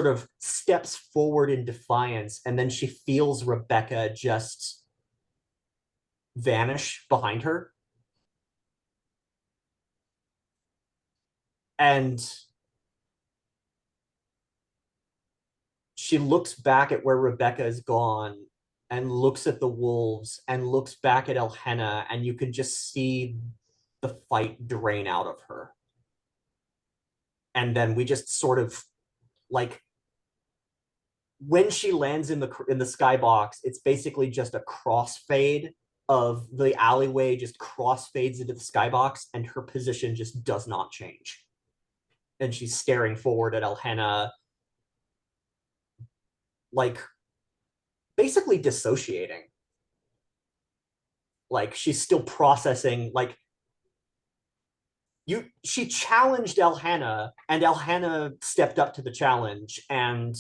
of steps forward in defiance, and then she feels Rebecca just vanish behind her, and she looks back at where Rebecca is gone and looks at the wolves and looks back at Elhenna, and you can just see the fight drain out of her. And then we just sort of like, when she lands in the skybox, it's basically just a crossfade of the alleyway, just crossfades into the skybox, and her position just does not change. And she's staring forward at Elhenna, like basically dissociating. Like she's still processing, like she challenged Elhenna, and Elhenna stepped up to the challenge, and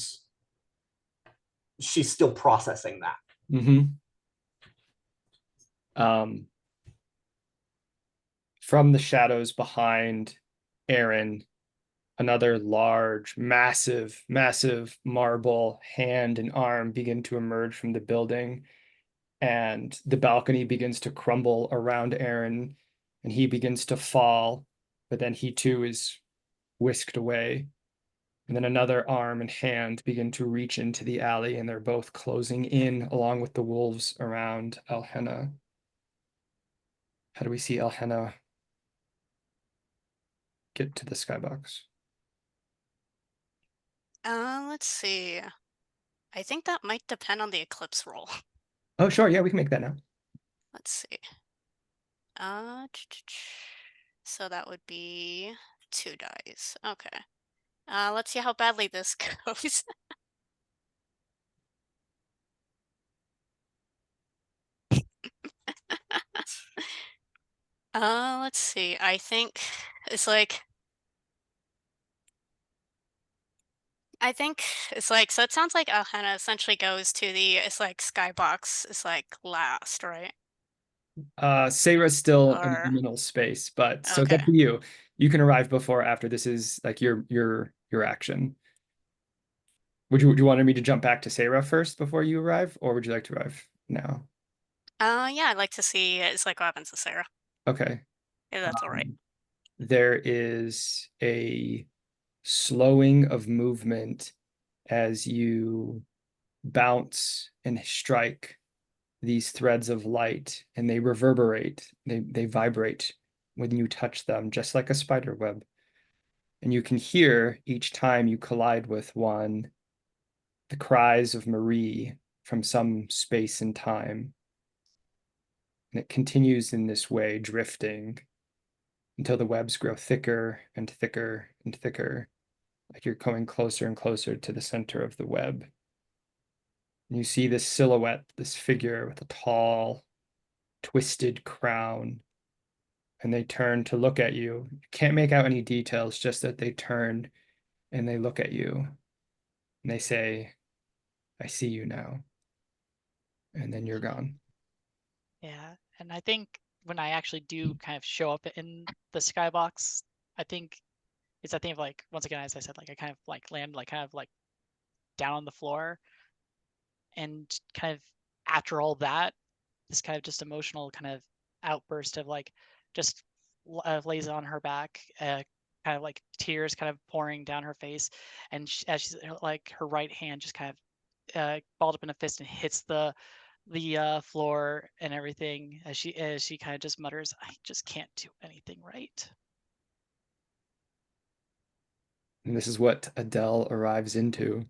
she's still processing that. From the shadows behind Aaron, another large, massive marble hand and arm begin to emerge from the building, and the balcony begins to crumble around Aaron, and he begins to fall, but then he too is whisked away. And then another arm and hand begin to reach into the alley, and they're both closing in along with the wolves around Elhenna. How do we see Elhenna get to the skybox? Let's see. I think that might depend on the eclipse roll. Oh, sure. Yeah, we can make that now. Let's see. So that would be 2 dice. Okay. Let's see how badly this goes. Let's see. I think it's like so it sounds like Elhenna essentially goes to the skybox last, right? Sarah's still in Or liminal space, but so it's okay. up to you. You can arrive before or after. This is like your action. Would you want me to jump back to Sarah first before you arrive, or would you like to arrive now? Yeah, I'd like to see what happens to Sarah. Okay. If that's all right. There is a slowing of movement as you bounce and strike these threads of light, and they reverberate, they vibrate when you touch them, just like a spider web. And you can hear each time you collide with one the cries of Marie from some space and time. And it continues in this way, drifting until the webs grow thicker and thicker and thicker, like you're going closer and closer to the center of the web. And you see this silhouette, this figure with a tall, twisted crown, and they turn to look at you. You can't make out any details, just that they turn and they look at you, and they say, "I see you now." And then you're gone. Yeah, and I think when I actually do kind of show up in the skybox, I think it's of like, once again, as I said, like I kind of like land like kind of like down on the floor, and kind of after all that, this kind of just emotional kind of outburst of like just lays on her back, kind of like tears kind of pouring down her face, and as she's like her right hand just kind of balled up in a fist and hits the floor and everything, as she kind of just mutters, "I just can't do anything right." And this is what Adele arrives into.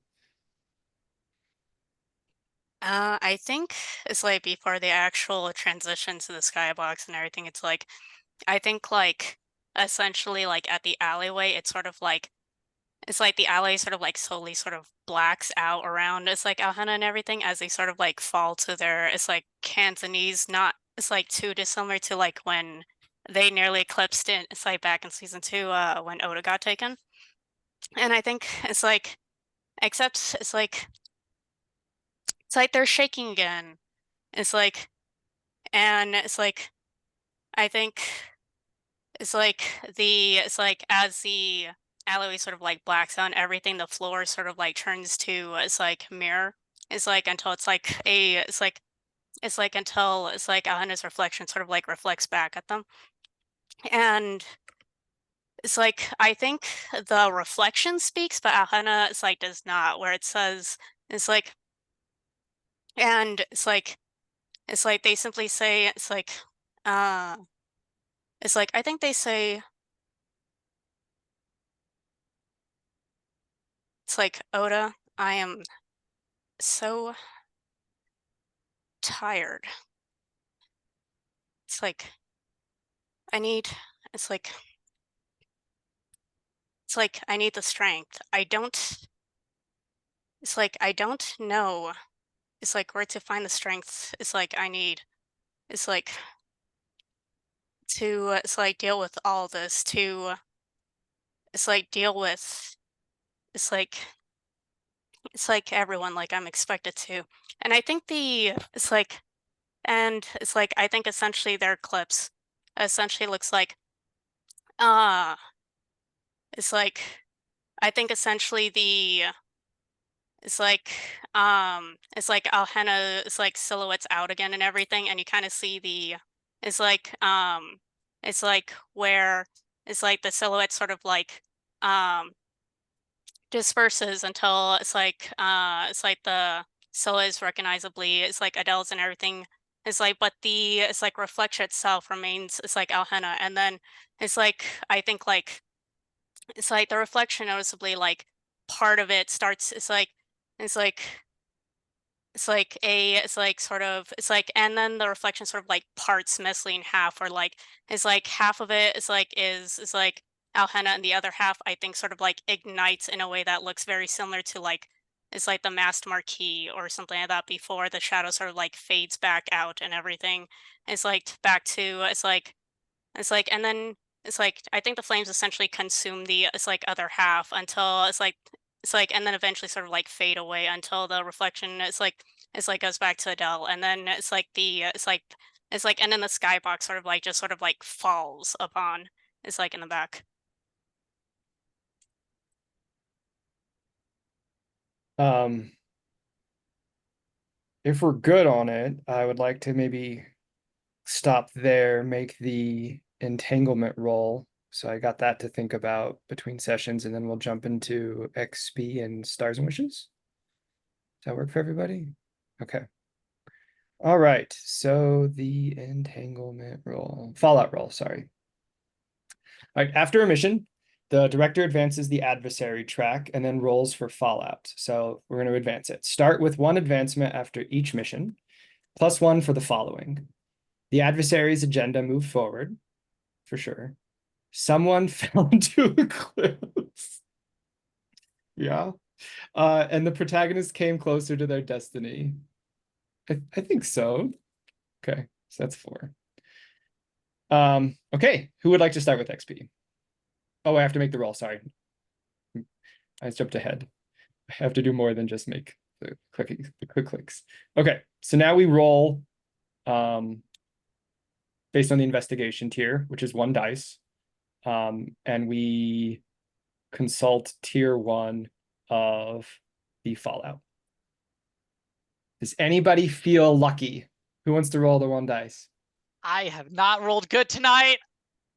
I think it's like before the actual transition to the skybox and everything, it's like I think like essentially like at the alleyway, it's sort of like it's like the alley sort of like slowly sort of blacks out around it's like Alhena and everything as they sort of like fall to their it's like hands and knees, not it's like too dissimilar to like when they nearly eclipsed it. It's like back in season 2, when Oda got taken. And I think it's like except it's like they're shaking again. It's like and it's like I think it's like as the alleyway sort of like blacks out and everything, the floor sort of like turns to it's like mirror. It's like until it's like until it's like Alhena's reflection sort of like reflects back at them. And it's like I think the reflection speaks, but Alhena it's like does not, where it says it's like and it's like they simply say uh it's like I think they say it's like Oda, I am so tired. It's like I need it's like I need the strength. I don't know. It's like where to find the strength. It's like I need. It's like to it's like deal with all this to it's like deal with it's like it's like everyone like I'm expected to. And I think the it's like and it's like I think essentially their clips essentially looks like uh it's like I think essentially the it's like Alhena it's like silhouettes out again and everything, and you kind of see the it's like it's like where it's like the silhouette sort of like um disperses until it's like the silhouette is recognizably it's like Adele's and everything. It's like but the it's like reflection itself remains it's like Alhena, and then it's like I think like it's like the reflection noticeably like part of it starts it's like it's like sort of it's like and then the reflection sort of like parts mostly in half, or like it's like half of it is like Alhena, and the other half I think sort of like ignites in a way that looks very similar to like it's like the masked marquee or something like that before the shadow sort of like fades back out and everything. It's like back to it's like and then it's like I think the flames essentially consume the it's like other half until it's like and then eventually sort of like fade away until the reflection it's like goes back to Adele, and then it's like the it's like and then the skybox sort of like just sort of like falls upon it's like in the back. If we're good on it, I would like to maybe stop there, make the entanglement roll. So I got that to think about between sessions, and then we'll jump into XP and Stars and Wishes. Does that work for everybody? Okay. All right. So the entanglement roll, fallout roll, sorry. All right. After a mission, the director advances the adversary track and then rolls for fallout. So we're going to advance it. Start with 1 advancement after each mission, +1 for the following. The adversary's agenda moved forward, for sure. Someone fell into a cliff. Yeah. And the protagonist came closer to their destiny. I think so. Okay, so that's 4. Okay, who would like to start with XP? Oh, I have to make the roll, sorry. I jumped ahead. I have to do more than just make the quick clicks. Okay, so now we roll based on the investigation tier, which is 1 dice. And we consult tier 1 of the fallout. Does anybody feel lucky? Who wants to roll the 1 dice? I have not rolled good tonight.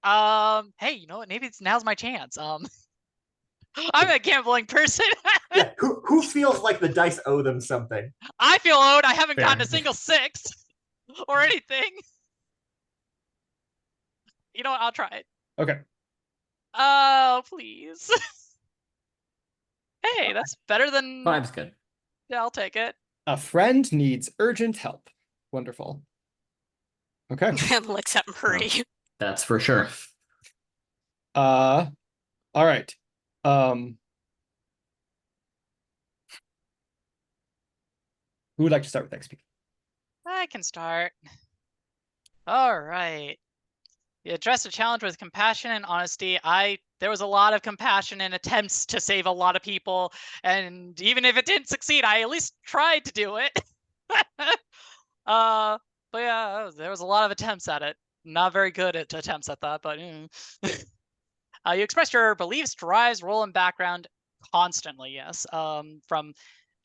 Hey, you know what? Maybe now's my chance. I'm a gambling person. Yeah, who feels like the dice owe them something? I feel owed. I haven't Fair. gotten a single 6 or anything. You know what? I'll try it. Okay. Oh, please. Hey, that's better than 5's good. Yeah, I'll take it. A friend needs urgent help. Wonderful. Okay. And looks at Marie. That's for sure. All right. Who would like to start with XP? I can start. All right. You addressed a challenge with compassion and honesty. There was a lot of compassion and attempts to save a lot of people, and even if it didn't succeed, I at least tried to do it. But yeah, there was a lot of attempts at it. Not very good at attempts at that, but you expressed your beliefs, drives, role, and background constantly. Yes, from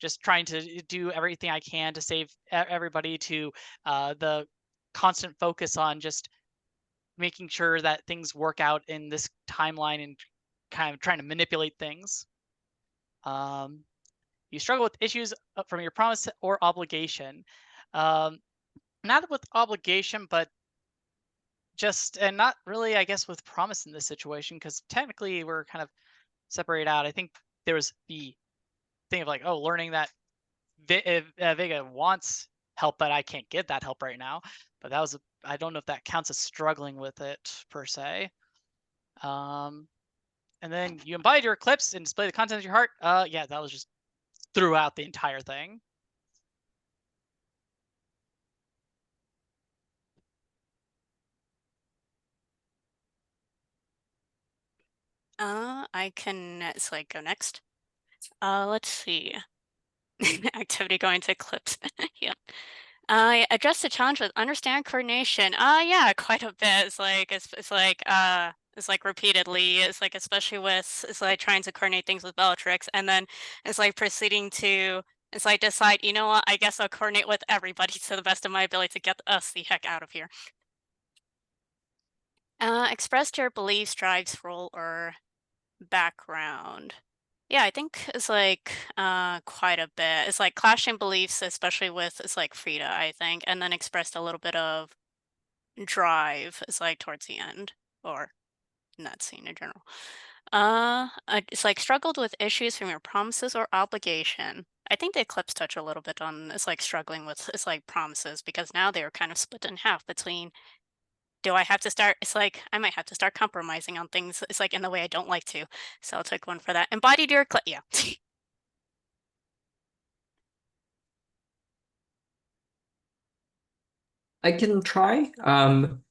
just trying to do everything I can to save everybody to the constant focus on just making sure that things work out in this timeline and kind of trying to manipulate things. You struggle with issues from your promise or obligation. Not with obligation, but and not really, I guess, with promise in this situation, because technically we're kind of separated out. I think there was the thing of like, oh, learning that Vega wants help, but I can't get that help right now. But that was, I don't know if that counts as struggling with it per se. And then you embodied your eclipse and display the contents of your heart. Yeah, that was just throughout the entire thing. I can go next. Let's see. Activity going to Eclipse. Yeah. I addressed the challenge with understand coordination. Yeah, quite a bit. It's like repeatedly. It's like especially with trying to coordinate things with Bellatrix, and then it's like proceeding to decide, you know what, I guess I'll coordinate with everybody to the best of my ability to get us the heck out of here. Expressed your beliefs, drives, role, or background. Yeah, I think it's quite a bit. It's like clashing beliefs, especially with Frida, I think, and then expressed a little bit of drive. It's towards the end, or in that scene in general. It's struggled with issues from your promises or obligation. I think the Eclipse touch a little bit on struggling with promises, because now they're kind of split in half between, do I have to start? I might have to start compromising on things. It's in the way I don't like to. So I'll take one for that. Embodied your yeah. I can try.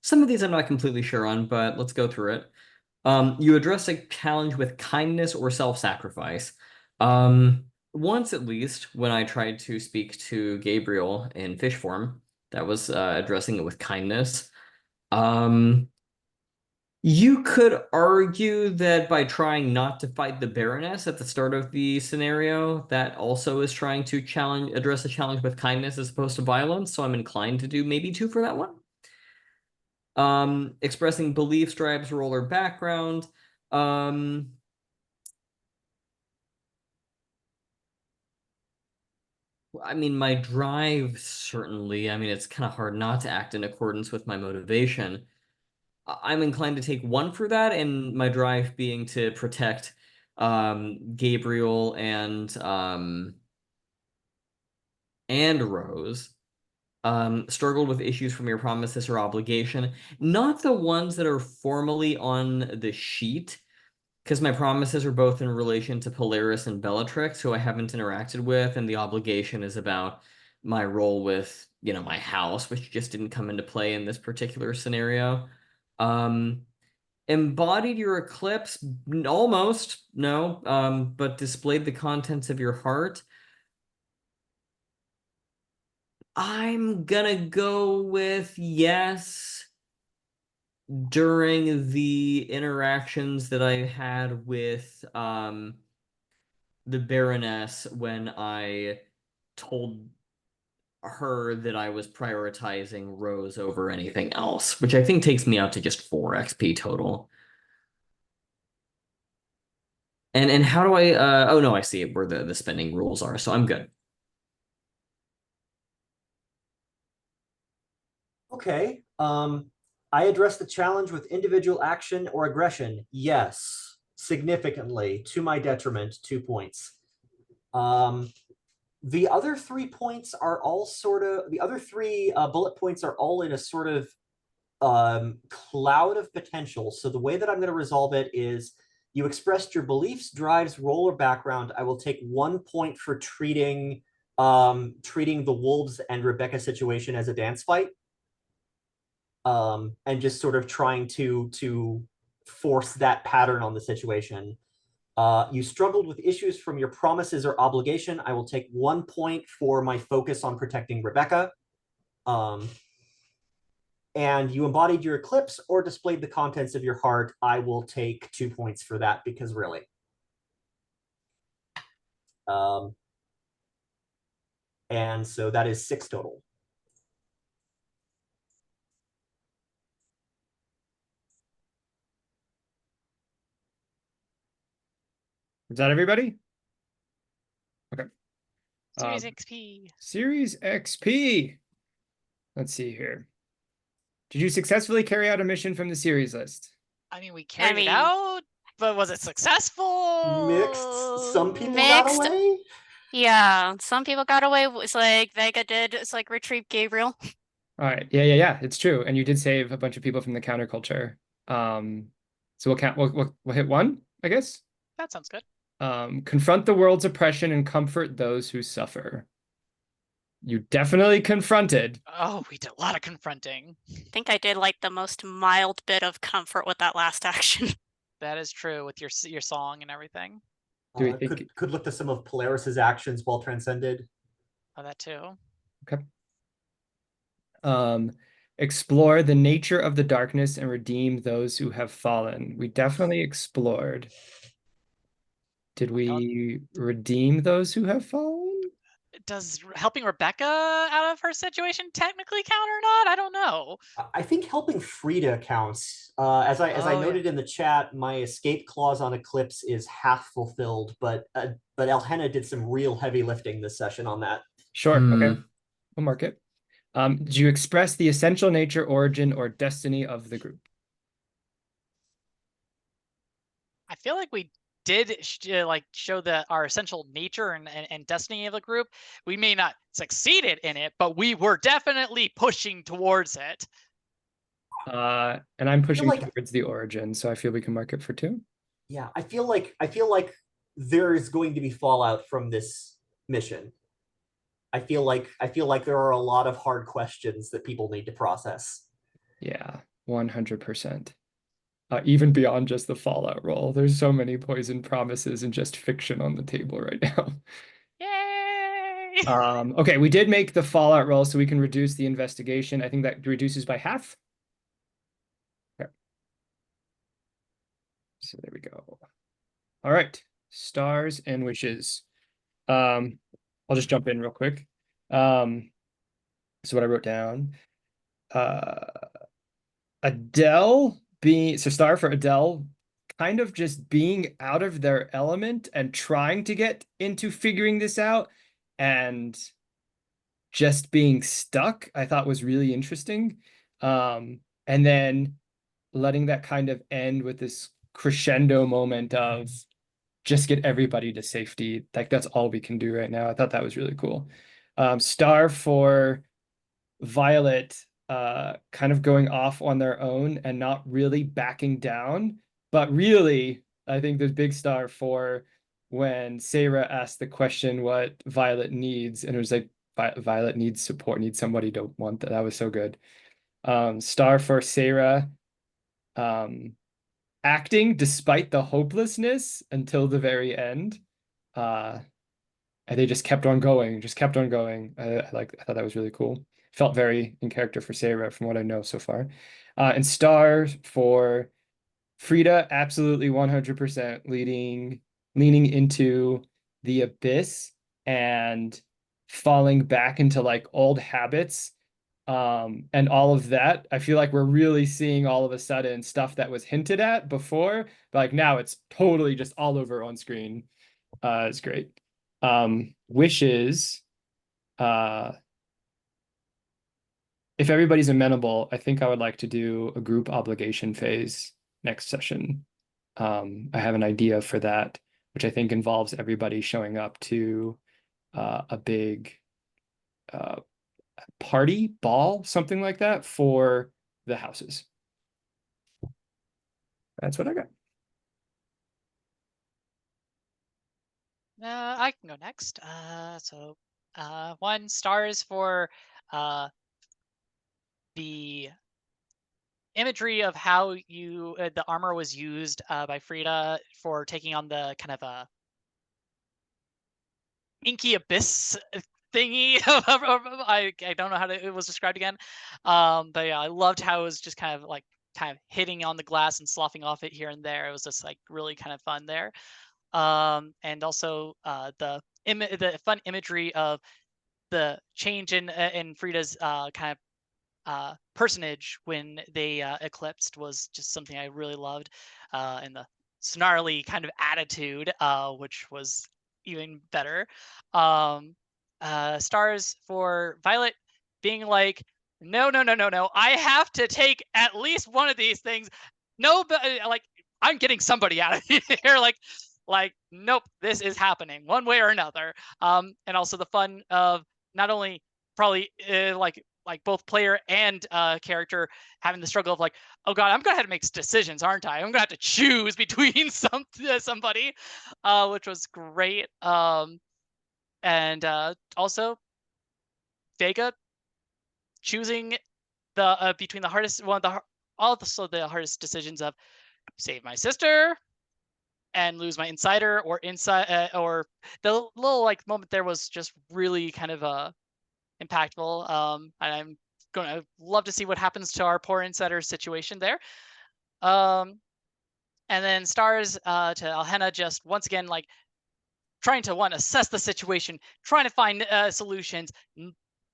Some of these I'm not completely sure on, but let's go through it. You address a challenge with kindness or self-sacrifice. Once at least, when I tried to speak to Gabriel in fish form, that was addressing it with kindness. You could argue that by trying not to fight the Baroness at the start of the scenario, that also is trying to address a challenge with kindness as opposed to violence, so I'm inclined to do maybe 2 for that one. Expressing beliefs, drives, role, or background. I mean, my drive, certainly. I mean, it's kind of hard not to act in accordance with my motivation. I'm inclined to take 1 for that, and my drive being to protect Gabriel and Rose. Struggled with issues from your promises or obligation. Not the ones that are formally on the sheet, because my promises are both in relation to Polaris and Bellatrix, who I haven't interacted with, and the obligation is about my role with, my house, which just didn't come into play in this particular scenario. Embodied your eclipse, almost, no, but displayed the contents of your heart. I'm gonna go with yes. During the interactions that I had with the Baroness, when I told her that I was prioritizing Rose over anything else, which I think takes me out to just 4 XP total. And how do I oh no, I see where the spending rules are, so I'm good. Okay. I address the challenge with individual action or aggression. Yes, significantly, to my detriment, 2 points. The other 3 points are all sort of, the other 3 bullet points are all in a sort of cloud of potential. So the way that I'm going to resolve it is you expressed your beliefs, drives, role, or background. I will take 1 point for treating the Wolves and Rebecca situation as a dance fight. And just sort of trying to force that pattern on the situation. You struggled with issues from your promises or obligation. I will take 1 point for my focus on protecting Rebecca. And you embodied your eclipse or displayed the contents of your heart. I will take 2 points for that because really. And so that is 6 total. Is that everybody? Okay. Series XP. Series XP. Let's see here. Did you successfully carry out a mission from the series list? I mean, we carried it out, but was it successful? Mixed. Some people got away. Yeah, some people got away. It's like Vega did. It's like retrieve Gabriel. All right. Yeah. It's true. And you did save a bunch of people from the counterculture. So we'll count. We'll hit 1, I guess. That sounds good. Confront the world's oppression and comfort those who suffer. You definitely confronted. Oh, we did a lot of confronting. I think I did like the most mild bit of comfort with that last action. That is true with your song and everything. Do we think could look to some of Polaris's actions while transcended? Oh, that too. Okay. Explore the nature of the darkness and redeem those who have fallen. We definitely explored. Did we redeem those who have fallen? Does helping Rebecca out of her situation technically count or not? I don't know. I think helping Frida counts. As I noted in the chat, my escape clause on Eclipse is half fulfilled, but Alhenna did some real heavy lifting this session on that. Sure. Okay. We'll mark it. Did you express the essential nature, origin, or destiny of the group? I feel like we did show our essential nature and destiny of the group. We may not succeeded in it, but we were definitely pushing towards it. And I'm pushing towards the origin, so I feel we can mark it for 2. Yeah, I feel like there is going to be fallout from this mission. I feel like there are a lot of hard questions that people need to process. Yeah, 100%. Even beyond just the Fallout roll. There's so many poison promises and just fiction on the table right now. Yay! Okay, we did make the Fallout roll, so we can reduce the investigation. I think that reduces by half. Okay. So there we go. All right, stars and wishes. I'll just jump in real quick. So what I wrote down. Adele star for Adele, kind of just being out of their element and trying to get into figuring this out and just being stuck, I thought was really interesting. And then letting that kind of end with this crescendo moment of just get everybody to safety. Like that's all we can do right now. I thought that was really cool. Star for Violet, kind of going off on their own and not really backing down. But really, I think there's big star for when Sarah asked the question what Violet needs, and it was like, Violet needs support, needs somebody to want that. That was so good. Star for Sarah, acting despite the hopelessness until the very end. And they just kept on going, I thought that was really cool. Felt very in character for Sarah from what I know so far. And star for Frida, absolutely 100% leaning into the abyss and falling back into like old habits. And all of that, I feel like we're really seeing all of a sudden stuff that was hinted at before, but like now it's totally just all over on screen. It's great. Wishes, if everybody's amenable, I think I would like to do a group obligation phase next session. I have an idea for that. which I think involves everybody showing up to a big party, ball, something like that for the houses. That's what I got. I can go next. So 1 stars for the imagery of how the armor was used by Frida for taking on the kind of a inky abyss thingy. I don't know how it was described again. But yeah, I loved how it was just kind of hitting on the glass and sloughing off it here and there. It was just like really kind of fun there. And also the fun imagery of the change in Frida's kind of personage when they eclipsed was just something I really loved, and the snarly kind of attitude, which was even better. Stars for Violet being like, no, no, no, no, no, I have to take at least one of these things. No, but like I'm getting somebody out of here. Like, nope, this is happening one way or another. And also the fun of not only probably like both player and character having the struggle of like, oh god, I'm gonna have to make decisions, aren't I? I'm gonna have to choose between somebody, which was great. And also Vega choosing the between the hardest also the hardest decisions of save my sister and lose my insider, or or the little like moment there was just really kind of impactful. And I'm gonna love to see what happens to our poor insider situation there. And then stars to Alhena, just once again like trying to assess the situation, trying to find solutions,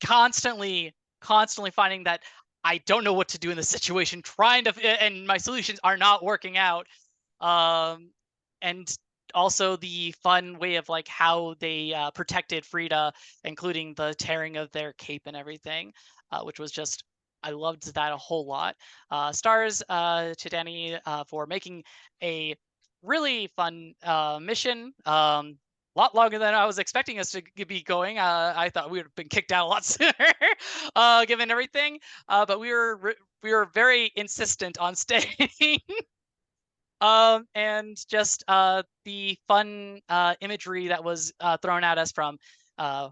constantly finding that I don't know what to do in this situation, trying to and my solutions are not working out. And also the fun way of like how they protected Frida, including the tearing of their cape and everything, which was just, I loved that a whole lot. Stars to Danny for making a really fun mission. Lot longer than I was expecting us to be going. I thought we would have been kicked out a lot sooner, given everything. But we were very insistent on staying. And just the fun imagery that was thrown at us from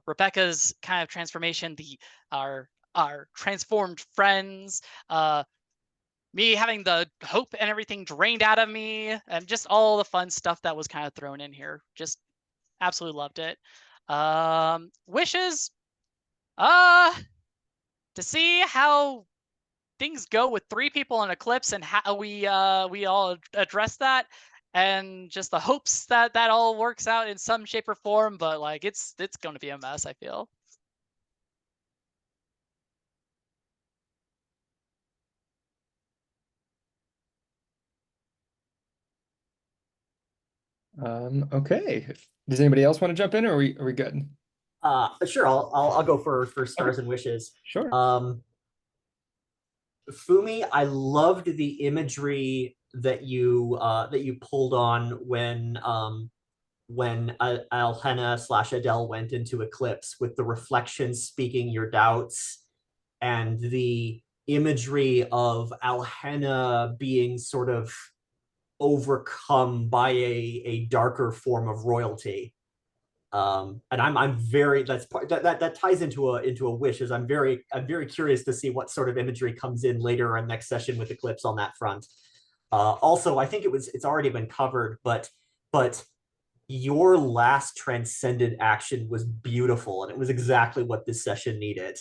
Rebecca's kind of transformation, our transformed friends, me having the hope and everything drained out of me, and just all the fun stuff that was kind of thrown in here. Just absolutely loved it. Wishes, to see how things go with 3 people in Eclipse and how we all address that, and just the hopes that all works out in some shape or form. But like it's going to be a mess, I feel. Okay. Does anybody else want to jump in, or are we good? Sure, I'll go for stars and wishes. Sure. Fumi, I loved the imagery that you pulled on when Alhena / Adele went into Eclipse, with the reflections speaking your doubts, and the imagery of Alhena being sort of overcome by a darker form of royalty. And I'm very, that ties into a wish, as I'm very curious to see what sort of imagery comes in later in next session with Eclipse on that front. Also, I think it's already been covered, but your last transcended action was beautiful, and it was exactly what this session needed.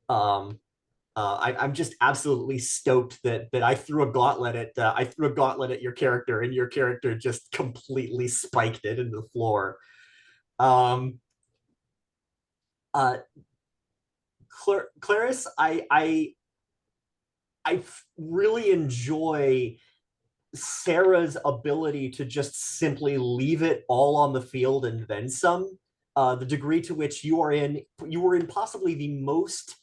I'm just absolutely stoked that I threw a gauntlet at your character, and your character just completely spiked it into the floor. Clarice, I really enjoy Sarah's ability to just simply leave it all on the field and then some. The degree to which you were in possibly the most,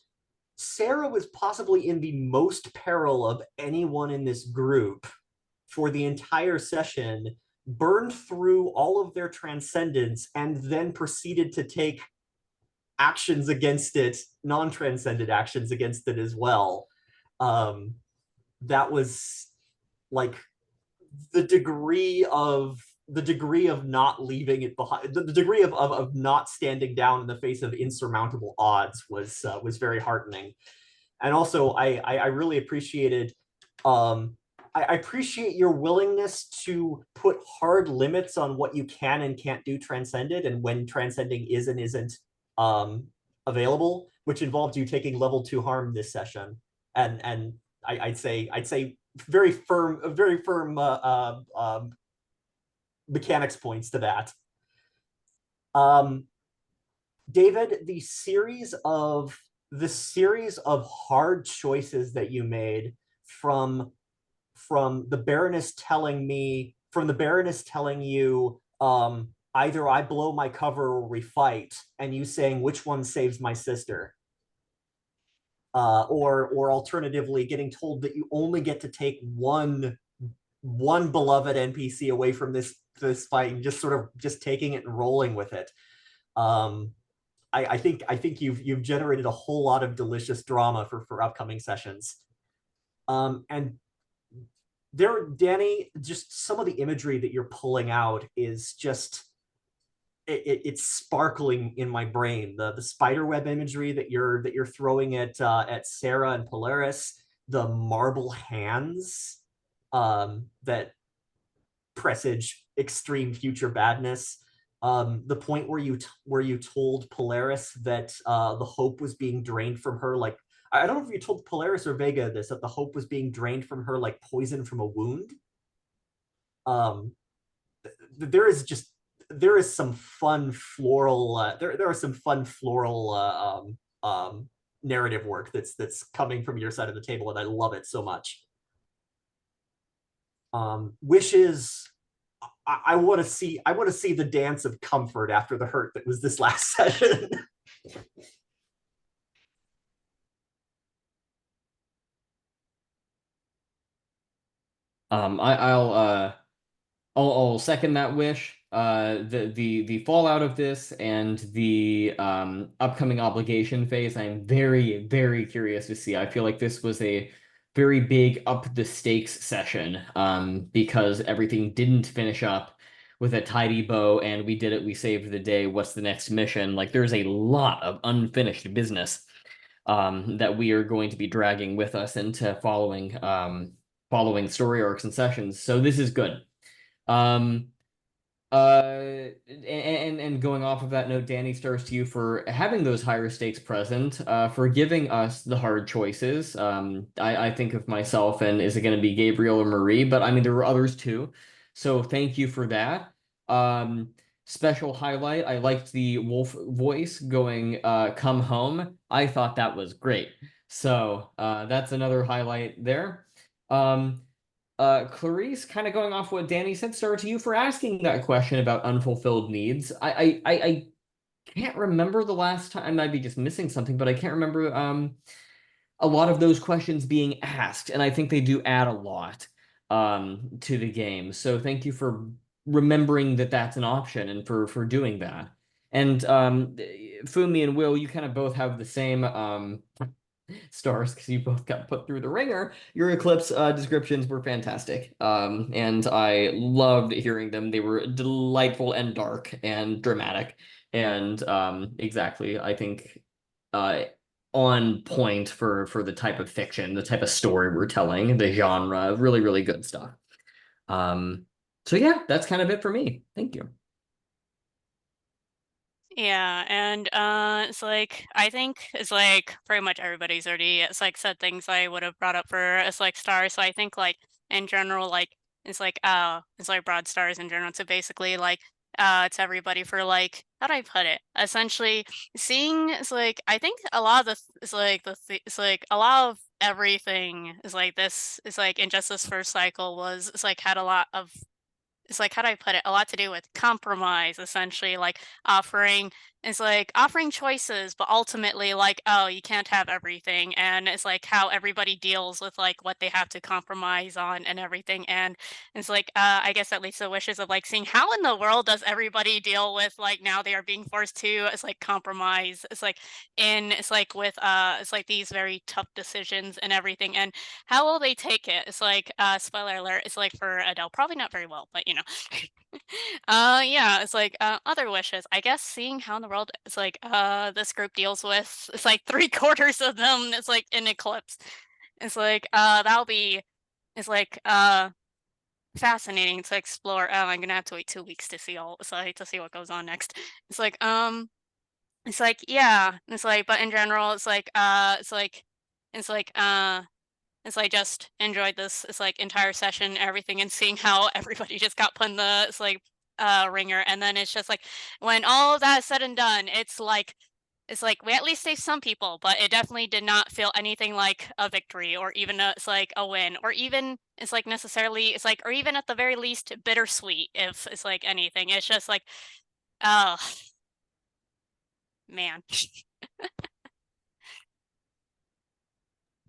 Sarah was possibly in the most peril of anyone in this group for the entire session, burned through all of their transcendence and then proceeded to take actions against it, non-transcendent actions against it as well. That was like the degree of not leaving it behind, the degree of not standing down in the face of insurmountable odds was very heartening. And also I really appreciated I appreciate your willingness to put hard limits on what you can and can't do transcended, and when transcending is and isn't available, which involved you taking level 2 harm this session. And I'd say very firm mechanics points to that. David, the series of hard choices that you made from the Baroness telling you either I blow my cover or we fight, and you saying which one saves my sister, or alternatively getting told that you only get to take one beloved NPC away from this fight, and just taking it and rolling with it. I think you've generated a whole lot of delicious drama for upcoming sessions. And there, Danny, just some of the imagery that you're pulling out is just it's sparkling in my brain. The spiderweb imagery that you're throwing at Sarah and Polaris, the marble hands that presage extreme future badness. The point where you told Polaris that the hope was being drained from her, like, I don't know if you told Polaris or Vega this, that the hope was being drained from her like poison from a wound. There is some fun floral there are some fun floral narrative work that's coming from your side of the table, and I love it so much. Wishes, I want to see the dance of comfort after the hurt that was this last session. I'll second that wish. The fallout of this and the upcoming obligation phase, I'm very, very curious to see. I feel like this was a very big up the stakes session, because everything didn't finish up with a tidy bow, and we did it, we saved the day, what's the next mission? Like, there's a lot of unfinished business that we are going to be dragging with us into following story arcs and sessions. So this is good. And going off of that note, Danny, stars to you for having those higher stakes present, for giving us the hard choices. I think of myself, and is it going to be Gabriel or Marie? But I mean, there were others too. So thank you for that. Special highlight, I liked the wolf voice going, come home. I thought that was great. So that's another highlight there. Clarice, kind of going off what Danny said, start to you for asking that question about unfulfilled needs. I can't remember the last time, I might be just missing something, but I can't remember a lot of those questions being asked, and I think they do add a lot to the game. So thank you for remembering that that's an option, and for doing that. And Fumi and Will, you kind of both have the same stars, because you both got put through the ringer. Your Eclipse descriptions were fantastic, and I loved hearing them. They were delightful and dark and dramatic, and exactly, I think, on point for the type of fiction, the type of story we're telling, the genre. Really, really good stuff. So yeah, that's kind of it for me. Thank you. Yeah, and it's like, I think it's like pretty much everybody's already said things I would have brought up for stars. So I think like in general, like it's like broad stars in general. So basically like it's everybody for like, how do I put it? Essentially seeing I think a lot of a lot of everything is like this is like in just this first cycle was had a lot of it's like, how do I put it? A lot to do with compromise, essentially, like offering choices, but ultimately like, oh, you can't have everything. And it's like how everybody deals with like what they have to compromise on and everything. And it's like, I guess at least the wishes of like seeing how in the world does everybody deal with like now they are being forced to, it's like compromise. It's like with it's like these very tough decisions and everything. And how will they take it? It's like, spoiler alert, it's like for Adele, probably not very well, but you know. Yeah, it's like other wishes. I guess seeing how in the world it's like this group deals with, it's like 3/4 of them, it's like in eclipse. It's like that'll be, it's like fascinating to explore. Oh, I'm gonna have to wait 2 weeks to see to see what goes on next. It's like it's like, yeah, it's like, but in general, it's like it's like just enjoyed this, it's like entire session, everything, and seeing how everybody just got put in the, it's like ringer. And then it's just like when all of that is said and done, it's like we at least saved some people, but it definitely did not feel anything like a victory or even it's like a win or even it's like necessarily it's like or even at the very least bittersweet if it's like anything. It's just like, oh man.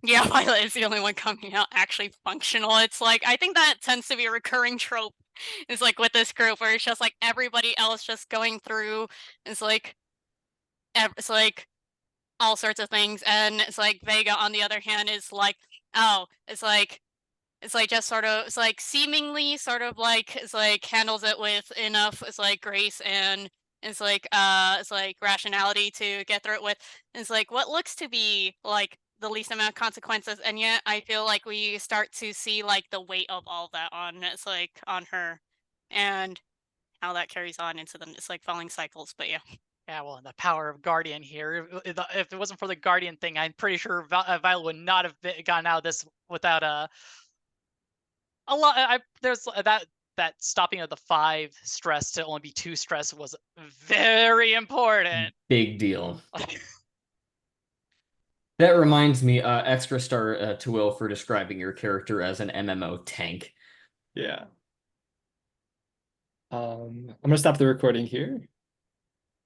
Yeah, Violet is the only one coming out actually functional. It's like, I think that tends to be a recurring trope. It's like with this group where it's just like everybody else just going through. It's like, it's like all sorts of things. And it's like Vega, on the other hand, is like, oh, it's like just sort of, it's like seemingly sort of like, it's like handles it with enough, it's like grace and it's like rationality to get through it with. It's like what looks to be like the least amount of consequences, and yet I feel like we start to see like the weight of all that on it's like on her and how that carries on into the it's like falling cycles. But yeah. Yeah, well, the power of Guardian here. If it wasn't for the Guardian thing, I'm pretty sure Violet would not have gotten out of this without a lot. There's that stopping of the 5 stress to only be 2 stress was very important. Big deal. That reminds me, extra star to Will for describing your character as an MMO tank. Yeah. I'm gonna stop the recording here.